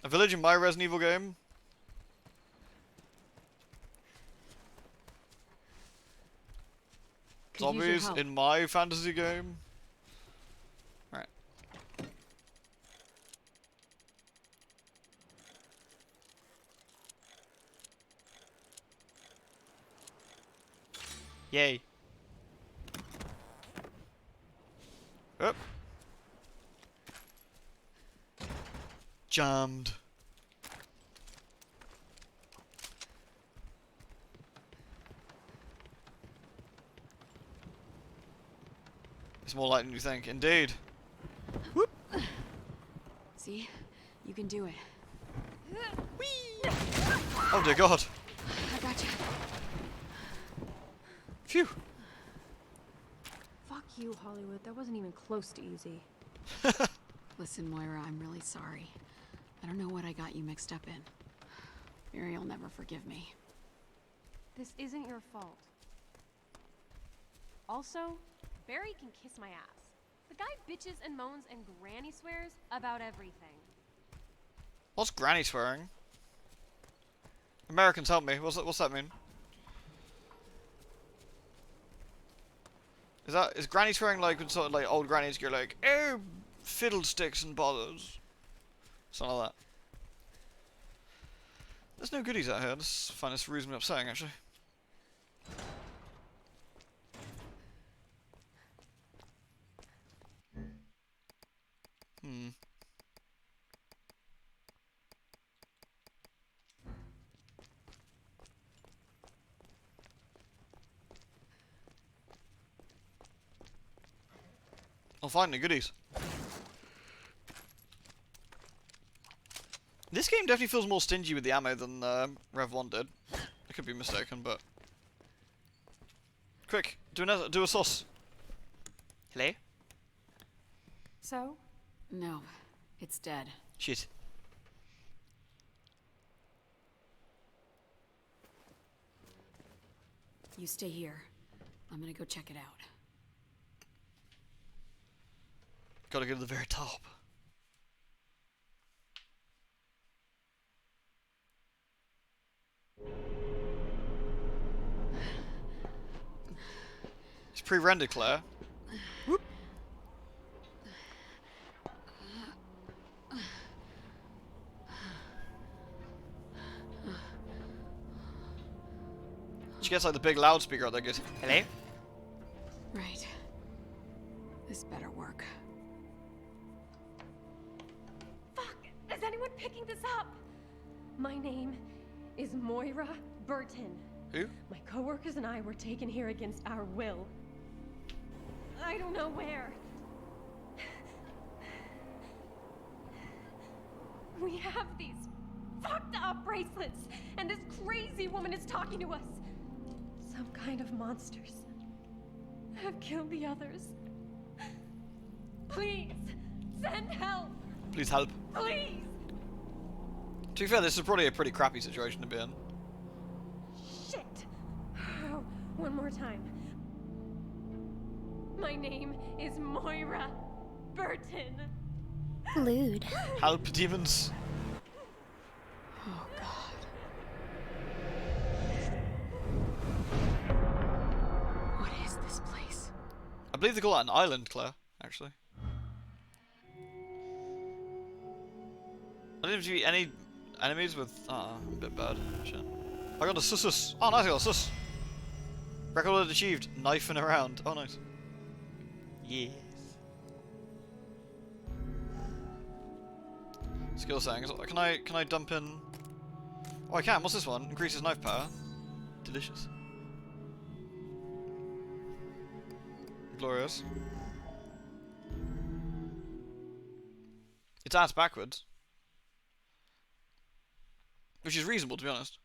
A village in my Resident Evil game.
Could use your
Zombies
help.
in my fantasy game. Right. Yay. Up. Jammed. It's more light than you think, indeed. Whoop.
See? You can do it.
Oh dear God.
I gotcha.
Phew.
Fuck you, Hollywood. That wasn't even close to easy.
Listen, Moira, I'm really sorry. I don't know what I got you mixed up in. Mary'll never forgive me.
This isn't your fault. Also, Barry can kiss my ass. The guy bitches and moans and granny swears about everything.
What's granny swearing? Americans, help me. What's that mean? Is granny swearing like when sort of like old grannies go like, oh, fiddlesticks and bothers? Something like that. There's no goodies out here. I find this reasonably upsetting, actually. Hmm. I'll find the goodies. This game definitely feels more stingy with the ammo than Rev 1 did. I could be mistaken, but... Quick, do a sauce. Hello?
So?
No, it's dead.
Shit.
You stay here. I'm gonna go check it out.
Gotta go to the very top. It's pre-rendered, Claire. Whoop. She gets like the big loudspeaker out there, goes, hello?
Right. This better work.
Fuck! Is anyone picking this up? My name is Moira Burton.
Who?
My coworkers and I were taken here against our will. I don't know where. We have these fucked up bracelets, and this crazy woman is talking to us. Some kind of monsters have killed the others. Please, send help.
Please help.
Please.
To be fair, this is probably a pretty crappy situation to be in.
Shit. Oh, one more time. My name is Moira Burton.
Lewd.
Help, demons.
Oh, God. What is this place?
I believe they call that an island, Claire, actually. I didn't see any enemies with... Ah, a bit bad. Shit. I got a sus. Oh, nice, I got a sus. Record achieved. Knifing around. Oh, nice. Yes. Skill settings. Can I dump in... Oh, I can. What's this one? Increases knife power. Delicious. Glorious. It's ass backwards. Which is reasonable, to be honest.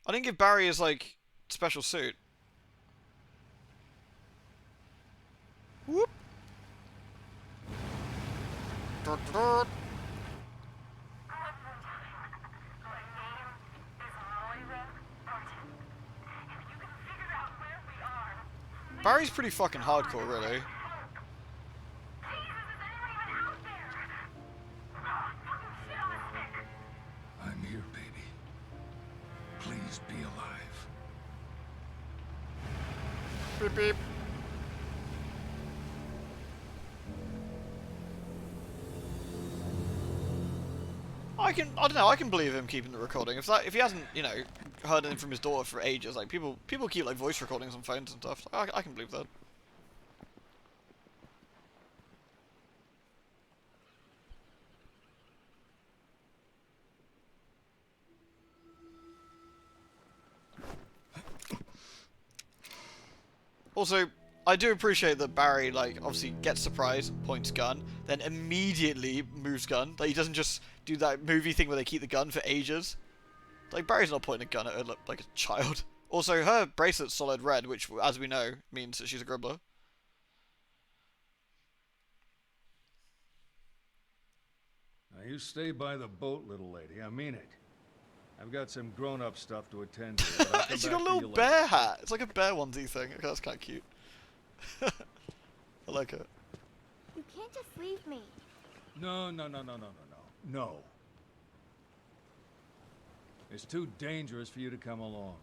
I didn't give Barry his, like, special suit. Whoop! Barry's pretty fucking hardcore, really.
I'm here, baby. Please be alive.
Beep beep. I don't know. I can believe him keeping the recording. If he hasn't, you know, heard anything from his daughter for ages, like people keep like voice recordings on phones and stuff. I can believe that. Also, I do appreciate that Barry, like, obviously gets surprised, points gun, then immediately moves gun. Like, he doesn't just do that movie thing where they keep the gun for ages. Like, Barry's not pointing a gun at her like a child. Also, her bracelet's solid red, which, as we know, means that she's a grubbler.
Now, you stay by the boat, little lady. I mean it. I've got some grown-up stuff to attend to. But I'll come
She's
back
got a
for
little
you
bear
later.
hat. It's like a bear onesie thing. Okay, that's kind of cute. I like it.
You can't just leave me.
No. No. It's too dangerous for you to come along.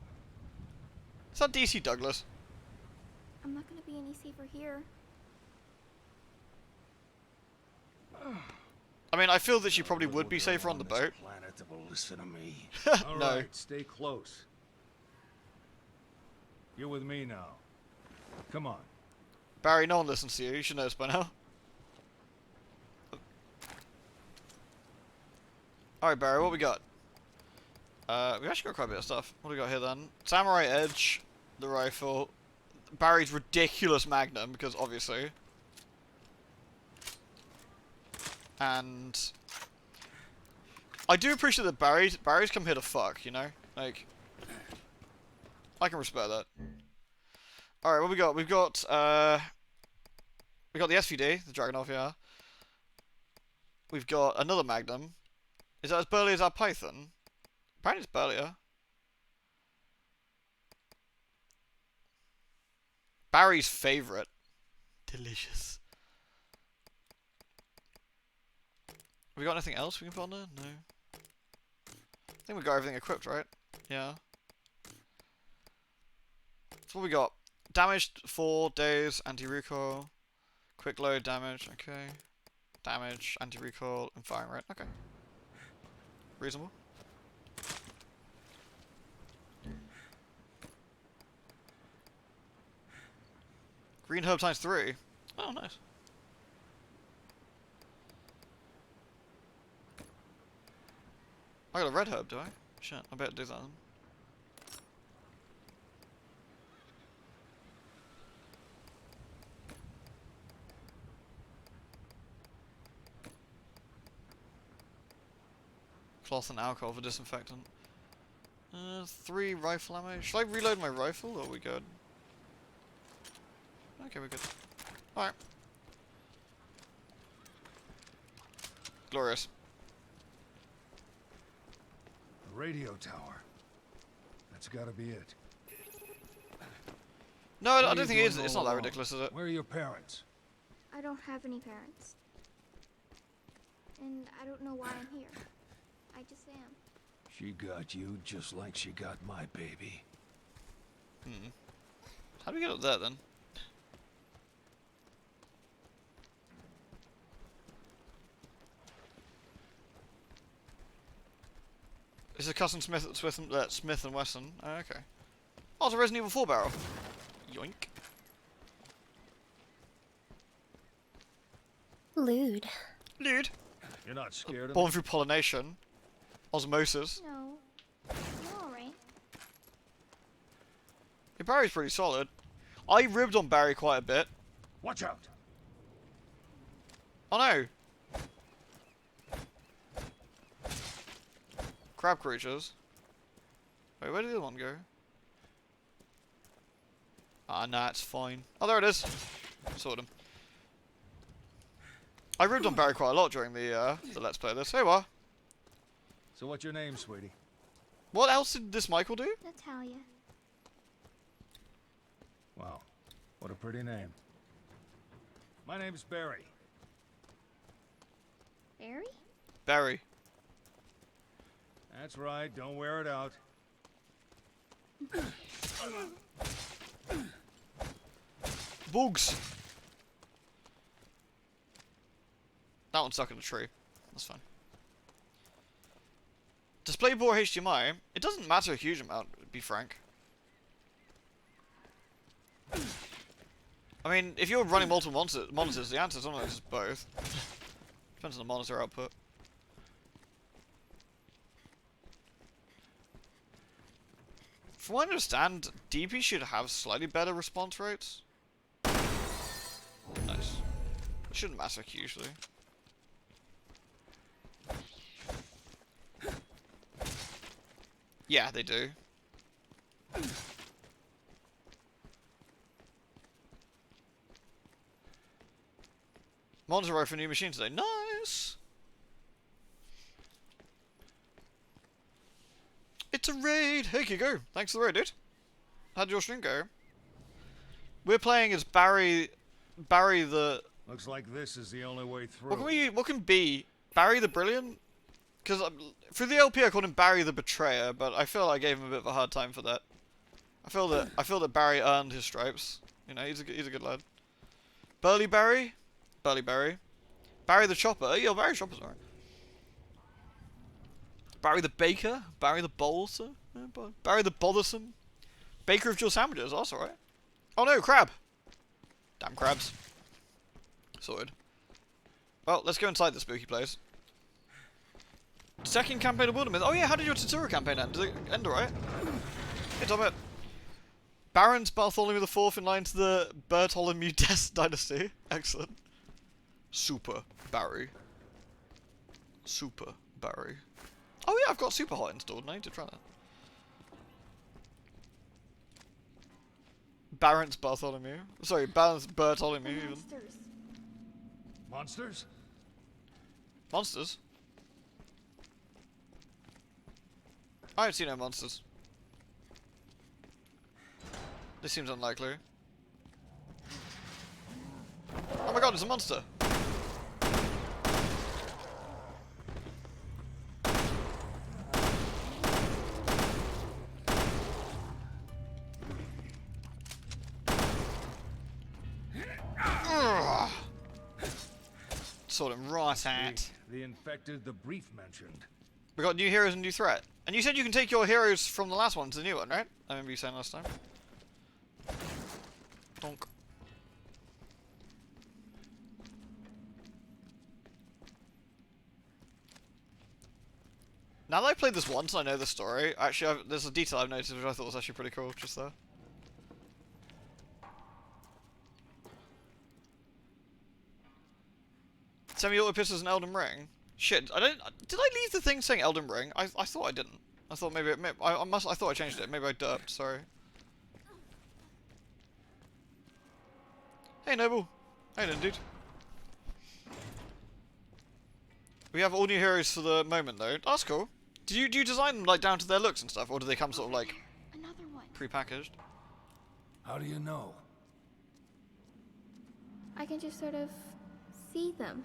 Is that DC Douglas?
I'm not gonna be any safer here.
I mean, I feel that she probably would be safer on the boat.
Planet that will listen to me. All
No.
right, stay close. You're with me now. Come on.
Barry, no one listens to you. You should know this by now. Alright, Barry, what we got? We actually got quite a bit of stuff. What do we got here then? Samurai Edge, the rifle, Barry's ridiculous Magnum, because obviously. And I do appreciate that Barry's come here to fuck, you know? Like, I can respect that. Alright, what we got? We got the SVD, the Dragonov, yeah. We've got another Magnum. Is that as burly as our Python? Apparently it's burlier. Barry's favourite. Delicious. Have we got anything else we can put on there? No. I think we got everything equipped, right? Yeah. So what we got? Damaged 4 days, anti-recoil. Quick load damage, okay. Damage, anti-recoil, and firing rate, okay. Reasonable. Green herb times 3. Oh, nice. I got a red herb, do I? Shit, I better do that then. Cloth and alcohol for disinfectant. 3 rifle ammo. Should I reload my rifle, or are we good? Okay, we're good. Alright. Glorious.
The radio tower. That's gotta be it.
No, I
What are
don't
you
think it is.
doing
It's
all
not that
alone?
ridiculous, is it?
Where are your parents?
I don't have any parents. And I don't know why I'm here. I just am.
She got you just like she got my baby.
Hmm. How do we get up there then? This is a custom Smith and Wesson. Oh, okay. Oh, it's a Resident Evil 4 barrel. Yoink.
Lewd.
Lewd.
You're not scared of
Born
me?
through pollination. Osmosis.
No. You're alright.
Yeah, Barry's pretty solid. I ribbed on Barry quite a bit.
Watch out!
Oh no! Crab creatures. Wait, where did the other one go? Ah, nah, it's fine. Oh, there it is. Sorted him. I ribbed on Barry quite a lot during the Let's Play of this. Hey, what?
So what's your name, sweetie?
What else did this Michael do?
Natalia.
Wow, what a pretty name. My name's Barry.
Barry?
Barry.
That's right, don't wear it out.
Bugs. That one's stuck in a tree. That's fine. DisplayPort HDMI. It doesn't matter a huge amount, to be frank. I mean, if you're running multiple monitors, the answer is almost just both. Depends on the monitor output. From what I understand, DP should have slightly better response rates. Nice. It shouldn't matter hugely. Yeah, they do. Monitor right for a new machine today. Nice! It's a raid! Hey, Kigo! Thanks for the raid, dude. How'd your stream go? We're playing as Barry the...
Looks like this is the only way through.
What can be? Barry the Brilliant? Because for the LP I called him Barry the Betrayer, but I feel like I gave him a bit of a hard time for that. I feel that Barry earned his stripes. You know, he's a good lad. Burly Barry? Burly Barry. Barry the Chopper. Yeah, Barry Chopper's alright. Barry the Baker. Barry the Bolster. Barry the Bothersome. Baker of Jill Sandwiches. That's alright. Oh no, crab. Damn crabs. Sorted. Well, let's go inside the spooky place. Second campaign of Wilderness. Oh yeah, how did your tutorial campaign end? Did it end alright? Hey, Tom, Barons Bartholomew IV in line to the Bartholomew Dynasty. Excellent. Super Barry. Super Barry. Oh yeah, I've got Super Hot installed and I need to try that. Barons Bartholomew. Sorry, Barons Bartholomew even.
Monsters?
Monsters? I don't see no monsters. This seems unlikely. Oh my god, it's a monster! Sort him right at.
The infected, the brief mentioned.
We got new heroes and new threat. And you said you can take your heroes from the last one to the new one, right? I remember you saying last time. Donk. Now that I played this once and I know the story, actually there's a detail I've noticed which I thought was actually pretty cool, just there. Semi-auto pistols and Elden Ring. Shit, did I leave the thing saying Elden Ring? I thought I didn't. I thought maybe I thought I changed it. Maybe I derped. Sorry. Hey Noble. Hey then, dude. We have all new heroes for the moment though. That's cool. Do you design them like down to their looks and stuff, or do they come sort of like pre-packaged?
How do you know?
I can just sort of see them.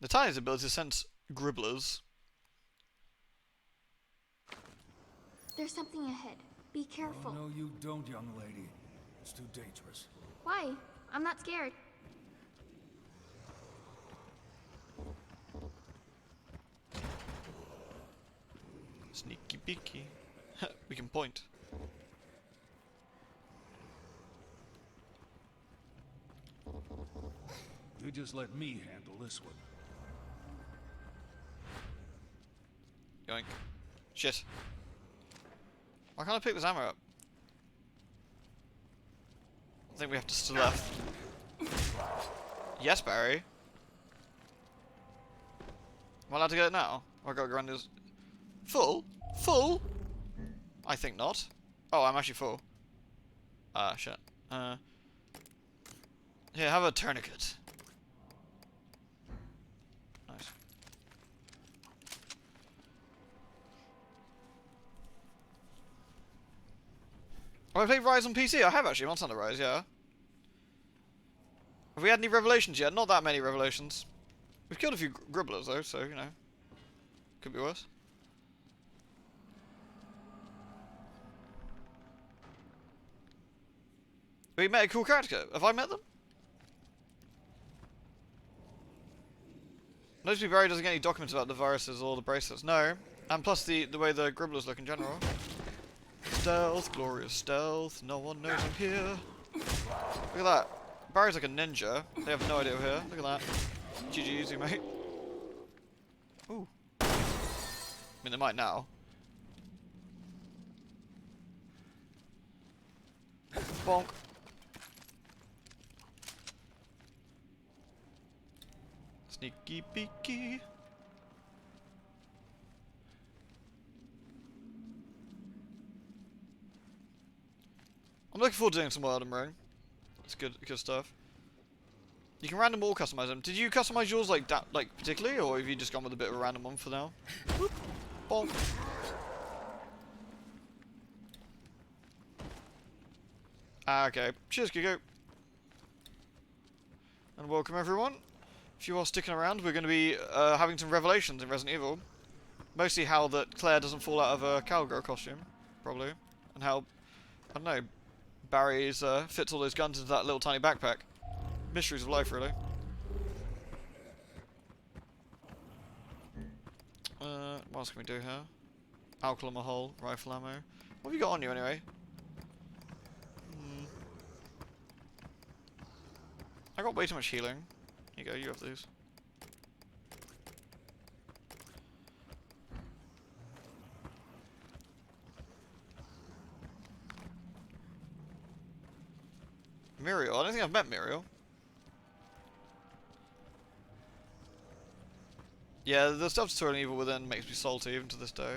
Natalia's ability to sense gribblers.
There's something ahead. Be careful.
Oh, no, you don't, young lady. It's too dangerous.
Why? I'm not scared.
Sneaky beaky. We can point.
You just let me handle this one.
Yoink. Shit. Why can't I pick this ammo up? I think we have to still left. Yes, Barry. Am I allowed to get it now? Or I gotta go around this. Full? Full? I think not. Oh, I'm actually full. Ah, shit. Here, have a tourniquet. Nice. Have I played Rise on PC? I have actually, Monster Hunter Rise, yeah. Have we had any revelations yet? Not that many revelations. We've killed a few gribblers though, so, you know. Could be worse. We met a cool character. Have I met them? Notice Barry doesn't get any documents about the viruses or the bracelets. No. And plus the way the gribblers look in general. Stealth, glorious stealth. No one knows I'm here. Look at that. Barry's like a ninja. They have no idea we're here. Look at that. GG easy, mate. Ooh. I mean, they might now. Bonk. Sneaky beaky. I'm looking forward to doing some Elden Ring. It's good stuff. You can random all customize them. Did you customize yours like that, like particularly, or have you just gone with a bit of a random one for now? Whoop. Bonk. Okay. Cheers, Kiko. And welcome everyone. If you are sticking around, we're going to be having some revelations in Resident Evil. Mostly how that Claire doesn't fall out of a cowgirl costume, probably, and how I don't know. Barry's fits all those guns into that little tiny backpack. Mysteries of life, really. What else can we do here? Alcohol in my hole, rifle ammo. What have you got on you anyway? I got way too much healing. Here you go, you have these. Muriel? I don't think I've met Muriel. Yeah, the stuff tutorial Evil Within makes me salty even to this day.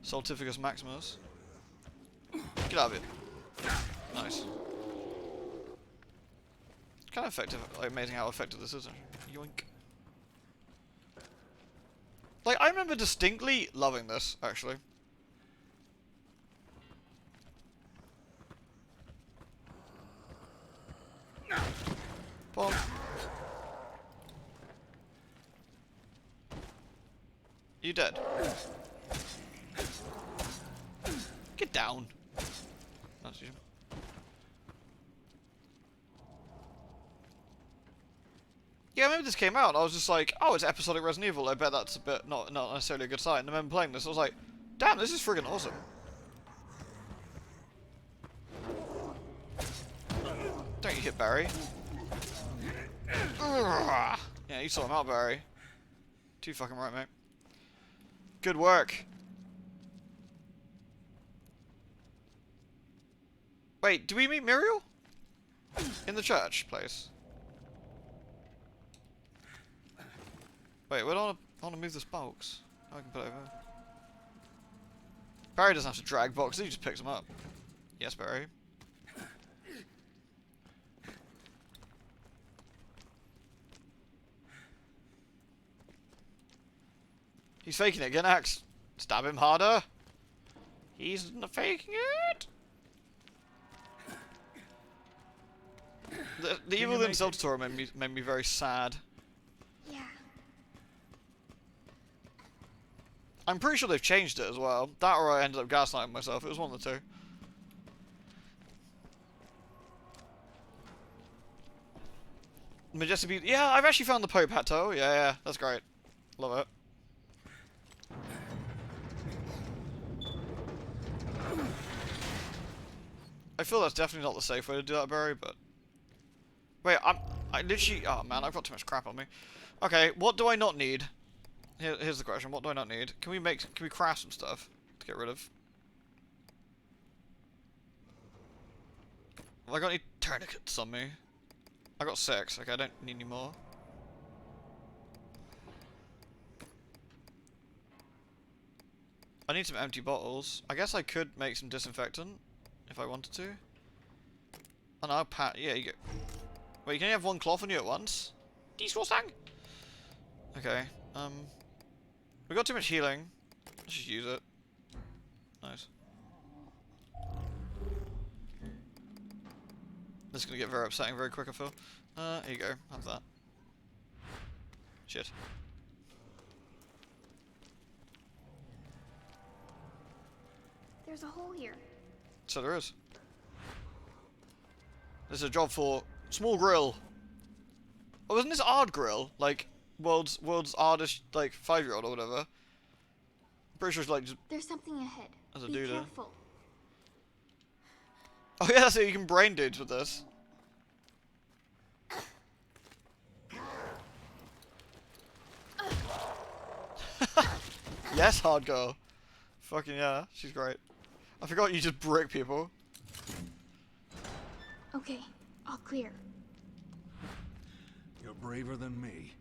Saltificus Maximus. Get out of it. Nice. Kind of effective. Like, amazing how effective this is. Yoink. Like, I remember distinctly loving this, actually. Bomb. You dead? Get down. That's you. Yeah, I remember this came out. I was just like, oh, it's episodic Resident Evil. I bet that's a bit not necessarily a good sign. And I remember playing this. I was like, damn, this is friggin' awesome. Don't you hit Barry? Ugh. Yeah, you saw him out, Barry. Too fucking right, mate. Good work. Wait, do we meet Muriel? In the church place? Wait, I want to move this box. I can put it over. Barry doesn't have to drag boxes, he just picks them up. Yes, Barry. He's faking it. Get an axe. Stab him harder. He's not faking it. The Evil Within self-tutorial made me very sad.
Yeah.
I'm pretty sure they've changed it as well. That or I ended up gaslighting myself. It was one of the two. Majestic Beauty. Yeah, I've actually found the Pope hat toe. Yeah, that's great. Love it. I feel that's definitely not the safe way to do that, Barry, but... Wait, I literally... Oh, man, I've got too much crap on me. Okay, what do I not need? Here's the question. What do I not need? Can we craft some stuff to get rid of? Have I got any tourniquets on me? I got 6. Okay, I don't need any more. I need some empty bottles. I guess I could make some disinfectant if I wanted to. Oh no, yeah, you go. Wait, you can only have one cloth on you at once? Disgusting! Okay, we got too much healing. Let's just use it. Nice. This is gonna get very upsetting very quick, I feel. Here you go, have that. Shit.
There's a hole here.
So there is. This is a job for Small Grill. Oh, wasn't this Ard Grill? Like, world's hardest, like, 5-year-old or whatever. I'm pretty sure it's like just
There's something ahead.
as a
Be
dude.
careful.
Oh yeah, that's it. You can brain dudes with this. Yes, hard girl. Fucking yeah, she's great. I forgot you just brick people.
Okay, all clear.
You're braver than me.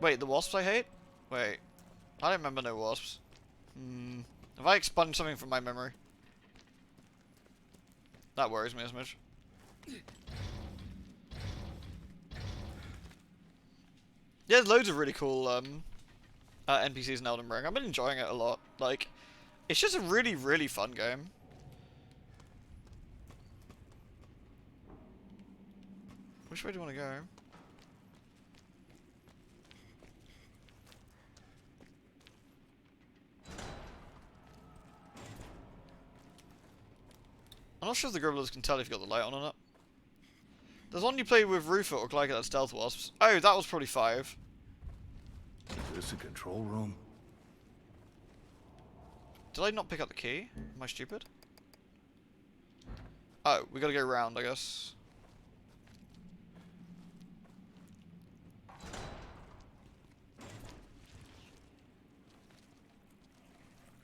Wait, the wasps I hate? Wait, I don't remember no wasps. Have I expunged something from my memory? That worries me as much. Yeah, there's loads of really cool NPCs in Elden Ring. I've been enjoying it a lot. Like, it's just a really, really fun game. Which way do you want to go? I'm not sure if the gribblers can tell if you've got the light on or not. There's one you play with Rufus or Clyde that stealth wasps. Oh, that was probably 5.
Is this a control room?
Did I not pick up the key? Am I stupid? Oh, we gotta go round, I guess.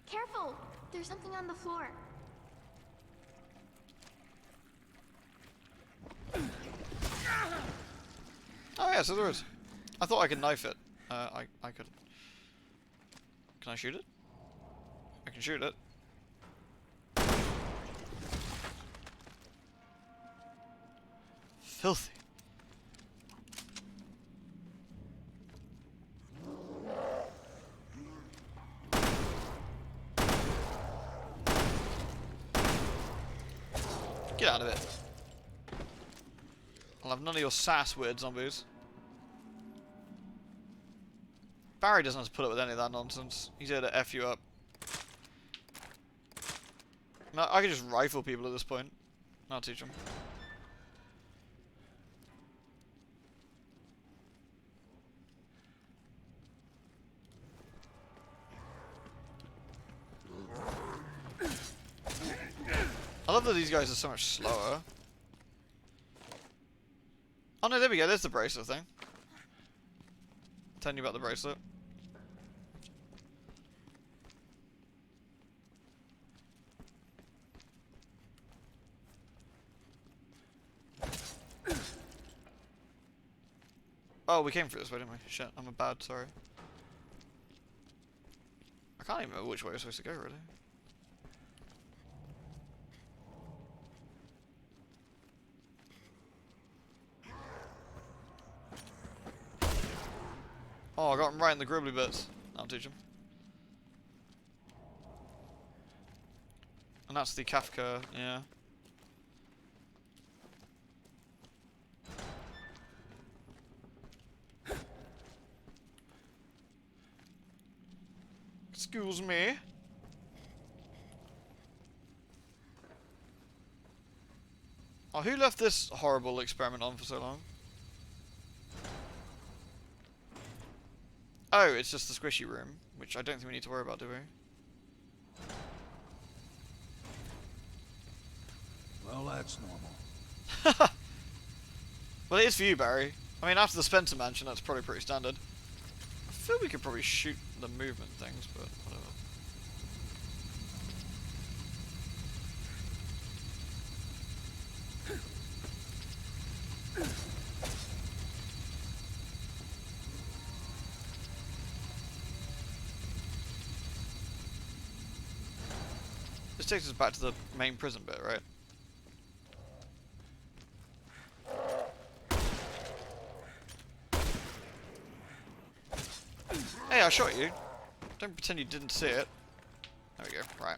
Careful! There's something on the floor.
Oh yeah, so there is. I thought I could knife it. I could. Can I shoot it? I can shoot it. Filthy. Get out of it. I'll have none of your sass, weird zombies. Barry doesn't have to put up with any of that nonsense. He's here to F you up. No, I can just rifle people at this point. I'll teach them. I love that these guys are so much slower. Oh no, there we go, there's the bracelet thing. Telling you about the bracelet. Oh, we came through this way, didn't we? Shit, I'm a bad, sorry. I can't even remember which way we're supposed to go, really. Oh, I got him right in the gribbly bits. I'll teach him. And that's the Kafka, yeah. Excuse me. Oh, who left this horrible experiment on for so long? Oh, it's just the squishy room, which I don't think we need to worry about, do we?
Well, that's normal.
Well, it is for you, Barry. I mean, after the Spencer Mansion, that's probably pretty standard. I feel we could probably shoot the movement things, but whatever. This takes us back to the main prison bit, right? Hey, I shot you. Don't pretend you didn't see it. There we go. Right.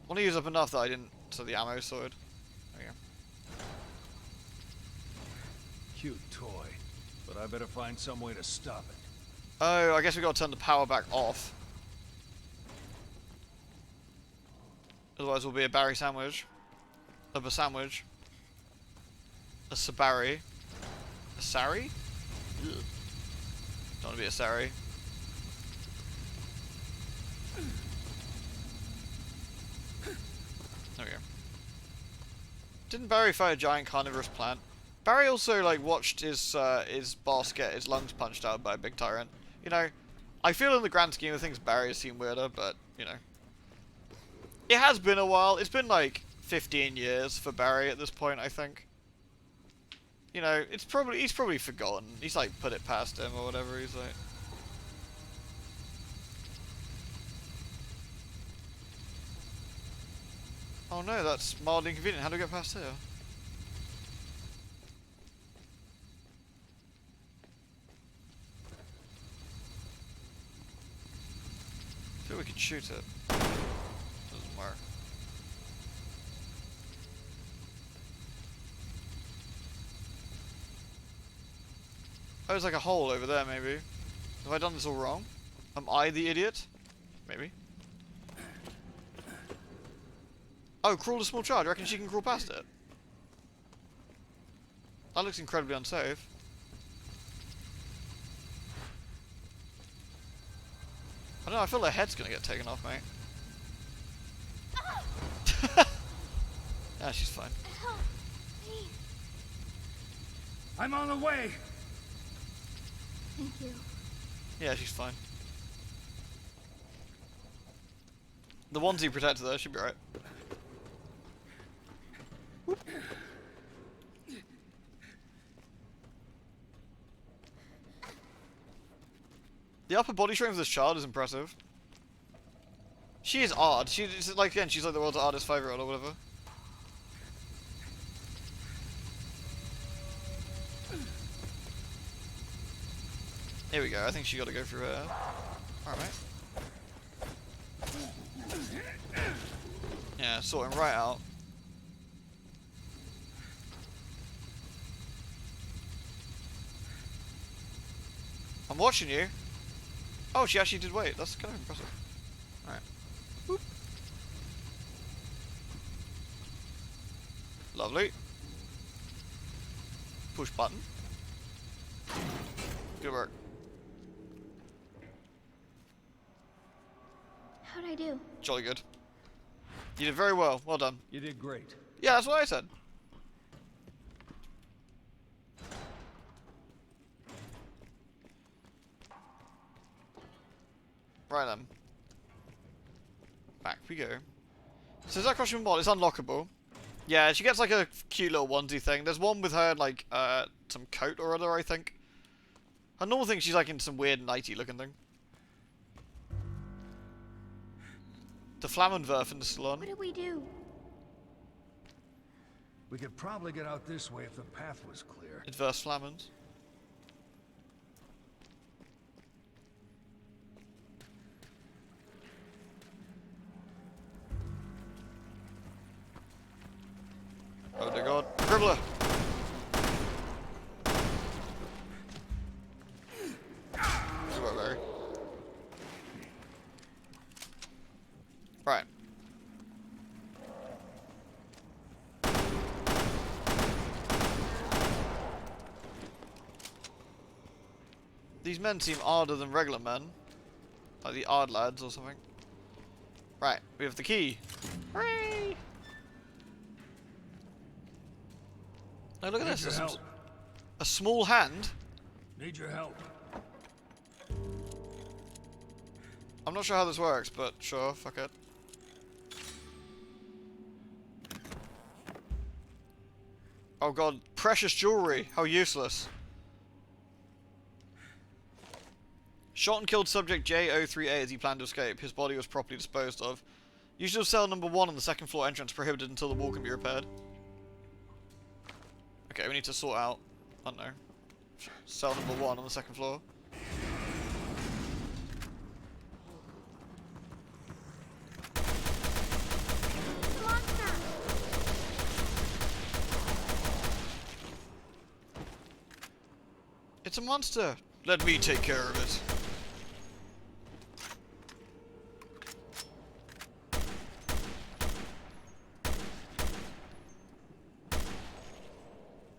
Want to use up enough that I didn't, so the ammo sorted. There we go.
Cute toy, but I better find some way to stop it.
Oh, I guess we got to turn the power back off. Otherwise, we'll be a Barry sandwich. Of a sandwich. A Sabari. A Sari? Ugh. Don't want to be a Sari. There we go. Didn't Barry fight a giant carnivorous plant? Barry also like watched his boss get his lungs punched out by a big tyrant. You know, I feel in the grand scheme of things Barry has seemed weirder, but you know. It has been a while. It's been like 15 years for Barry at this point, I think. You know, he's probably forgotten. He's like put it past him or whatever. He's like. Oh no, that's mildly inconvenient. How do we get past here? I feel we could shoot it. Doesn't work. Oh, there's like a hole over there, maybe. Have I done this all wrong? Am I the idiot? Maybe. Oh, crawl a small child. I reckon she can crawl past it. That looks incredibly unsafe. I don't know, I feel their head's gonna get taken off, mate. Yeah, she's fine.
Help, please.
I'm on the way.
Thank you.
Yeah, she's fine. The onesie protected her, she'll be right. Whoop. The upper body strength of this child is impressive. She is odd. She's like, again, she's like the world's oddest 5-year-old or whatever. Here we go. I think she got to go through here. Alright, mate. Yeah, sorting right out. I'm watching you. Oh, she actually did wait. That's kind of impressive. Alright. Boop. Lovely. Push button. Good work.
How'd I do?
Jolly good. You did very well. Well done.
You did great.
Yeah, that's what I said. Right then. Back we go. So is that costume mod? It's unlockable. Yeah, she gets like a cute little onesie thing. There's one with her like some coat or other, I think. Her normal thing, she's like in some weird nighty looking thing. The Flammenwerf in the salon.
What do we do?
We could probably get out this way if the path was clear.
Adverse Flammens. Oh dear god. Dribbler! Good work, Larry. Right. These men seem odder than regular men. Like the odd lads or something. Right, we have the key. Hooray! Oh, look at this.
Need your help.
A small hand.
Need your help.
I'm not sure how this works, but sure, fuck it. Oh god, precious jewelry. How useless. Shot and killed subject J03A as he planned to escape. His body was properly disposed of. Use of cell number 1 on the second floor entrance prohibited until the wall can be repaired. Okay, we need to sort out, I don't know, cell number 1 on the second floor.
Monster!
It's a monster! Let me take care of it.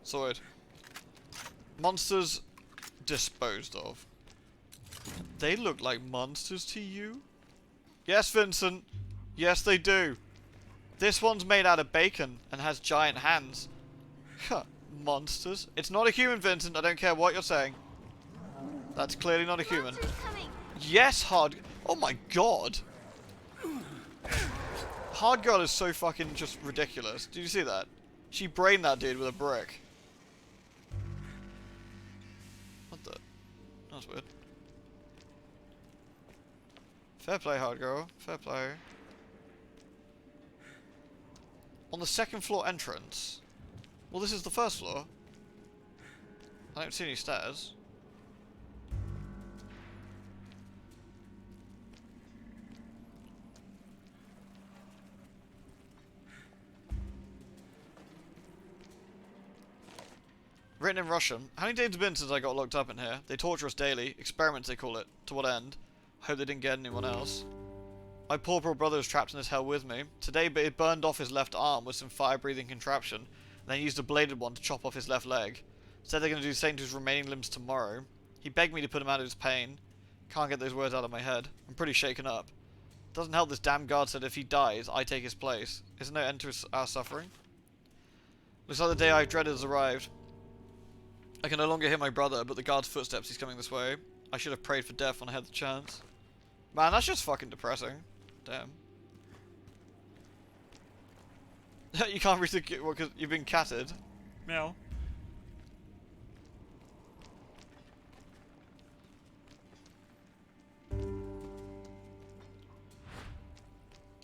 Sorted. Monsters disposed of. They look like monsters to you? Yes, Vincent. Yes, they do. This one's made out of bacon and has giant hands. Huh. Monsters. It's not a human, Vincent. I don't care what you're saying. That's clearly not a human. Yes, Hard... Oh my god. Hard Girl is so fucking just ridiculous. Did you see that? She brained that dude with a brick. What the... That's weird. Fair play, Hard Girl. Fair play. On the second floor entrance. Well, this is the first floor. I don't see any stairs. Written in Russian. How many days have it been since I got locked up in here? They torture us daily. Experiments, they call it. To what end? Hope they didn't get anyone else. My poor brother was trapped in this hell with me. Today, but it burned off his left arm with some fire-breathing contraption, and then used a bladed one to chop off his left leg. Said they're going to do the same to his remaining limbs tomorrow. He begged me to put him out of his pain. Can't get those words out of my head. I'm pretty shaken up. Doesn't help this damn guard said if he dies, I take his place. Isn't there end to our suffering? Looks like the day I dreaded has arrived. I can no longer hear my brother, but the guard's footsteps, he's coming this way. I should have prayed for death when I had the chance. Man, that's just fucking depressing. Damn. You can't read the... Well, because you've been catted. Meow.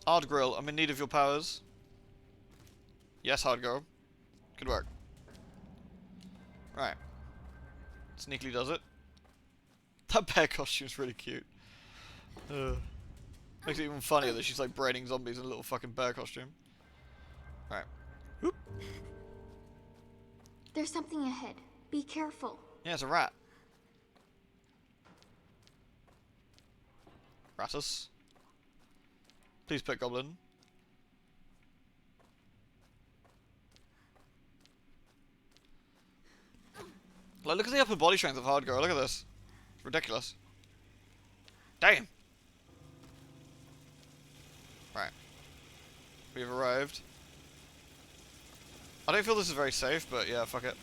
Hard Grill, I'm in need of your powers. Yes, Hard Girl. Good work. Right. Sneakily does it. That bear costume's really cute. Makes it even funnier that she's like braiding zombies in a little fucking bear costume. Right. Whoop.
There's something ahead. Be careful.
Yeah, it's a rat. Ratus. Please pick Goblin. Like, look at the upper body strength of Hard Girl. Look at this. It's ridiculous. Damn. Right. We've arrived. I don't feel this is very safe, but yeah, fuck it.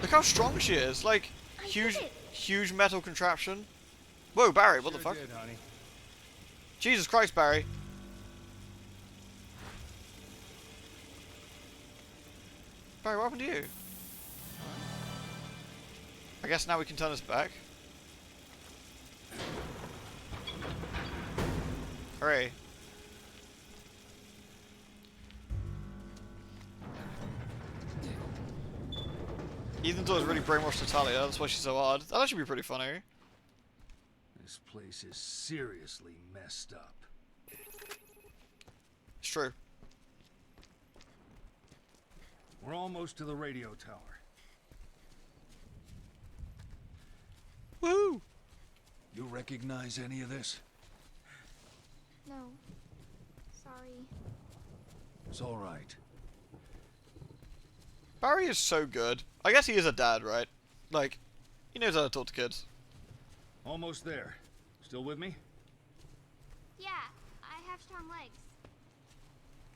Look how strong she is. Like, huge metal contraption. Whoa, Barry, what the fuck?
Did, honey.
Jesus Christ, Barry. Barry, what happened to you? I guess now we can turn this back. Hooray. Ethan thought it was really brainwashed Natalia, that's why she's so hard. That'll actually be pretty funny.
This place is seriously messed up.
It's true.
We're almost to the radio tower.
Woo!
You recognize any of this?
No. Sorry.
It's all right.
Barry is so good. I guess he is a dad, right? Like, he knows how to talk to kids.
Almost there. Still with me?
Yeah, I have strong legs.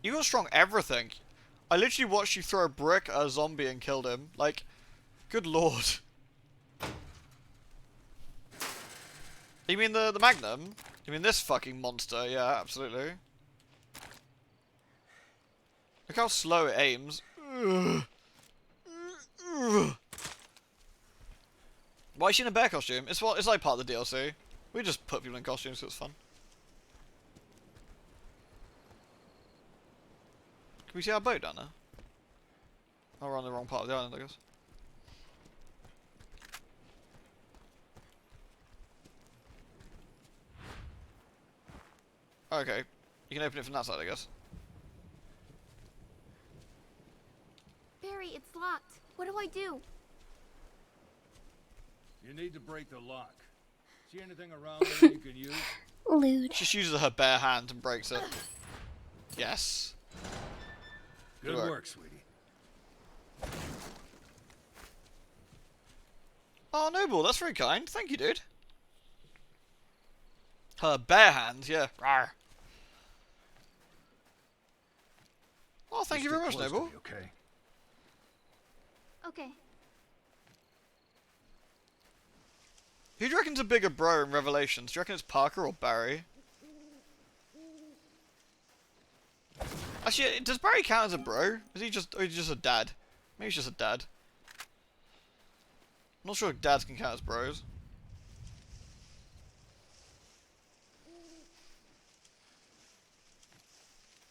You got strong everything. I literally watched you throw a brick at a zombie and killed him. Like, good lord. You mean the Magnum? You mean this fucking monster? Yeah, absolutely. Look how slow it aims. Why is she in a bear costume? It's like part of the DLC. We just put people in costumes so it's fun. Can we see our boat down there? Oh, we're on the wrong part of the island, I guess. Okay. You can open it from that side, I guess.
Barry, it's locked. What do I do?
You need to break the lock. See anything around there you can use?
Lewd.
She just uses her bare hand and breaks it. Yes.
Good work, sweetie.
Oh, Noble, that's very kind. Thank you, dude. Bare hands, yeah. Rawr. Oh, thank you very much, Noble.
Okay.
Okay.
Who do you reckon's a bigger bro in Revelations? Do you reckon it's Parker or Barry? Actually, does Barry count as a bro? Or is he just a dad? Maybe he's just a dad. I'm not sure if dads can count as bros.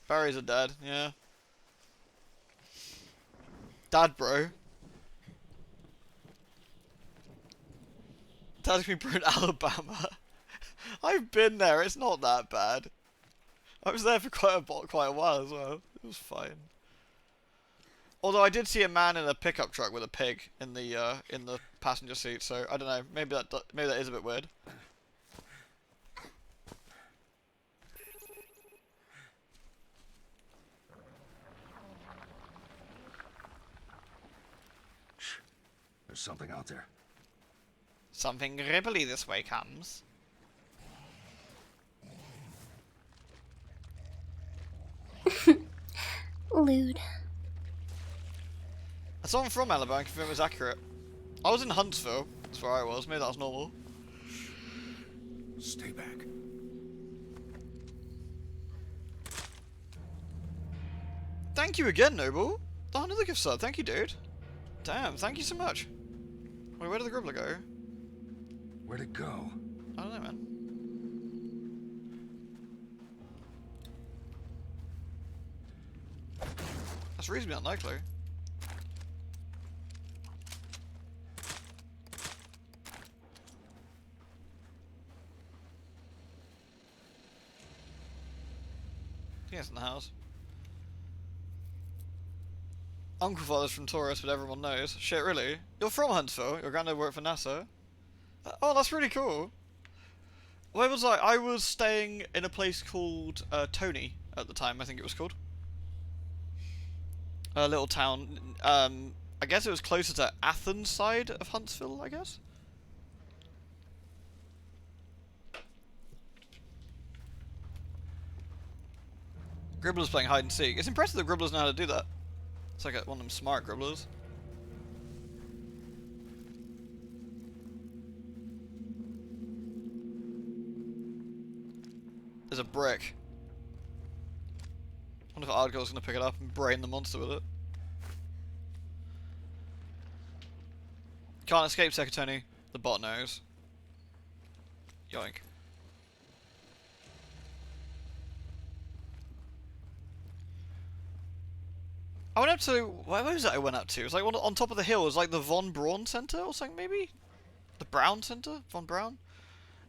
Barry's a dad, yeah. Dad bro. Dad's been bro in Alabama. I've been there, it's not that bad. I was there for quite a while as well. It was fine. Although I did see a man in a pickup truck with a pig in the passenger seat, so I don't know. Maybe that is a bit weird.
Shh. There's something out there.
Something ripply this way comes.
Lewd.
Someone from Alabama confirmed it was accurate. I was in Huntsville. That's where I was. Maybe that was normal.
Stay back.
Thank you again, Noble. Oh, another gift sub. Thank you, dude. Damn, thank you so much. Wait, where did the Gribbler go?
Where'd it go?
I don't know, man. That's reasonably unlikely. I think it's in the house. Uncle Father's from Taurus, but everyone knows. Shit, really? You're from Huntsville? Your granddad worked for NASA? Oh, that's really cool. Where was I? I was staying in a place called Tony at the time, I think it was called. A little town. I guess it was closer to Athens side of Huntsville, I guess? Gribbler's playing hide and seek. It's impressive that Gribblers know how to do that. It's like one of them smart Gribblers. There's a brick. I wonder if Ardgirl's gonna pick it up and brain the monster with it. Can't escape, Secretony. The bot knows. Yoink. I went up to... Where was that I went up to? It was like on top of the hill. It was like the Von Braun Center or something, maybe? The Brown Center? Von Braun?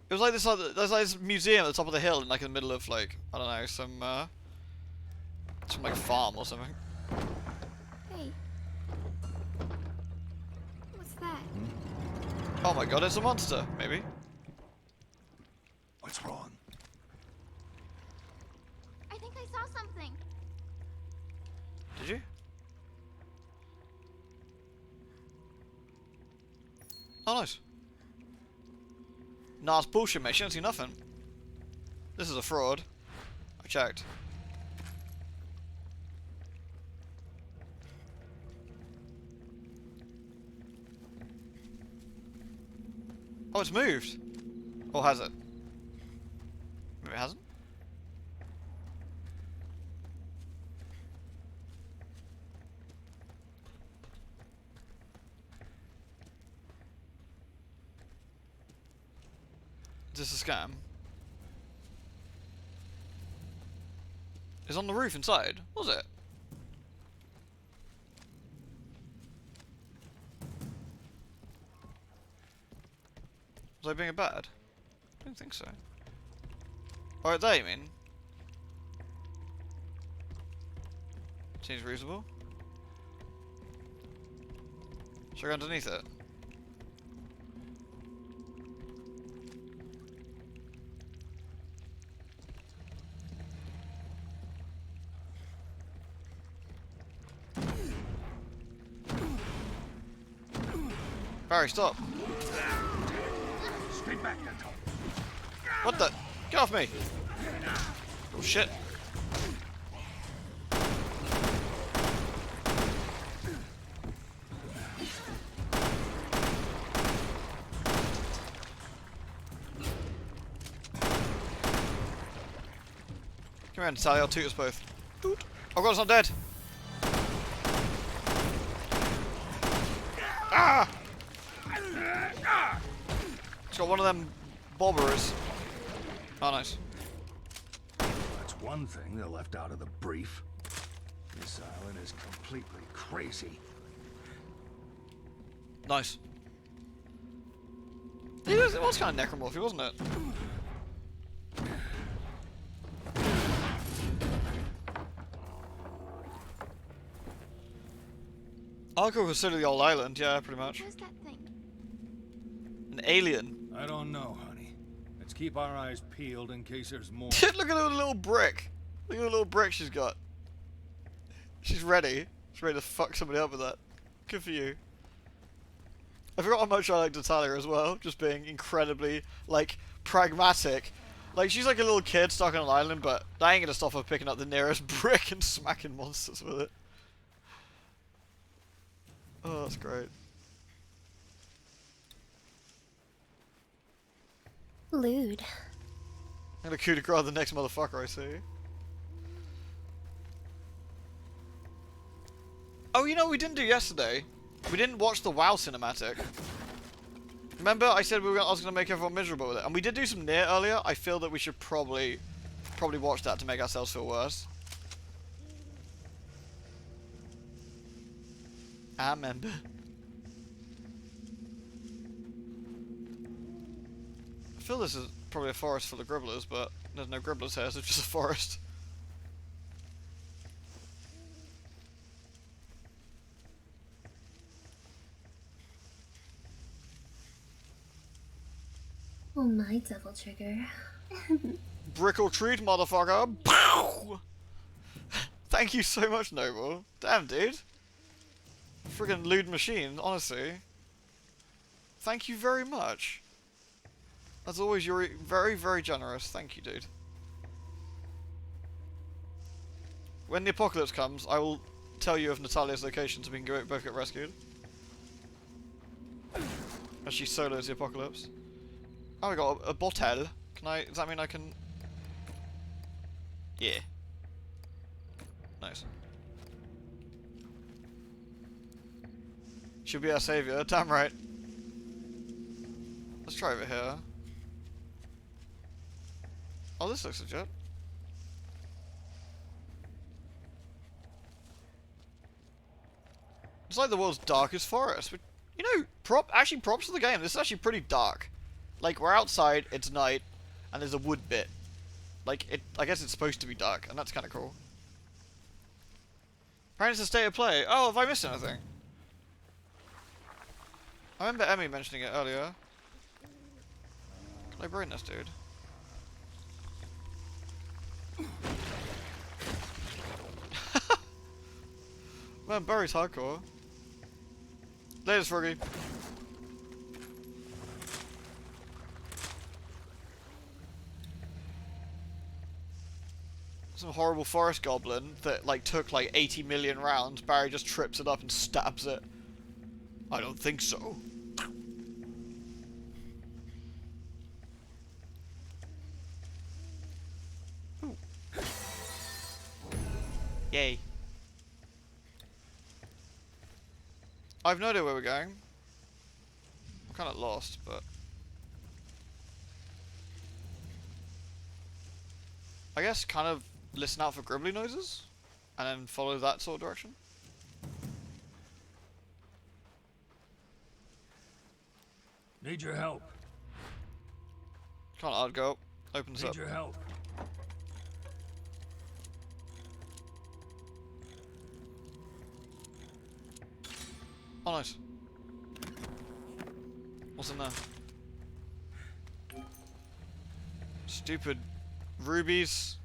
It was like this, there's like this museum at the top of the hill, in like in the middle of like, I don't know, some like farm or something.
Hey. What's that?
Oh my god, it's a monster, maybe.
What's wrong?
I think I saw something.
Did you? Oh, nice. Nah, it's bullshit, mate. She don't see nothing. This is a fraud. I checked. Oh, it's moved. Or has it? Maybe it hasn't? Is this a scam? It's on the roof inside. Was it? Was I being bad? I don't think so. Oh, right there, you mean? Seems reasonable. Should I go underneath it? Barry, stop. What the? Get off me! Oh shit. Come here, Sally, I'll toot us both. Toot. Oh god, it's not dead! Ah! It's got one of them bobbers. Oh, nice.
That's one thing they left out of the brief. This island is completely crazy.
Nice. It was kind of necromorphy, wasn't it? I could consider the old island, yeah, pretty much.
What's that thing?
An alien.
I don't know, honey. Let's keep our eyes peeled in case there's more.
Look at the little brick. Look at the little brick she's got. She's ready. She's ready to fuck somebody up with that. Good for you. I forgot how much I liked Natalia as well. Just being incredibly, like, pragmatic. Like, she's like a little kid stuck on an island, but that ain't gonna stop her picking up the nearest brick and smacking monsters with it. Oh, that's great.
Lewd.
I'm gonna coup de grace the next motherfucker I see. Oh, you know what we didn't do yesterday? We didn't watch the WoW cinematic. Remember, I said I was gonna make everyone miserable with it, and we did do some NieR earlier. I feel that we should probably watch that to make ourselves feel worse. I remember. I feel this is probably a forest full of gribblers, but there's no gribblers here, so it's just a forest.
Oh my double trigger.
Brick or treat, motherfucker! Pow! Thank you so much, Noble. Damn, dude. Friggin' lewd machine, honestly. Thank you very much. As always, you're very, very generous. Thank you, dude. When the apocalypse comes, I will tell you of Natalia's location so we can both get rescued. As she solos the apocalypse. Oh, we got a bottle. Can I? Does that mean I can? Yeah. Nice. She'll be our savior. Damn right. Let's try over here. Oh, this looks legit. It's like the world's darkest forest. But, you know, props to the game. This is actually pretty dark. Like, we're outside, it's night, and there's a wood bit. Like, I guess it's supposed to be dark, and that's kind of cool. Apparently it's a state of play. Oh, have I missed anything? I remember Emmy mentioning it earlier. Can I bring this, dude? Man, Barry's hardcore. Latest Froggy. Some horrible forest goblin that like took like 80 million rounds. Barry just trips it up and stabs it. I don't think so. Ooh. Yay. I've no idea where we're going. I'm kind of lost, but I guess kind of listen out for gribbly noises and then follow that sort of direction.
Need your help.
Can't hard go. Opens up.
Need your help.
Oh, nice. What's in there? Stupid rubies.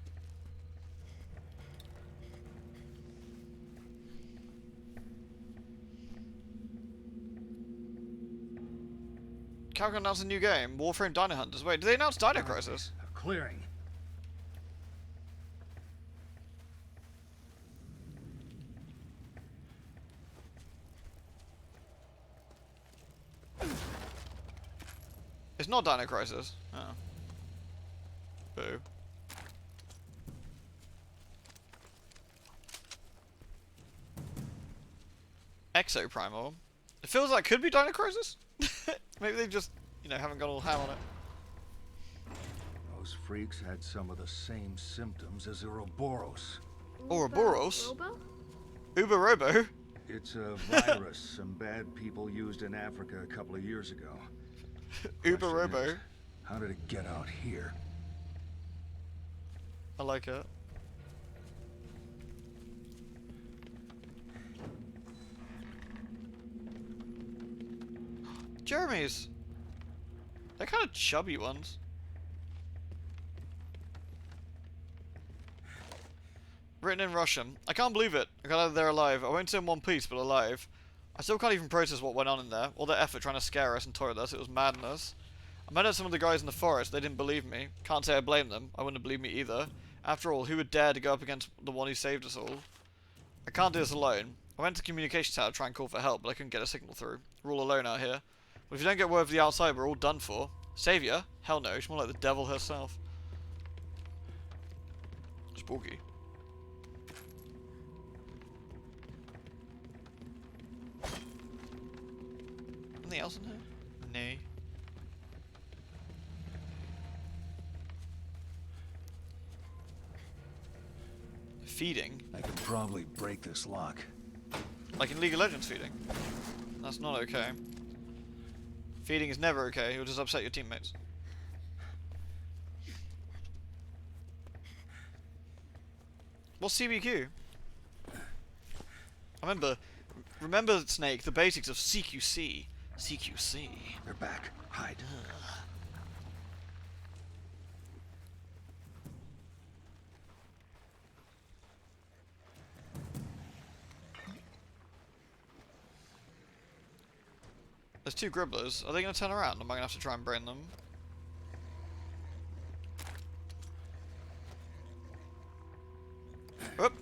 Capcom announced a new game, Warframe Dino Hunters. Wait, did they announce Dino Crisis?
A clearing.
It's not Dino Crisis. Oh. Boo. Exo Primal. It feels like it could be Dino Crisis. Maybe they just, you know, haven't got all ham on it.
Those freaks had some of the same symptoms as Ouroboros.
Ouroboros?
Robo?
Uber Robo?
It's a virus some bad people used in Africa a couple of years ago.
Uber Robo.
Is, how did it get out here?
I like it. Jeremy's. They're kind of chubby ones. Written in Russian. I can't believe it. I got out of there alive. I won't say in one piece, but alive. I still can't even process what went on in there. All the effort trying to scare us and torture us. It was madness. I met up some of the guys in the forest. They didn't believe me. Can't say I blame them. I wouldn't believe me either. After all, who would dare to go up against the one who saved us all? I can't do this alone. I went to the communication tower to try and call for help, but I couldn't get a signal through. We're all alone out here. But if you don't get word from the outside, we're all done for. Savior? Hell no, she's more like the devil herself. Spooky. Anything else in here? No. Feeding?
I could probably break this lock.
Like in League of Legends feeding? That's not okay. Feeding is never okay, you'll just upset your teammates. What's CBQ? Remember Snake, the basics of CQC. CQC.
They're back. Hide.
There's two gribblers. Are they going to turn around? Am I going to have to try and brain them? Whoop.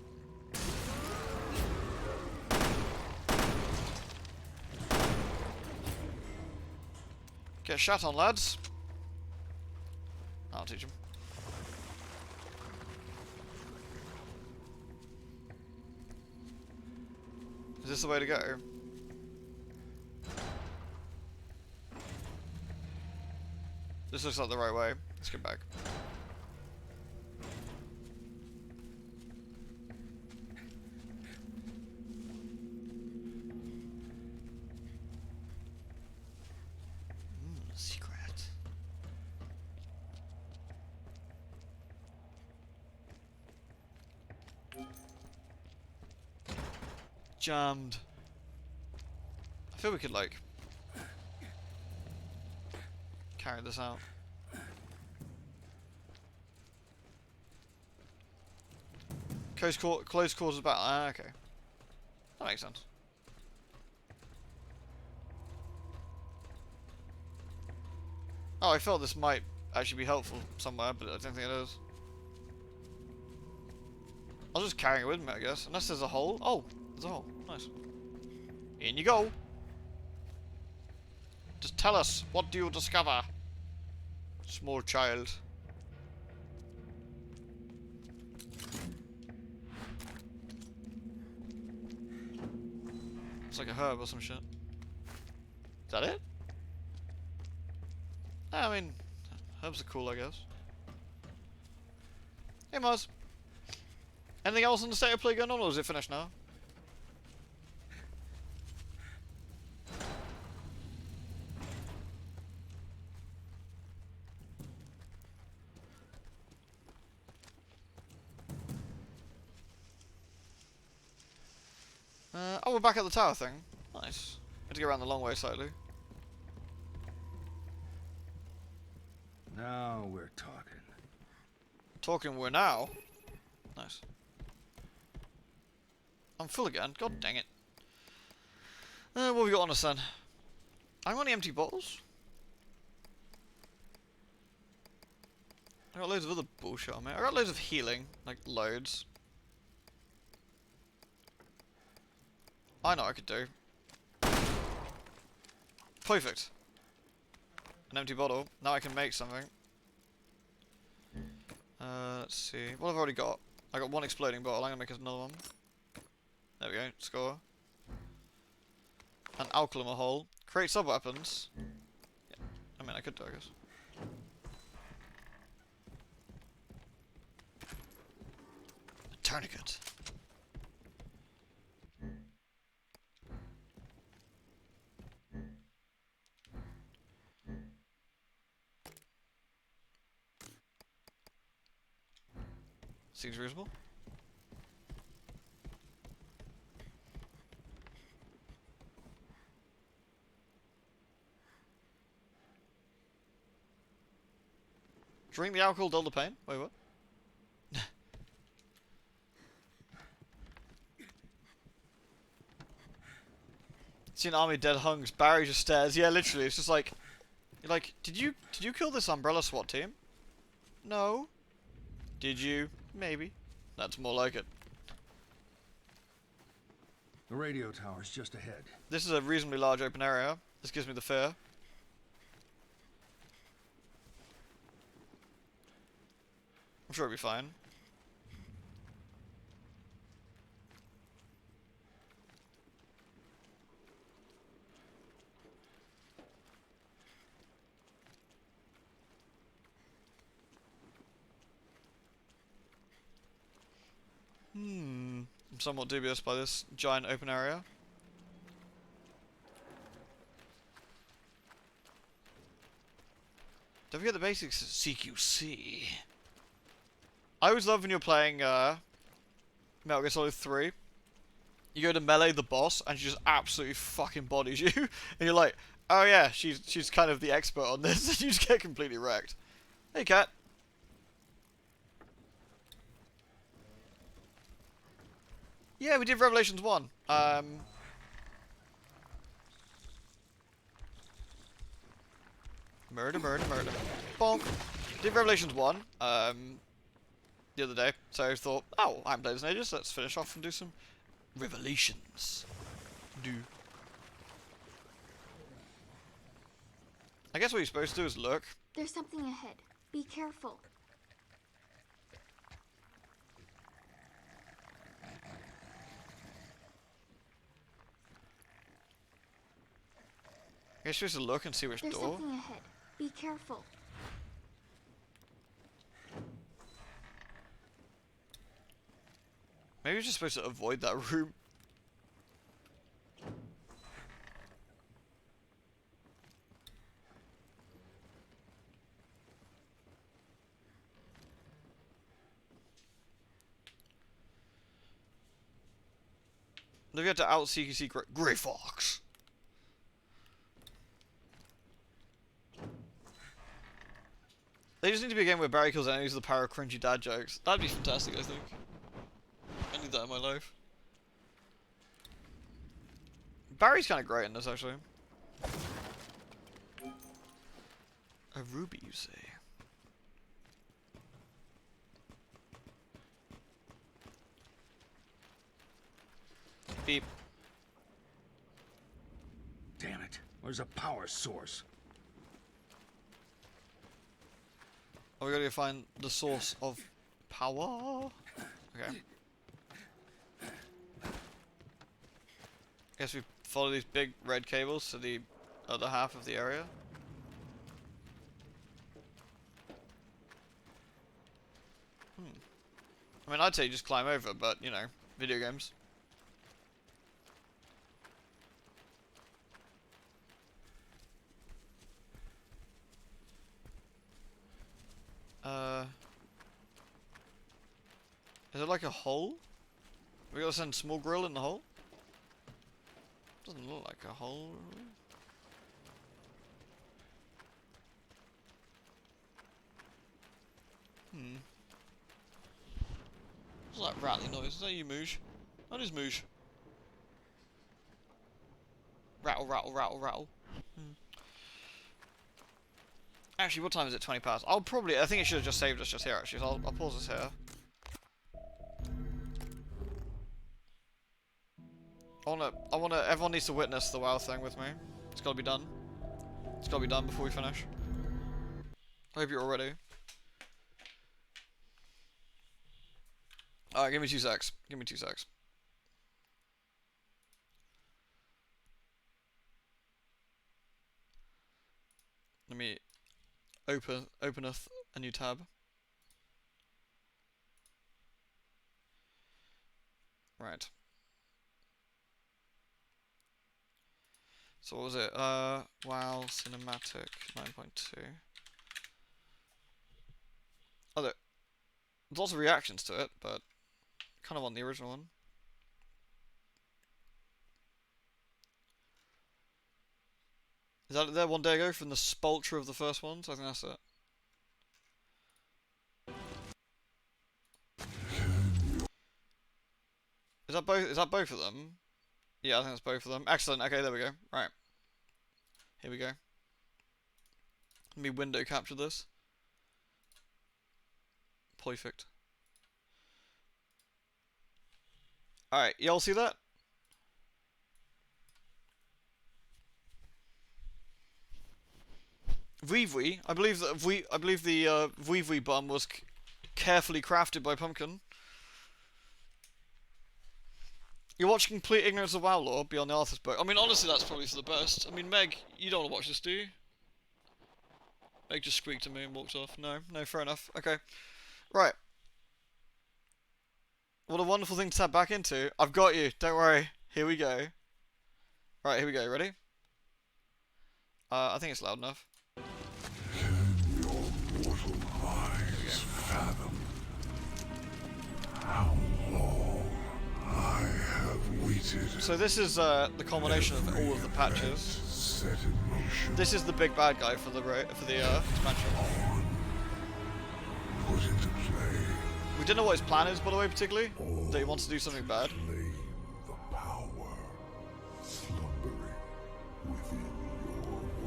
Get shot on, lads. I'll teach them. Is this the way to go? This looks like the right way. Let's get back. Secret. Jammed. I feel we could like carry this out. Close quarters battle. Ah, okay. That makes sense. Oh, I felt this might actually be helpful somewhere, but I don't think it is. I'll just carry it with me, I guess. Unless there's a hole. Oh, there's a hole. Nice. In you go. Just tell us, what do you discover? Small child. It's like a herb or some shit. Is that it? I mean, herbs are cool, I guess. Hey, Mars. Anything else on the state of play going on, or is it finished now? Oh, we're back at the tower thing. Nice. Had to go around the long way slightly.
Now we're talking.
Talking we're now. Nice. I'm full again. God dang it. What have we got on us then? I'm on the empty bottles. I got loads of other bullshit on me. I got loads of healing, like loads. I know what I could do. Perfect. An empty bottle. Now I can make something. Let's see. What have I already got? I got one exploding bottle. I'm gonna make another one. There we go. Score. An alkalima hole. Create sub-weapons. Yeah. I mean, I could do, I guess. A tourniquet. Seems reasonable. Drink the alcohol, dull the pain? Wait, what? See an army of dead hunks. Barry just stares. Yeah, literally. It's just like, you're like, did you kill this umbrella SWAT team? No. Did you? Maybe. That's more like it.
The radio tower's just ahead.
This is a reasonably large open area. This gives me the fear. I'm sure it'll be fine. I'm somewhat dubious by this giant open area. Don't forget the basics of CQC. I always love when you're playing Metal Gear Solid 3. You go to melee the boss and she just absolutely fucking bodies you. And you're like, oh yeah, she's kind of the expert on this. And you just get completely wrecked. Hey cat. Yeah, we did Revelations 1. Murder. Bonk. Did Revelations 1, the other day. So I thought, oh, I haven't played this in ages, let's finish off and do some Revelations. I guess what you're supposed to do is look.
There's something ahead. Be careful.
I guess you're supposed to look and see which
There's
door.
something ahead. Be careful.
Maybe you're just supposed to avoid that room. Maybe you have to out CQC Grey Fox. They just need to be a game where Barry kills enemies with the power of cringy dad jokes. That'd be fantastic, I think. I need that in my life. Barry's kind of great in this, actually. A ruby, you say? Beep.
Damn it. Where's a power source?
Oh, we gotta go find the source of power. Okay. Guess we follow these big red cables to the other half of the area. I mean, I'd say just climb over, but, you know, video games. Is it like a hole? We gotta send small grill in the hole? Doesn't look like a hole. What's that rattling noise? Is that you, Moosh? That is Moosh. Rattle, rattle, rattle, rattle. Actually, what time is it? 20 past. I think it should have just saved us just here, actually, so I'll pause this here. Everyone needs to witness the WoW thing with me. It's gotta be done. It's gotta be done before we finish. I hope you're all ready. Alright, give me 2 secs. Give me 2 secs. Let me openeth a new tab. Right. So what was it? WoW Cinematic 9.2. Oh, there's lots of reactions to it, but kind of want the original one. Is that there one day ago from the spulture of the first ones? I think that's it. Is that both of them? Yeah, I think that's both of them. Excellent. Okay, there we go. Right. Here we go. Let me window capture this. Perfect. Alright, y'all see that? Vivui, I believe the Vivui bum was carefully crafted by Pumpkin. You're watching complete ignorance of WoW lore beyond the Arthur's book. I mean, honestly, that's probably for the best. I mean, Meg, you don't want to watch this, do you? Meg just squeaked at me and walked off. No, fair enough. Okay. Right. What a wonderful thing to tap back into. I've got you. Don't worry. Here we go. Right, here we go. Ready? I think it's loud enough.
Fathom how long I have waited.
So this is the culmination of all of the patches.
Set in motion.
This is the big bad guy for the expansion.
Put into play.
We don't know what his plan is, by the way, particularly. That he wants to do something bad.
The power slumbering within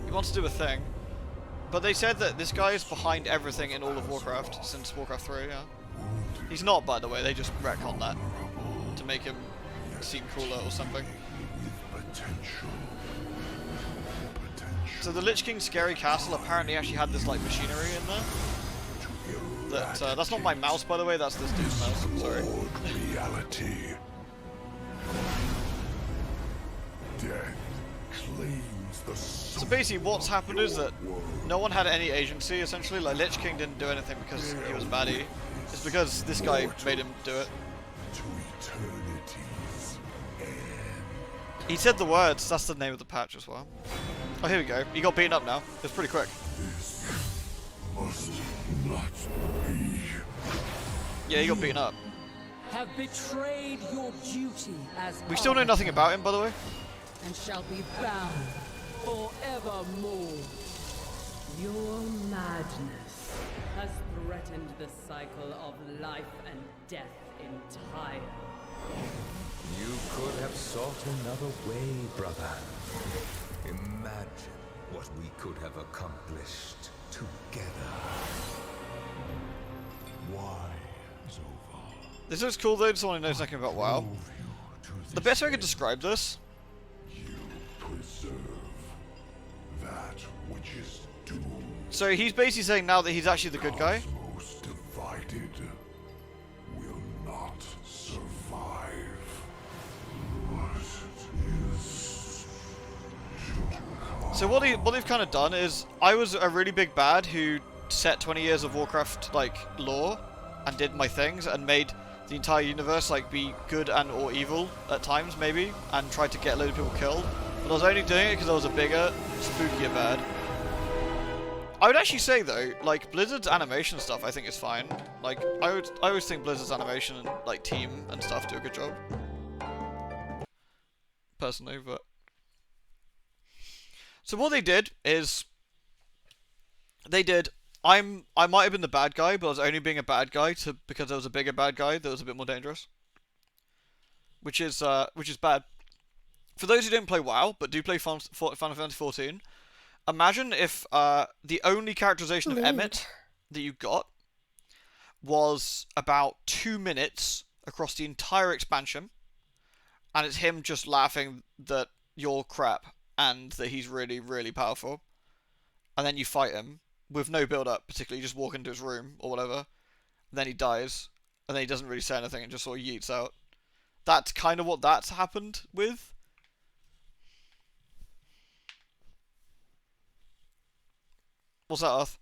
He wants to do a thing. But they said that this guy is behind everything in all of Warcraft since Warcraft 3, yeah. He's not, by the way, they just retconned that to make him seem cooler or something. So the Lich King's scary castle apparently actually had this like machinery in there. That's not my mouse, by the way, that's this dude's mouse, I'm sorry.
Reality. Death claims the
so basically what's happened is that no one had any agency, essentially. Like, Lich King didn't do anything because he was a baddie. It's because this guy made him do it. He said the words, that's the name of the patch as well. Oh, here we go. He got beaten up now. It's pretty quick.
Must not be.
Yeah, he got beaten up.
Have betrayed your duty as
We still know nothing about him, by the way.
And shall be bound forevermore. Your madness has threatened the cycle of life and death entire.
You could have sought another way, brother. Imagine what we could have accomplished together.
Why, Zovar?
This looks cool though, someone who knows nothing about WoW. The best way I could describe this.
Preserve that which is doomed.
So he's basically saying now that he's actually the good guy.
Most divided will not survive.
So what they've kind of done is, I was a really big bad who set 20 years of Warcraft like lore and did my things and made the entire universe like be good and or evil at times maybe, and tried to get a load of people killed. But I was only doing it because I was a bigger, spookier bad. I would actually say though, like Blizzard's animation stuff, I think is fine. Like I always think Blizzard's animation and like team and stuff do a good job. Personally, but so what they did is I might have been the bad guy, but I was only being a bad guy because there was a bigger bad guy that was a bit more dangerous. Which is bad. For those who don't play WoW but do play Final Fantasy XIV, Imagine if the only characterization of Emmett that you got was about 2 minutes across the entire expansion, and it's him just laughing that you're crap and that he's really, really powerful, and then you fight him with no build-up, particularly. You just walk into his room or whatever, and then he dies, and then he doesn't really say anything and just sort of yeets out. That's kind of what that's happened with. What's that, Arth?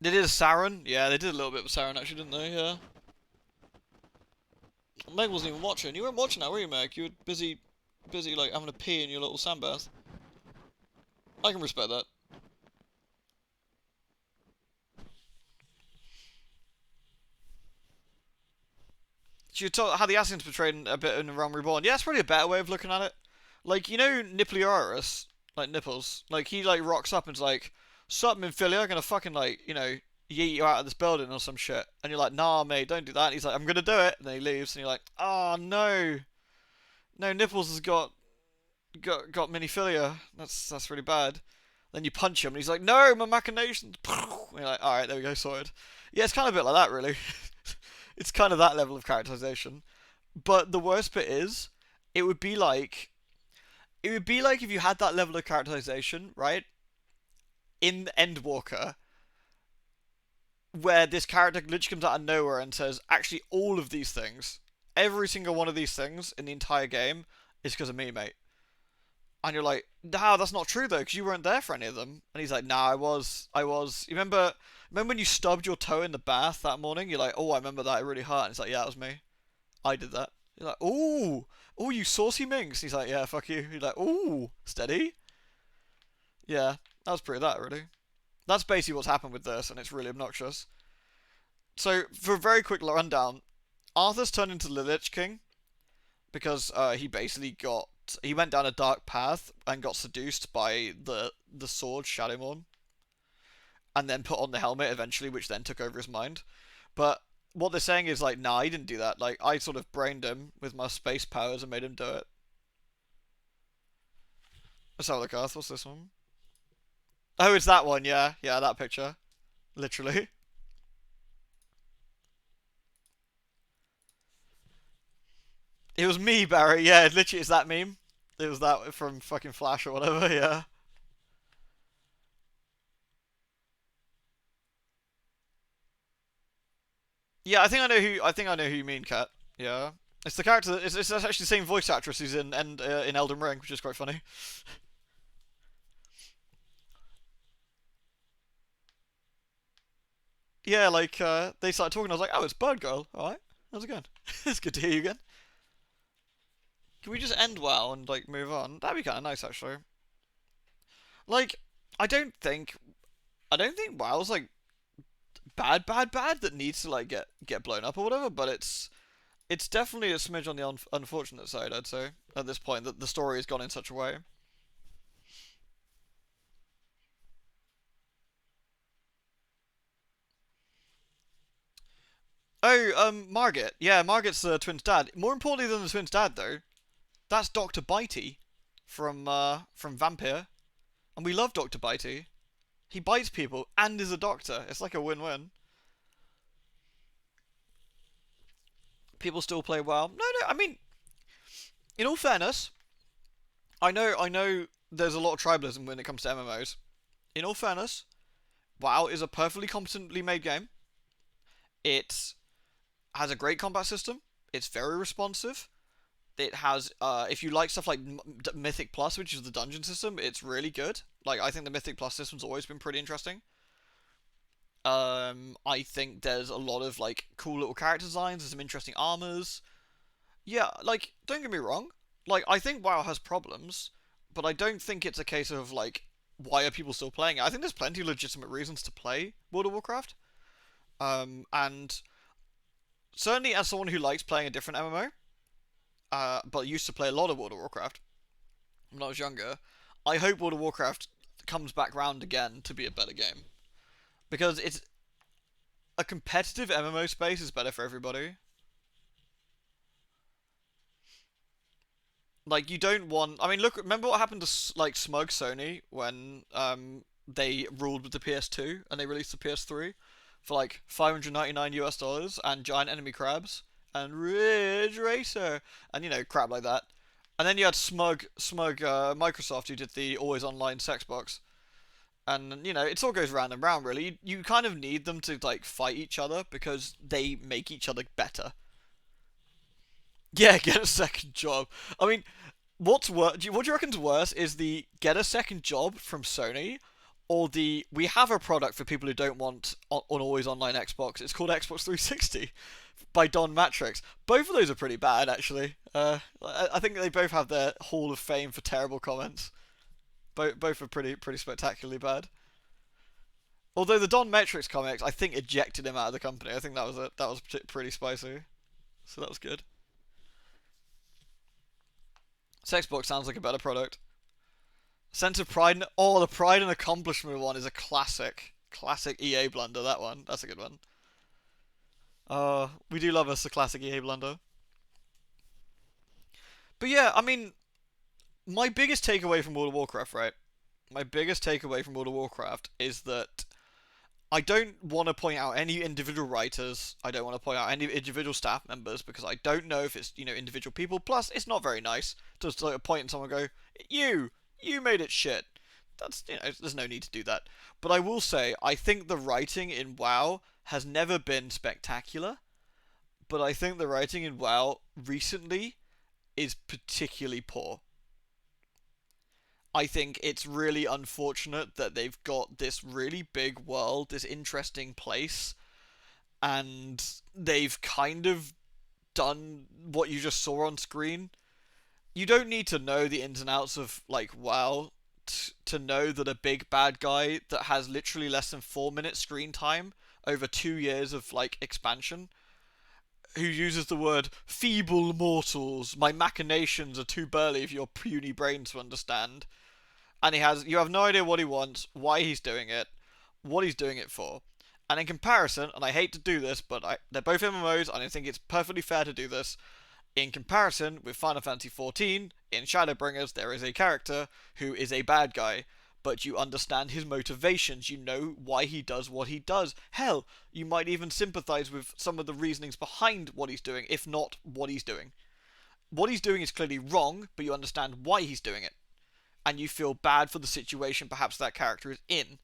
They did a Saren? Yeah, they did a little bit of Saren actually, didn't they? Yeah. Meg wasn't even watching. You weren't watching that, were you, Meg? You were busy, like, having a pee in your little sandbath. I can respect that. She talk how the Ascians portrayed a bit in Realm Reborn. Yeah, it's probably a better way of looking at it. Like, you know Nipplioris? Like, Nipples. Like, he, like, rocks up and's like, "Sup, Minfilia, I'm gonna fucking, like, you know, yeet you out of this building or some shit." And you're like, "Nah, mate, don't do that." And he's like, "I'm gonna do it." And then he leaves, and you're like, "Oh, no. No, Nipples has got miniphilia. That's really bad." Then you punch him, and he's like, "No, my machinations." And you're like, "Alright, there we go, sorted." Yeah, it's kind of a bit like that, really. It's kind of that level of characterization. But the worst bit is, it would be like if you had that level of characterization, right, in Endwalker, where this character literally comes out of nowhere and says, "Actually, all of these things, every single one of these things in the entire game is because of me, mate." And you're like, "No, that's not true though, because you weren't there for any of them." And he's like, "Nah, I was. You remember when you stubbed your toe in the bath that morning? You're like, 'Oh, I remember that. It really hurt." And he's like, "Yeah, it was me. I did that." You're like, "Ooh, oh, you saucy minx." He's like, "Yeah, fuck you." You're like, "Ooh, steady." Yeah, that was pretty that really. That's basically what's happened with this, and it's really obnoxious. So, for a very quick rundown, Arthur's turned into the Lich King because he went down a dark path and got seduced by the sword Shadowmourne, and then put on the helmet eventually, which then took over his mind. But what they're saying is like, nah, he didn't do that. Like, I sort of brained him with my space powers and made him do it. Let's have a look, Arth. What's this one? Oh, it's that one. Yeah, yeah, that picture. Literally. It was me, Barry. Yeah, it literally is that meme. It was that from fucking Flash or whatever. Yeah. Yeah, I think I know who you mean, Kat. Yeah. It's the character. It's actually the same voice actress who's in Elden Ring, which is quite funny. Yeah, like they started talking. I was like, "Oh, it's Bird Girl. All right, how's it going? It's good to hear you again." Can we just end well and like move on? That'd be kind of nice, actually. Like, I don't think WoW's like bad that needs to like get blown up or whatever, but it's definitely a smidge on the unfortunate side, I'd say, at this point, that the story has gone in such a way. Oh, Margit. Yeah, Margit's the twin's dad. More importantly than the twin's dad, though, that's Dr. Bitey from Vampire. And we love Dr. Bitey. He bites people and is a doctor. It's like a win-win. People still play WoW. No, I mean, in all fairness, I know there's a lot of tribalism when it comes to MMOs. In all fairness, WoW is a perfectly competently made game. It has a great combat system. It's very responsive. It has, if you like stuff like Mythic Plus, which is the dungeon system, it's really good. Like, I think the Mythic Plus system's always been pretty interesting. I think there's a lot of, like, cool little character designs, there's some interesting armors. Yeah, like, don't get me wrong. Like, I think WoW has problems, but I don't think it's a case of, like, why are people still playing it? I think there's plenty of legitimate reasons to play World of Warcraft. And certainly as someone who likes playing a different MMO, but used to play a lot of World of Warcraft when I was younger, I hope World of Warcraft comes back round again to be a better game. Because it's a competitive MMO space is better for everybody. Like, you don't want. I mean, look. Remember what happened to like smug Sony when they ruled with the PS2 and they released the PS3 for like $599 and giant enemy crabs and Ridge Racer and crap like that. And then you had smug Microsoft who did the always online sex box. And it all goes round and round really. You kind of need them to like fight each other because they make each other better. Yeah, get a second job. I mean, what's worse? What do you reckon's worse is the get a second job from Sony, or the we have a product for people who don't want on always online Xbox. It's called Xbox 360 by Don Matrix. Both of those are pretty bad actually. I think they both have their Hall of Fame for terrible comments. Both are pretty spectacularly bad. Although the Don Matrix comics, I think ejected him out of the company. I think that was pretty spicy. So that was good. Sexbox sounds like a better product. Sense of pride. The pride and accomplishment one is a classic. Classic EA blunder, that one. That's a good one. We do love us a classic EA blunder. But yeah, I mean, my biggest takeaway from World of Warcraft, right? My biggest takeaway from World of Warcraft is that I don't want to point out any individual writers. I don't want to point out any individual staff members because I don't know if it's, individual people. Plus, it's not very nice to sort of point at someone and go, you made it shit. That's, there's no need to do that. But I will say, I think the writing in WoW has never been spectacular. But I think the writing in WoW recently is particularly poor. I think it's really unfortunate that they've got this really big world, this interesting place, and they've kind of done what you just saw on screen. You don't need to know the ins and outs of, like, WoW to know that a big bad guy that has literally less than 4 minutes screen time over 2 years of, like, expansion, who uses the word feeble mortals, my machinations are too burly for your puny brain to understand. And you have no idea what he wants, why he's doing it, what he's doing it for. And in comparison, and I hate to do this, but they're both MMOs, and I think it's perfectly fair to do this. In comparison with Final Fantasy XIV, in Shadowbringers, there is a character who is a bad guy, but you understand his motivations, you know why he does what he does. Hell, you might even sympathize with some of the reasonings behind what he's doing, if not what he's doing. What he's doing is clearly wrong, but you understand why he's doing it. And you feel bad for the situation perhaps that character is in.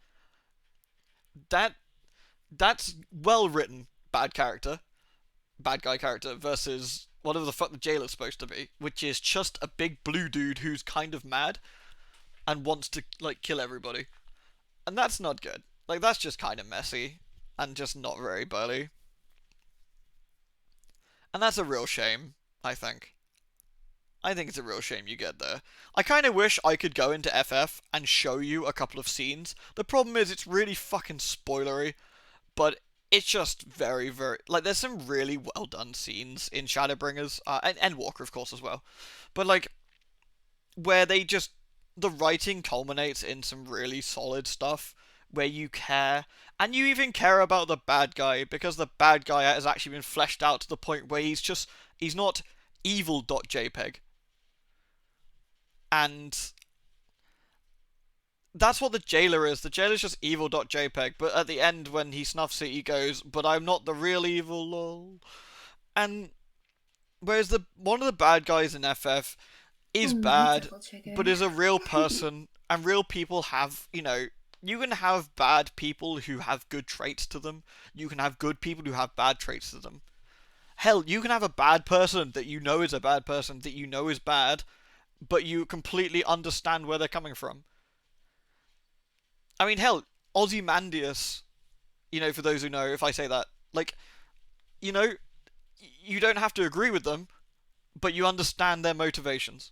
That's well written bad guy character versus whatever the fuck the jailer's supposed to be, which is just a big blue dude who's kind of mad and wants to like kill everybody. And that's not good. Like, that's just kind of messy and just not very burly. And that's a real shame, I think. I think it's a real shame you get there. I kind of wish I could go into FF and show you a couple of scenes. The problem is it's really fucking spoilery, but it's just very, very... Like, there's some really well done scenes in Shadowbringers, and Walker, of course, as well. But, like, where they just... The writing culminates in some really solid stuff, where you care, and you even care about the bad guy, because the bad guy has actually been fleshed out to the point where he's not evil.jpg. And that's what the jailer is. The jailer's just evil.jpg, but at the end when he snuffs it, he goes, but I'm not the real evil, lol. And whereas one of the bad guys in FF is bad, but is a real person, and real people have, you can have bad people who have good traits to them. You can have good people who have bad traits to them. Hell, you can have a bad person that you know is a bad person, that you know is bad, but you completely understand where they're coming from. I mean, hell, Ozymandias, for those who know, if I say that, like, you don't have to agree with them, but you understand their motivations.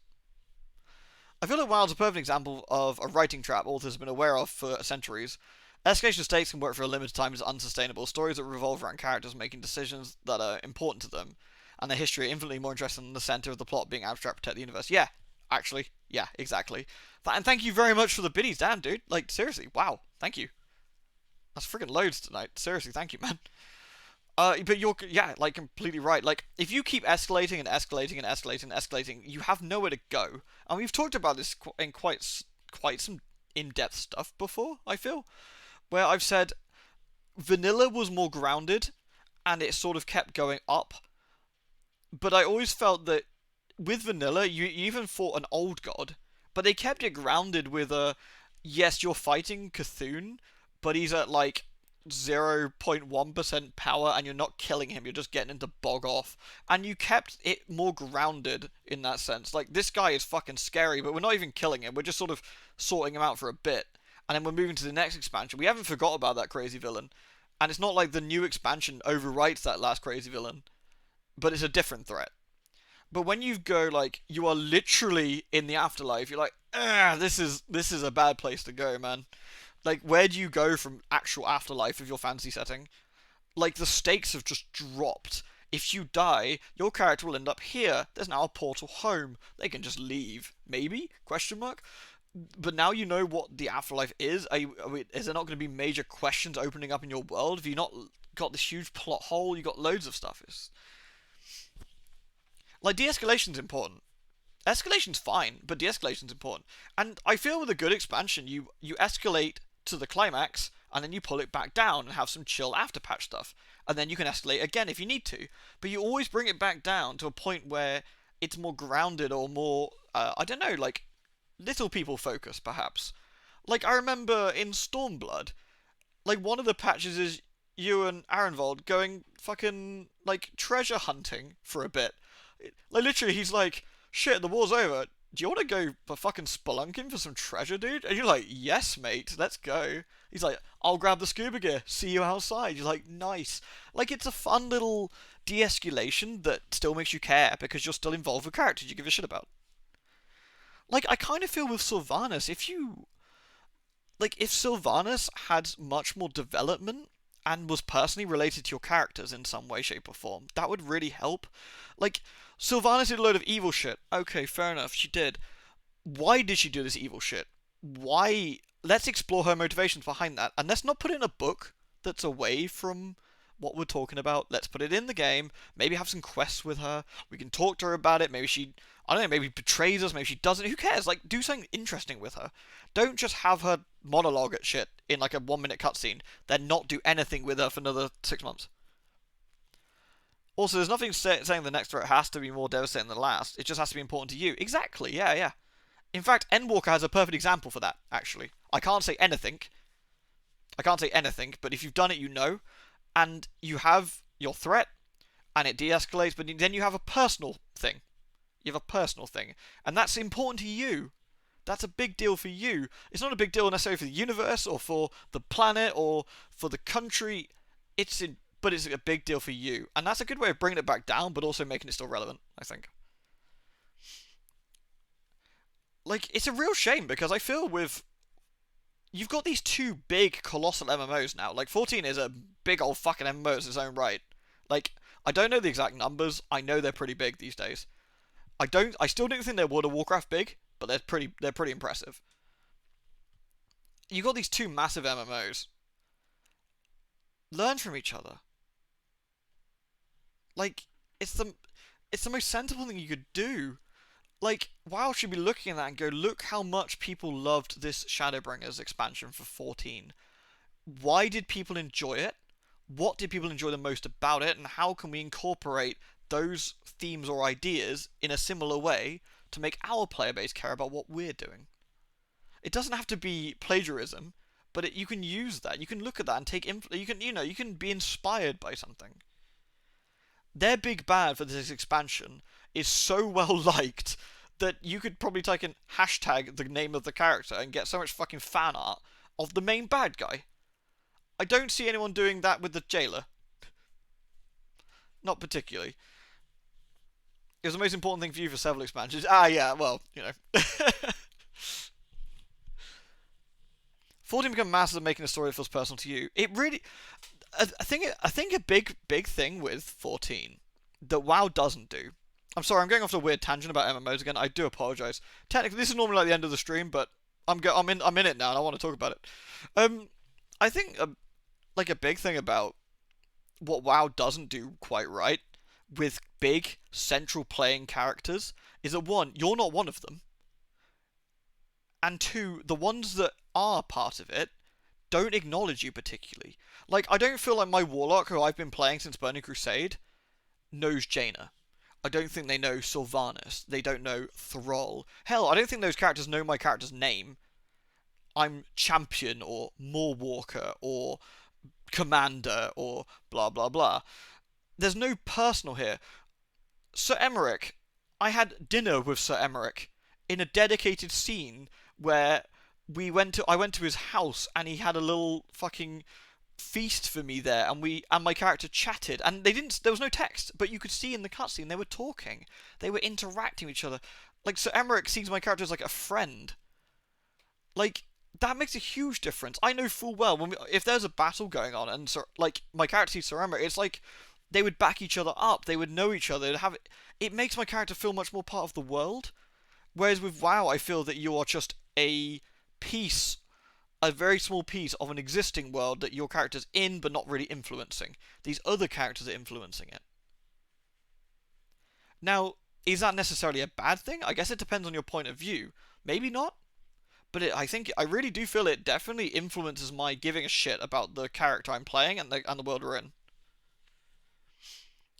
I feel like WoW's a perfect example of a writing trap authors have been aware of for centuries. Escalation stakes can work for a limited time as unsustainable. Stories that revolve around characters making decisions that are important to them, and their history are infinitely more interesting than the center of the plot being abstract protect the universe. Yeah, actually. Yeah, exactly. And thank you very much for the biddies, damn, dude. Like, seriously, wow. Thank you. That's freaking loads tonight. Seriously, thank you, man. But you're, yeah, like, completely right. Like, if you keep escalating and escalating and escalating and escalating, you have nowhere to go. And we've talked about this in quite some in-depth stuff before, I feel, where I've said vanilla was more grounded, and it sort of kept going up. But I always felt that with vanilla, you even fought an old god, but they kept it grounded with a, yes, you're fighting Cthulhu, but he's at like 0.1% power and you're not killing him, you're just getting him to bog off. And you kept it more grounded in that sense. Like, this guy is fucking scary, but we're not even killing him, we're just sort of sorting him out for a bit. And then we're moving to the next expansion. We haven't forgot about that crazy villain. And it's not like the new expansion overwrites that last crazy villain, but it's a different threat. But when you go, like, you are literally in the afterlife, you're like, this is a bad place to go, man. Like, where do you go from actual afterlife of your fantasy setting? Like, the stakes have just dropped. If you die, your character will end up here. There's now a portal home. They can just leave. Maybe? Question mark? But now you know what the afterlife is. Is there not going to be major questions opening up in your world? Have you not got this huge plot hole? You got loads of stuff. Like, de-escalation's important. Escalation's fine, but de-escalation's important. And I feel with a good expansion, you escalate to the climax, and then you pull it back down and have some chill after-patch stuff. And then you can escalate again if you need to. But you always bring it back down to a point where it's more grounded or more, I don't know, like, little people focus, perhaps. Like, I remember in Stormblood, like, one of the patches is you and Arenvold going fucking, like, treasure hunting for a bit. Like, literally, he's like, shit, the war's over. Do you want to go for fucking spelunking for some treasure, dude? And you're like, yes, mate, let's go. He's like, I'll grab the scuba gear. See you outside. You're like, nice. Like, it's a fun little de-escalation that still makes you care because you're still involved with characters you give a shit about. Like, I kind of feel with Sylvanas, if Sylvanas had much more development and was personally related to your characters in some way, shape, or form, that would really help. Like, Sylvanas did a load of evil shit. Okay, fair enough, she did. Why did she do this evil shit? Why? Let's explore her motivations behind that. And let's not put it in a book that's away from what we're talking about. Let's put it in the game. Maybe have some quests with her. We can talk to her about it. Maybe she, I don't know, maybe betrays us. Maybe she doesn't. Who cares? Like, do something interesting with her. Don't just have her monologue at shit in like a 1-minute cutscene, then not do anything with her for another 6 months. Also, there's nothing saying the next threat has to be more devastating than the last. It just has to be important to you. Exactly, yeah. In fact, Endwalker has a perfect example for that, actually. I can't say anything, but if you've done it, you know. And you have your threat, and it de-escalates, but then you have a personal thing. And that's important to you. That's a big deal for you. It's not a big deal necessarily for the universe, or for the planet, or for the country. But it's a big deal for you. And that's a good way of bringing it back down, but also making it still relevant, I think. Like, it's a real shame, because I feel you've got these two big, colossal MMOs now. Like, 14 is a big old fucking MMO in its own right. Like, I don't know the exact numbers. I know they're pretty big these days. I still don't think they're World of Warcraft big, but they're pretty impressive. You got these two massive MMOs. Learn from each other. Like, it's the most sensible thing you could do. Like, WoW should be looking at that and go, look how much people loved this Shadowbringers expansion for 14. Why did people enjoy it? What did people enjoy the most about it? And how can we incorporate those themes or ideas in a similar way to make our player base care about what we're doing? It doesn't have to be plagiarism, but you can use that. You can look at that and take you can be inspired by something. Their big bad for this expansion is so well liked that you could probably type in hashtag the name of the character and get so much fucking fan art of the main bad guy. I don't see anyone doing that with the jailer. Not particularly. It was the most important thing for you for several expansions. Yeah, well, 14 become masters of making a story that feels personal to you. It really... I think a big thing with 14 that WoW doesn't do. I'm sorry, I'm going off a weird tangent about MMOs again. I do apologize. Technically, this is normally like the end of the stream, but I'm in it now, and I want to talk about it. I think a big thing about what WoW doesn't do quite right with big central playing characters is that one, you're not one of them, and two, the ones that are part of it don't acknowledge you particularly. Like, I don't feel like my Warlock, who I've been playing since Burning Crusade, knows Jaina. I don't think they know Sylvanas. They don't know Thrall. Hell, I don't think those characters know my character's name. I'm Champion, or Moorwalker, or Commander, or blah blah blah. There's no personal here. Sir Emmerich, I had dinner with Sir Emmerich in a dedicated scene where I went to his house and he had a little fucking feast for me there, and my character chatted, and there was no text, but you could see in the cutscene they were talking, they were interacting with each other. Like, Sir Emmerich sees my character as like a friend. Like, that makes a huge difference. I know full well if there's a battle going on and my character sees Sir Emmerich, it's like they would back each other up, they would know each other, it makes my character feel much more part of the world. Whereas with WoW, I feel that you are just a very small piece of an existing world that your character's in but not really influencing. These other characters are influencing it. Now, is that necessarily a bad thing? I guess it depends on your point of view. Maybe not. But I really do feel it definitely influences my giving a shit about the character I'm playing and the world we're in.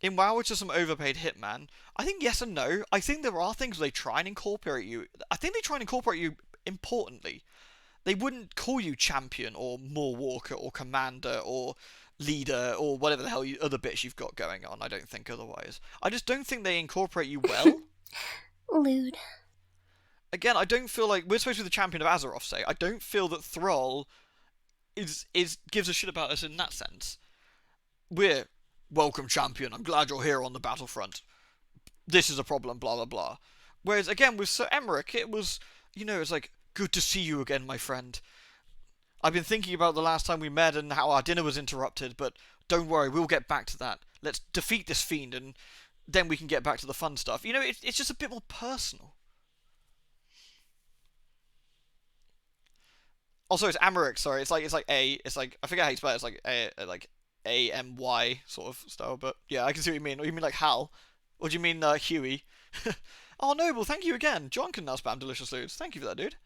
In WoW, it's just some overpaid hitman. I think yes and no. I think there are things where they try and incorporate you. I think they try and incorporate you importantly. They wouldn't call you Champion, or Moorwalker, or Commander, or Leader, or whatever the hell other bits you've got going on. I don't think otherwise. I just don't think they incorporate you well.
Lewd.
Again, I don't feel like we're supposed to be the champion of Azeroth, say. I don't feel that Thrall gives a shit about us in that sense. We're welcome, champion. I'm glad you're here on the battlefront. This is a problem, blah blah blah. Whereas again with Sir Emmerich, it was, it's like, good to see you again, my friend. I've been thinking about the last time we met and how our dinner was interrupted, but don't worry, we'll get back to that. Let's defeat this fiend and then we can get back to the fun stuff. It's just a bit more personal. Also, it's Americ. Sorry, it's like I forget how you spell it. It's like AMY sort of style. But yeah, I can see what you mean. Or you mean like Hal? Or do you mean Huey? Oh, Noble, thank you again. John can now spam delicious foods. Thank you for that, dude.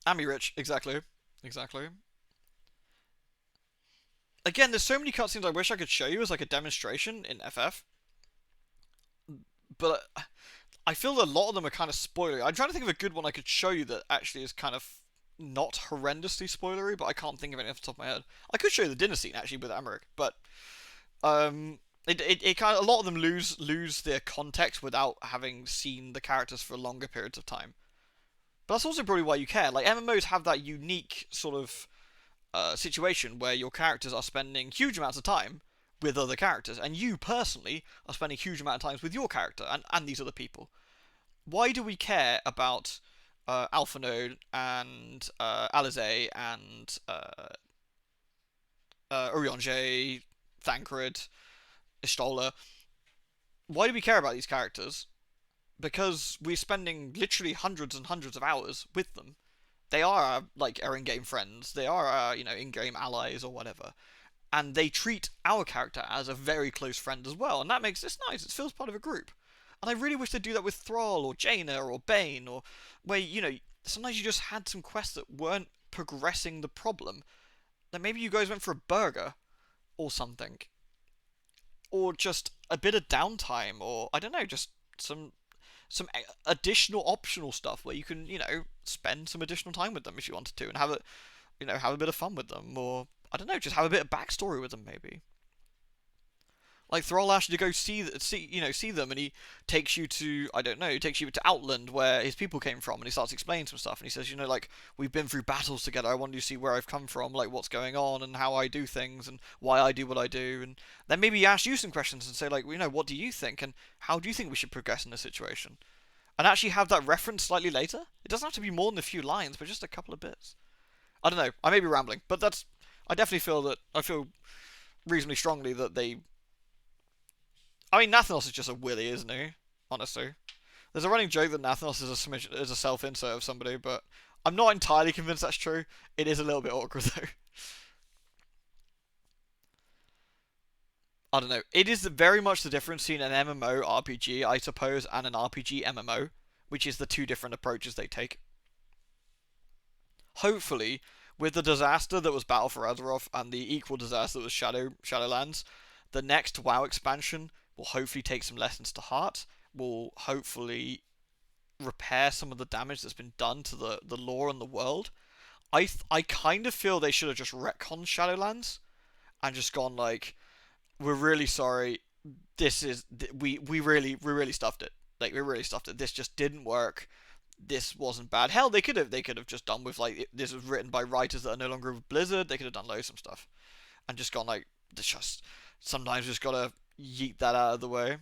Ami Rich, exactly. Again, there's so many cutscenes I wish I could show you as like a demonstration in FF. But I feel that a lot of them are kind of spoilery. I'm trying to think of a good one I could show you that actually is kind of not horrendously spoilery, but I can't think of any off the top of my head. I could show you the dinner scene actually with Americ, but it kind of, a lot of them lose their context without having seen the characters for longer periods of time. But that's also probably why you care. Like, MMOs have that unique sort of situation where your characters are spending huge amounts of time with other characters, and you personally are spending a huge amount of time with your character and these other people. Why do we care about Alpha Node and Alizé and Urianger, Thancred, Istola? Why do we care about these characters? Because we're spending literally hundreds and hundreds of hours with them. They are our in-game friends. They are our, in-game allies or whatever. And they treat our character as a very close friend as well, and that makes this nice. It feels part of a group. And I really wish they'd do that with Thrall or Jaina or Bane, or where, sometimes you just had some quests that weren't progressing the problem. Like maybe you guys went for a burger or something. Or just a bit of downtime, or I don't know, just some additional optional stuff where you can, spend some additional time with them if you wanted to and have a bit of fun with them, or I don't know, just have a bit of backstory with them, maybe. Like Thrall asks you to go see them, and he takes you to, I don't know, takes you to Outland, where his people came from, and he starts explaining some stuff, and he says, we've been through battles together, I want you to see where I've come from, like, what's going on, and how I do things, and why I do what I do, and then maybe he asks you some questions and say, like, what do you think, and how do you think we should progress in this situation? And actually have that reference slightly later. It doesn't have to be more than a few lines, but just a couple of bits. I don't know, I may be rambling, but I definitely feel reasonably strongly that they... I mean, Nathanos is just a willy, isn't he? Honestly. There's a running joke that Nathnos is a self-insert of somebody, but I'm not entirely convinced that's true. It is a little bit awkward though. I don't know. It is very much the difference between an MMO RPG, I suppose, and an RPG MMO, which is the two different approaches they take. Hopefully, with the disaster that was Battle for Azeroth and the equal disaster that was Shadowlands, the next WoW expansion will hopefully take some lessons to heart, will hopefully repair some of the damage that's been done to the lore and the world. I kind of feel they should have just retconned Shadowlands and just gone like, we're really sorry. This is we really stuffed it. Like we really stuffed it. This just didn't work. This wasn't bad. Hell, they could have just done with like this was written by writers that are no longer with Blizzard. They could have done loads of stuff, and just gone like, just sometimes just gotta yeet that out of the way.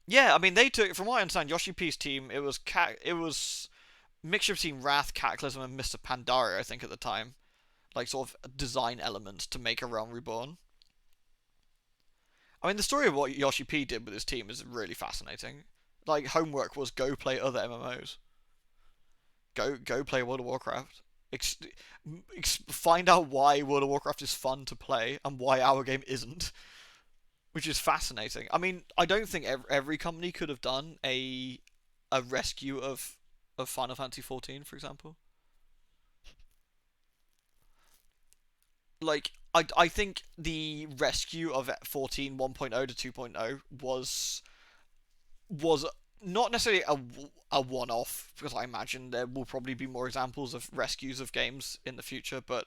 Yeah, I mean they took, from what I understand, Yoshi P's team. It was mixture between Wrath, Cataclysm, and Mr. Pandaria, I think at the time, like sort of design elements to make a Realm Reborn. I mean, the story of what Yoshi P did with his team is really fascinating. Like, homework was go play other MMOs. Go play World of Warcraft. Find out why World of Warcraft is fun to play and why our game isn't. Which is fascinating. I mean, I don't think every company could have done a rescue of Final Fantasy XIV, for example. Like, I think the rescue of 14 1.0 to 2.0 was not necessarily a one-off, because I imagine there will probably be more examples of rescues of games in the future, but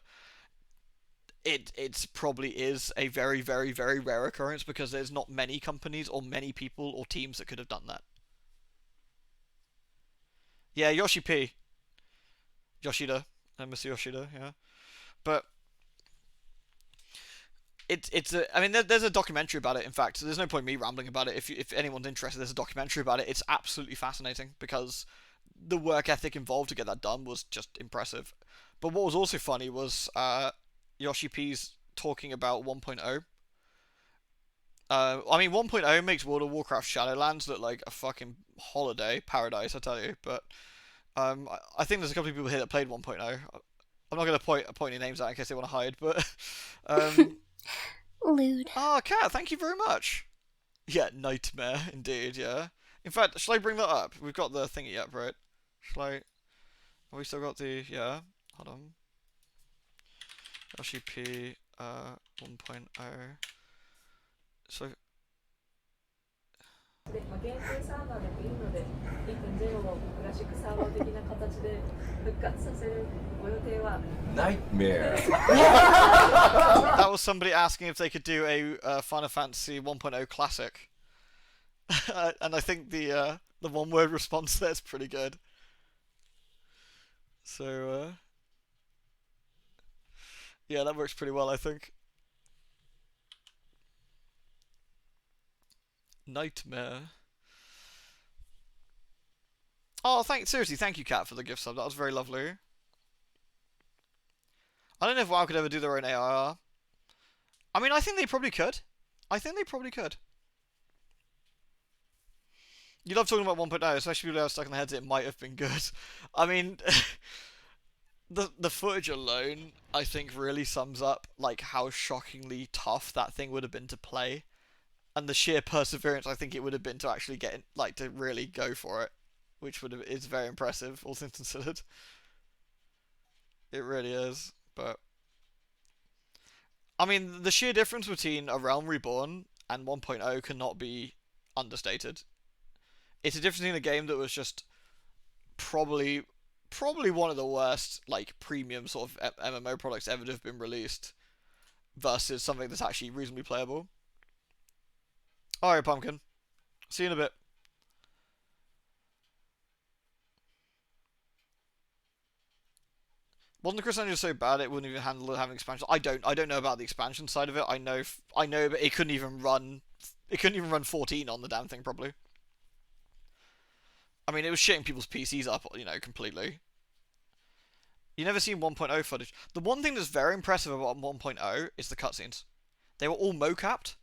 it probably is a very, very, very rare occurrence because there's not many companies or many people or teams that could have done that. Yeah, Yoshi P. Yoshida. Mr. Yoshida, yeah. But I mean, there's a documentary about it. In fact, so there's no point me rambling about it. If anyone's interested, there's a documentary about it. It's absolutely fascinating because the work ethic involved to get that done was just impressive. But what was also funny was Yoshi P's talking about 1.0. I mean, 1.0 makes World of Warcraft Shadowlands look like a fucking holiday paradise, I tell you. But I think there's a couple of people here that played 1.0. I'm not going to point any names out in case they want to hide, but
Lewd.
Ah, Kat, thank you very much. Yeah, nightmare, indeed, yeah. In fact, shall I bring that up? We've got the thingy up, right? Shall I... Have we still got the... Yeah, hold on. Yoshi P 1.0. So...
で、限定サーバーでもいいので、1.0をクラシックサーバー的な形で復活させるご予定は
Nightmare.
That was somebody asking if they could do a Final Fantasy 1.0 classic. And I think the one-word response there is pretty good. So, yeah, that works pretty well, I think. Nightmare. Oh, seriously, thank you, Kat, for the gift sub. That was very lovely. I don't know if WoW could ever do their own AIR. I mean, I think they probably could. You love talking about 1.0, especially people who are stuck in their heads. It might have been good. I mean, the footage alone, I think, really sums up like how shockingly tough that thing would have been to play. And the sheer perseverance I think it would have been to actually get to really go for it, which is very impressive, all things considered. It really is, but I mean, the sheer difference between A Realm Reborn and 1.0 cannot be understated. It's a difference between a game that was just probably one of the worst like premium sort of MMO products ever to have been released, versus something that's actually reasonably playable. Alright, Pumpkin. See you in a bit. Wasn't the Chris Engine so bad it wouldn't even handle having expansion? I don't know about the expansion side of it. I know, but it couldn't even run 14 on the damn thing probably. I mean, it was shitting people's PCs up, completely. You never seen 1.0 footage. The one thing that's very impressive about 1.0 is the cutscenes. They were all mocapped.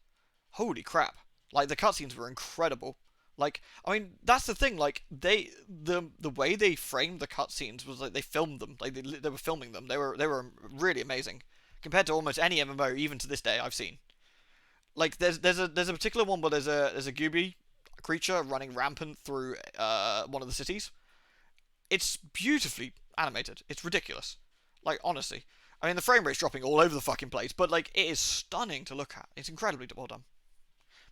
Holy crap. Like, the cutscenes were incredible. Like, I mean, that's the thing. Like, the way they framed the cutscenes was like they filmed them. Like they were filming them. They were really amazing compared to almost any MMO even to this day I've seen. Like there's a particular one where there's a gooby creature running rampant through one of the cities. It's beautifully animated. It's ridiculous. Like, honestly. I mean, the frame rate's dropping all over the fucking place, but, like, it is stunning to look at. It's incredibly well done.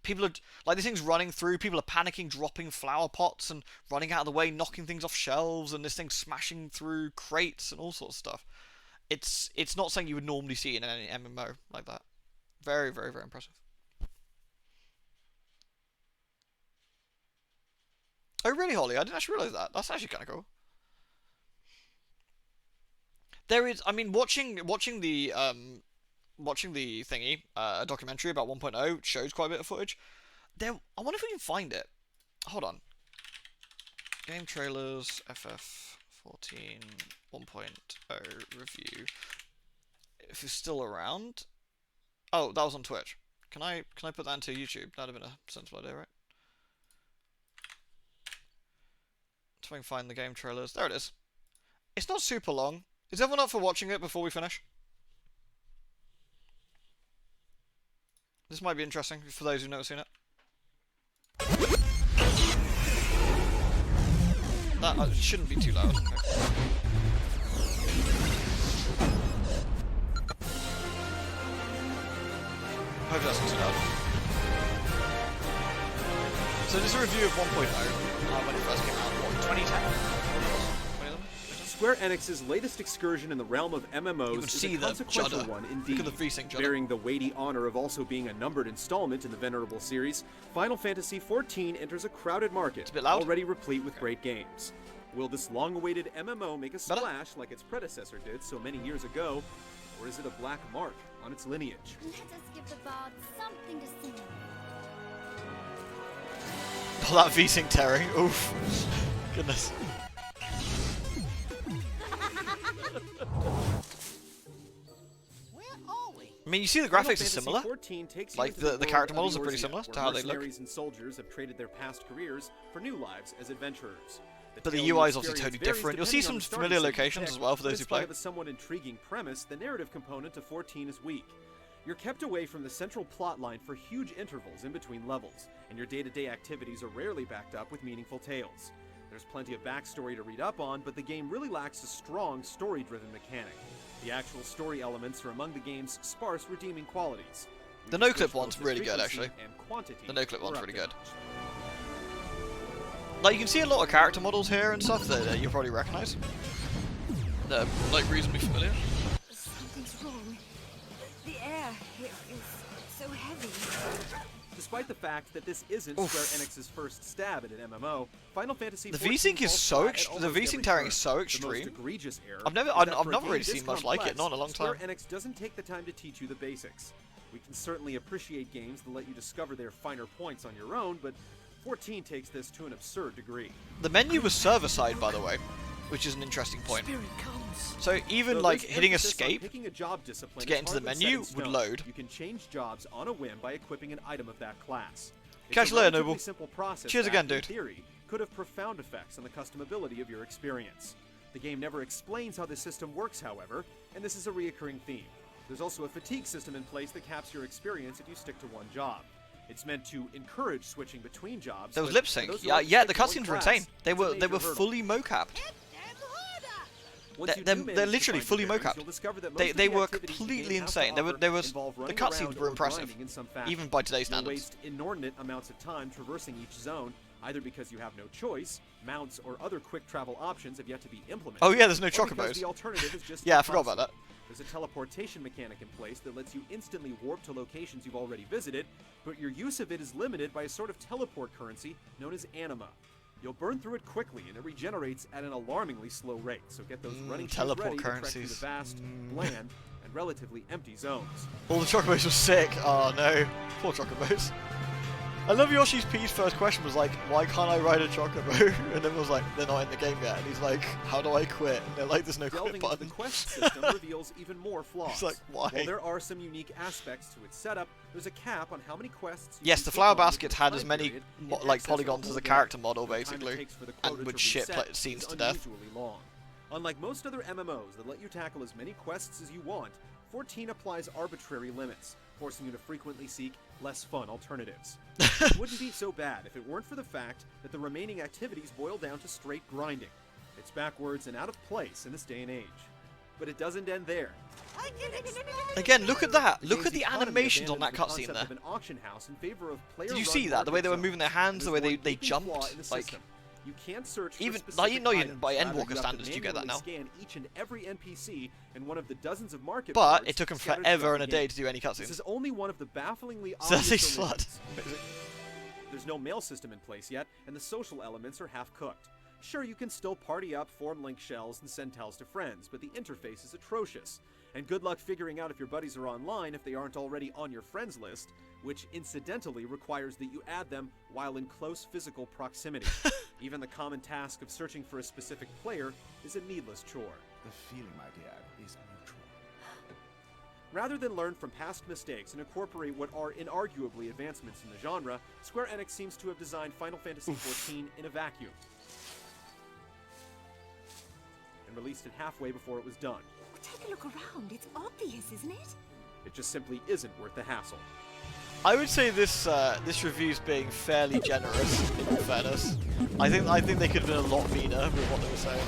People are, like, this thing's running through, people are panicking, dropping flower pots and running out of the way, knocking things off shelves, and this thing's smashing through crates and all sorts of stuff. It's not something you would normally see in any MMO like that. Very, very, very impressive. Oh, really, Holly? I didn't actually realise that. That's actually kind of cool. There is, I mean, watching the thingy, a documentary about 1.0 shows quite a bit of footage. There, I wonder if we can find it. Hold on. Game trailers, FF14 1.0 review. If it's still around. Oh, that was on Twitch. Can I put that into YouTube? That'd have been a sensible idea, right? So I can find the game trailers. There it is. It's not super long. Is everyone up for watching it before we finish? This might be interesting for those who've never seen it. That shouldn't be too loud. Okay. Hope that's not too loud. So this is a review of 1.0 when it first came out, what, 2010?
Square Enix's latest excursion in the realm of MMOs is a consequential one indeed.
Look at the V-Sync
bearing the weighty honor of also being a numbered installment in the venerable series, Final Fantasy XIV enters a crowded market, already replete with great games. Will this long-awaited MMO make a splash like its predecessor did so many years ago, or is it a black mark on its lineage?
Let us give the bard something to sing.
Oh, that V-Sync Terry. Oof. Goodness. I mean, you see the graphics are similar. Like, the character models are pretty similar to how they look.
Mercenaries and soldiers have traded their past careers for new lives as adventurers.
But the UI is obviously totally different. You'll see some familiar locations as well for those who play.
In spite of a somewhat intriguing premise, the narrative component of 14 is weak. You're kept away from the central plotline for huge intervals in between levels, and your day-to-day activities are rarely backed up with meaningful tales. There's plenty of backstory to read up on, but the game really lacks a strong, story-driven mechanic. The actual story elements are among the game's sparse redeeming qualities.
The no-clip one's really good, actually. The no-clip one's really good. Like, you can see a lot of character models here and stuff that you'll probably recognize. They're, like, reasonably familiar.
Something's wrong. The air here is so heavy.
Despite the fact that this isn't Square Enix's first stab at an MMO, Final Fantasy
the V-Sync is so the V-Sync tearing is so extreme. I've never really seen much like it, not in a long time.
Square Enix doesn't take the time to teach you the basics. We can certainly appreciate games that let you discover their finer points on your own, but 14 takes this to an absurd degree.
The menu was server-side, by the way, which is an interesting point. So even like hitting escape to get into the menu would load.
You can change jobs on a whim by equipping an item of that class.
Catch you later, Noble.
Simple process
Cheers again, dude.
In theory, could have profound effects on the customability of your experience. The game never explains how the system works, however, and this is a reoccurring theme. There's also a fatigue system in place that caps your experience if you stick to one job. It's meant to encourage switching between jobs.
There was lip sync. Yeah, the cutscenes were insane. They were fully mocapped. They're literally fully mocapped. They were completely insane. The cutscenes were impressive, even by today's standards.
You waste inordinate amounts of time traversing each zone, either because you have no choice, mounts or other quick travel options have yet to be implemented.
Oh yeah, there's no
or
chocobos.
The alternative is just
yeah, I forgot about that.
There's a teleportation mechanic in place that lets you instantly warp to locations you've already visited, but your use of it is limited by a sort of teleport currency known as anima. You'll burn through it quickly, and it regenerates at an alarmingly slow rate, so get those running shoes ready to trek through the vast, bland, and relatively empty zones.
All the chocobos were sick. Oh no, poor chocobos. I love Yoshi's P's first question was like, why can't I ride a chocobo? And then was like, they're not in the game yet. And he's like, how do I quit? And they're like, there's no
Delving
quit
into
button.
the quest system reveals even more flaws.
He's like, why?
While there are some unique aspects to its setup, there's a cap on how many quests you
Yes,
can
the
take
flower
on within
baskets
the
had
time
as many
period in
like
excess of
polygons
a
as
whole
a
day.
character model,
The time it
basically,
takes for the quota
and would
to
shit
reset
scenes
is
to death.
unusually long. Unlike most other MMOs that let you tackle as many quests as you want, 14 applies arbitrary limits, forcing you to frequently seek less fun alternatives. It wouldn't be so bad if it weren't for the fact that the remaining activities boil down to straight grinding. It's backwards and out of place in this day and age. But it doesn't end there.
Again, look at that.
The
Look
game's
at the
economy
animations on that
abandons the
cutscene
concept
there.
of an auction house in favor of
Did you
player-run
see that? The way they were
market
moving their
zones.
hands, the way
There's
they
one gaping flaw
jumped,
in the
like...
system. You can't search
Even
for
like,
specific
not even
items.
by
Rather,
Endwalker
you have to
standards, you get that now.
manually scan each and every NPC in one of the dozens of market
But
boards
it took them
scattered
forever
throughout
and
the
a day
game.
to do any
This
cutscenes.
is only one of the bafflingly
So that's a
obvious
slut.
omissions. There's no mail system in place yet, and the social elements are half-cooked. Sure, you can still party up, form link shells, and send tells to friends, but the interface is atrocious. And good luck figuring out if your buddies are online if they aren't already on your friends list, which incidentally requires that you add them while in close physical proximity. Even the common task of searching for a specific player is a needless chore.
The feeling, my dear, is mutual.
Rather than learn from past mistakes and incorporate what are inarguably advancements in the genre, Square Enix seems to have designed Final Fantasy XIV in a vacuum and released it halfway before it was done.
Take a look around. It's obvious, isn't it?
It just simply isn't worth the hassle.
I would say this this review's being fairly generous, in all fairness. I think they could have been a lot meaner with what they were saying.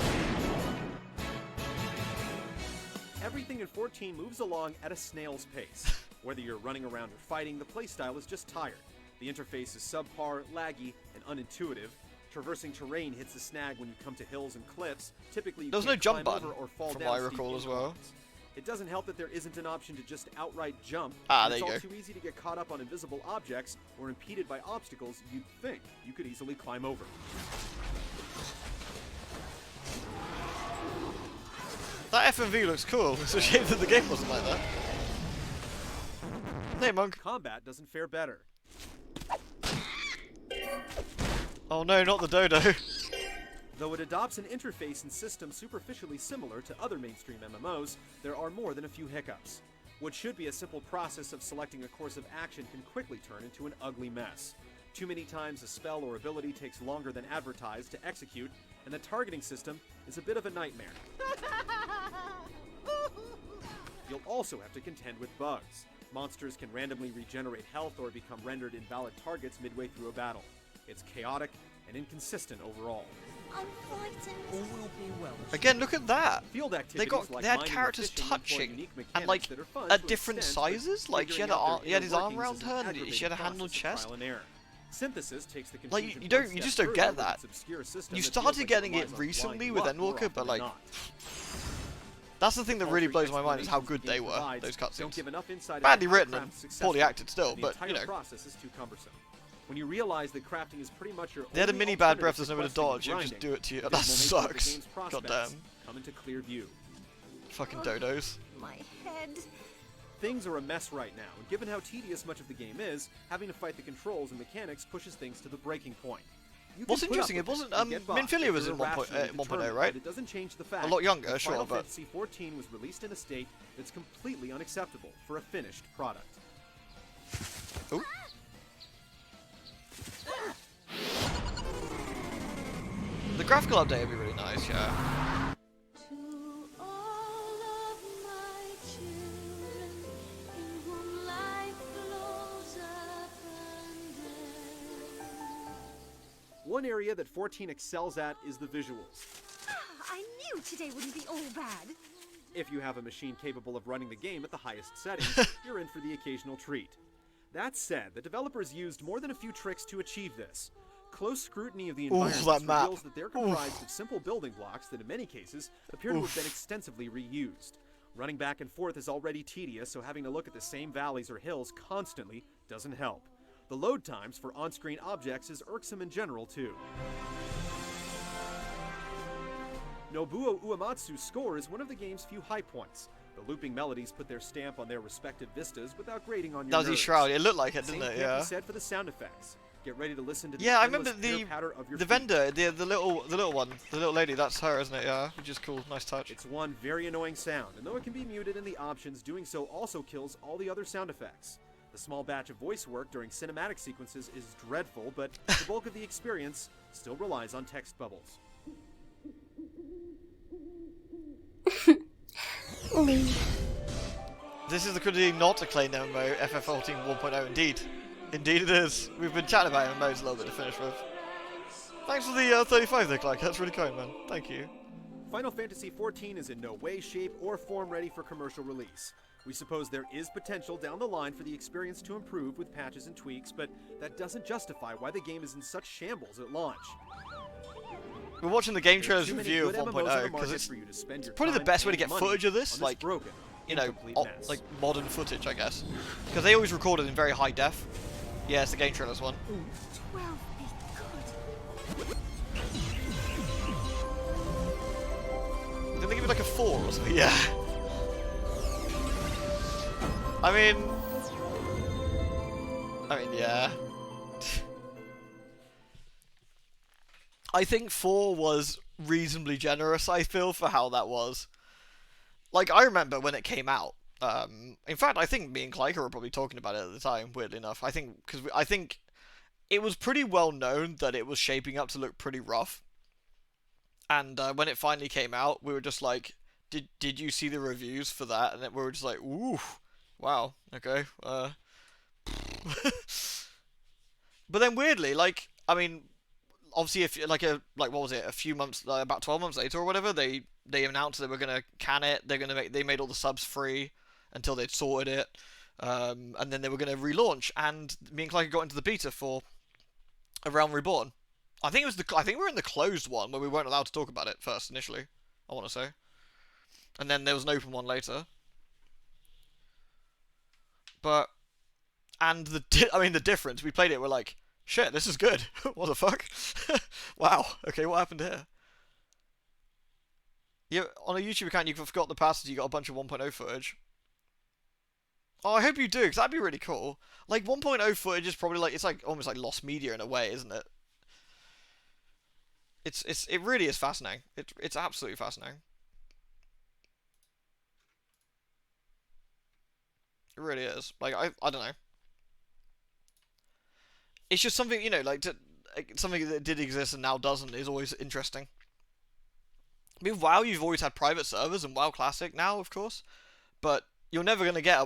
Everything in 14 moves along at a snail's pace. Whether you're running around or fighting, the playstyle is just tired. The interface is subpar, laggy, and unintuitive. Traversing terrain hits a snag when you come to hills and cliffs. Typically, you
There's
can't
no jump
climb
button,
over or fall
from
down
what I
steep
recall as well.
inclines. It doesn't help that there isn't an option to just outright jump.
Ah,
and
there
it's
you
all
go.
too easy to get caught up on invisible objects or impeded by obstacles you'd think you could easily climb over.
That FMV looks cool. It's a shame that the game wasn't like that. Hey, Monk.
Combat doesn't fare better.
Oh no, not the dodo.
Though it adopts an interface and system superficially similar to other mainstream MMOs, there are more than a few hiccups. What should be a simple process of selecting a course of action can quickly turn into an ugly mess. Too many times a spell or ability takes longer than advertised to execute, and the targeting system is a bit of a nightmare. You'll also have to contend with bugs. Monsters can randomly regenerate health or become rendered invalid targets midway through a battle. It's chaotic and inconsistent overall.
I'm frightened.
All will be well.
Again, look at that.
Field
They
activities like
they had
mining or
characters
fishing employ
touching
unique
and
mechanics
like
that are fun
at
to
different
extent, but
sizes. Like she had
figuring out
a,
their
he had his
inner
arm
workings
around
is an
her and
aggravating
she had a hand on
process of
chest.
trial and error. Synthesis takes the
Like
confusion
you
one
don't, you
step
just don't
further
get
with
that.
its obscure system
You
that
started
feels like
getting
relies
it
on
recently
blind
with
luck more
Endwalker, but
often
like
than not.
that's the thing that
All
really
three
blows my mind is how
explanations
good they
the game
were.
provides
Those
don't
cutscenes.
give enough insight
Badly
into how to
written and
craft
poorly
successfully,
acted still,
and the
but
entire
you know.
process is too cumbersome. When you realize that crafting is pretty much your
They had a
only
mini bad
alternative
breath. There's nowhere to
questing and
dodge. It would just
grinding,
do it to you.
the
That
dismal nature of the
sucks.
game's
God
prospects
damn.
come into clear view.
Fucking dodos.
My head.
Things are a mess right now, and given how tedious much of the game is, having to fight the controls and mechanics pushes things to the breaking point. You can
What's
put up
interesting,
with
it wasn't,
and get by
Minfilia
if
was
you're
in 1.0,
irrational and determined,
right?
but it doesn't change the fact
A lot younger,
that
sure,
Final
but
Fantasy XIV was released in a state that's completely unacceptable for a finished product.
Ooh. The graphical update would be really nice, yeah.
One area that 14 excels at is the visuals.
I knew today wouldn't be all bad.
If you have a machine capable of running the game at the highest settings, you're in for the occasional treat. That said, the developers used more than a few tricks to achieve this. Close scrutiny of the environments
that map.
reveals that they're comprised of simple building blocks that in many cases appear to have been extensively reused. Running back and forth is already tedious, so having to look at the same valleys or hills constantly doesn't help. The load times for on-screen objects is irksome in general, too. Nobuo Uematsu's score is one of the game's few high points. The looping melodies put their stamp on their respective vistas without grating on your
That was
nerves.
his shroud. It looked like it, didn't
Same
it?
can't
Yeah.
be said for the sound effects. Get ready to listen to the
Yeah, I
endless
remember the
pitter-patter of your
the
feet.
vendor, the little one, the little lady. That's her, isn't it? Yeah, which is cool. Nice touch.
It's one very annoying sound, and though it can be muted in the options, doing so also kills all the other sound effects. The small batch of voice work during cinematic sequences is dreadful, but the bulk of the experience still relies on text bubbles.
This is the clearly not acclaimed MMO, FF14 1.0. Indeed. Indeed it is. We've been chatting about MMOs a little bit to finish with. Thanks for the 35 there, Clark. That's really kind, man. Thank you.
Final Fantasy XIV is in no way, shape, or form ready for commercial release. We suppose there is potential down the line for the experience to improve with patches and tweaks, but that doesn't justify why the game is in such shambles at launch.
We're watching the game
There are
trailer's
too many
review of
good MMOs on the
1.0 because
market
it's
for you to spend your
probably the
time
best way to
and
get
money
footage of this,
on
like,
broken,
you know,
incomplete mess.
like modern footage, I guess. Because they always record it in very high def. Yeah, it's the game trailer's one.
12 be good.
Didn't they give it like a 4 or something? Yeah. I mean, yeah. I think 4 was reasonably generous, I feel, for how that was. Like, I remember when it came out. In fact, I think me and Clyker were probably talking about it at the time, weirdly enough. I think it was pretty well known that it was shaping up to look pretty rough. And when it finally came out, we were just like, did you see the reviews for that? And we were just like, ooh, wow, okay. But then weirdly, like, I mean, obviously, if what was it? A few months, about 12 months later or whatever, they announced they were gonna can it. They made all the subs free until they'd sorted it, and then they were gonna relaunch. And me and Clyde got into the beta for A Realm Reborn. I think we were in the closed one where we weren't allowed to talk about it first initially. I want to say, and then there was an open one later. But the difference, we played it, we're like, shit, this is good. What the fuck? Wow. Okay, what happened here? On a YouTube account, you forgot the password. You got a bunch of 1.0 footage. Oh, I hope you do, because that'd be really cool. Like 1.0 footage is probably like, it's like almost like lost media in a way, isn't it? It really is fascinating. It's absolutely fascinating. It really is. Like I don't know. It's just something, you know, something that did exist and now doesn't is always interesting. I mean, WoW, you've always had private servers, and WoW Classic now, of course, but you're probably never gonna get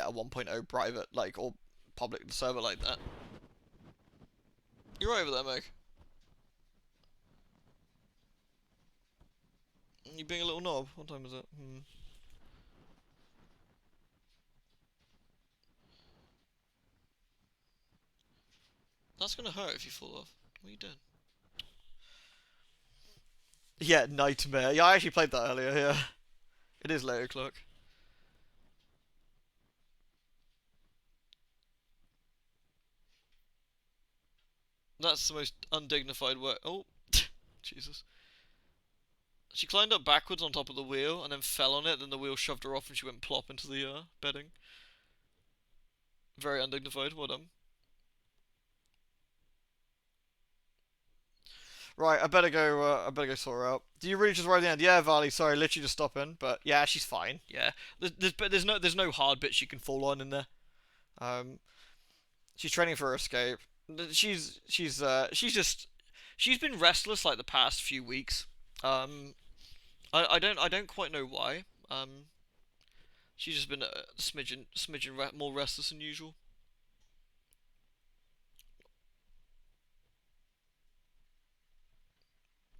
a 1.0 private or public server like that. You're right over there, Meg. You being a little knob. What time is it? That's gonna hurt if you fall off. What are you doing? Yeah, Nightmare. Yeah, I actually played that earlier, yeah. It is late o'clock. That's the most undignified work. Oh, Jesus. She climbed up backwards on top of the wheel and then fell on it, then the wheel shoved her off and she went plop into the bedding. Very undignified, well done. Right, I better go sort her out. Do you really just right at the end? Yeah, Vali, sorry, literally just stop in, but yeah, she's fine. Yeah, there's no hard bit she can fall on in there. She's training for her escape. She's been restless like the past few weeks. I don't quite know why. She's just been a smidgen more restless than usual.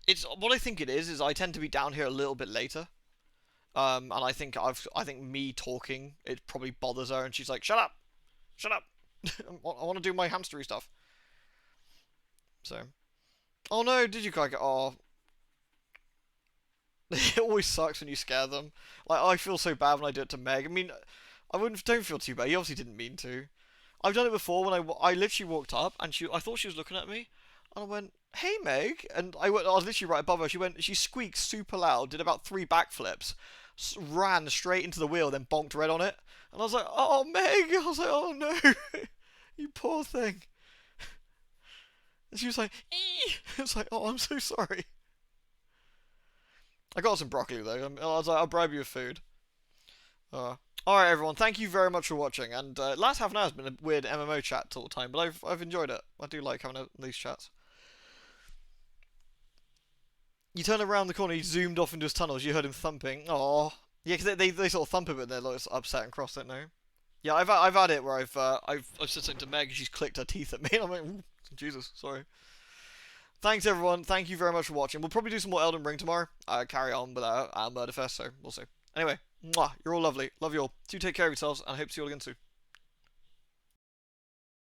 It's what I think it is I tend to be down here a little bit later. And I think me talking, it probably bothers her, and she's like, "Shut up, shut up! I want to do my hamstery stuff." So, oh no, did you crack it? Oh, it always sucks when you scare them. Like I feel so bad when I do it to Meg. I mean, don't feel too bad. You obviously didn't mean to. I've done it before when I literally walked up and I thought she was looking at me, and I went, "Hey Meg," and I was literally right above her. She squeaked super loud, did about 3 backflips. ran straight into the wheel, then bonked Red on it. And I was like, oh, Meg! I was like, oh no! You poor thing. And she was like, ee! I was like, oh, I'm so sorry. I got some broccoli though. I was like, I'll bribe you with food. Alright everyone, thank you very much for watching. And last half an hour has been a weird MMO chat all the time, but I've enjoyed it. I do like having these chats. You turn around the corner, he zoomed off into his tunnels, you heard him thumping. Oh, yeah, because they sort of thump a bit, and they're like upset and cross, don't they? Yeah, I've had it where I've said something to Meg and she's clicked her teeth at me. And I'm like, Jesus, sorry. Thanks everyone, thank you very much for watching. We'll probably do some more Elden Ring tomorrow. Carry on with our Murderfest, so we'll see. Anyway, mwah, you're all lovely. Love you all. Do take care of yourselves, and I hope to see you all again soon.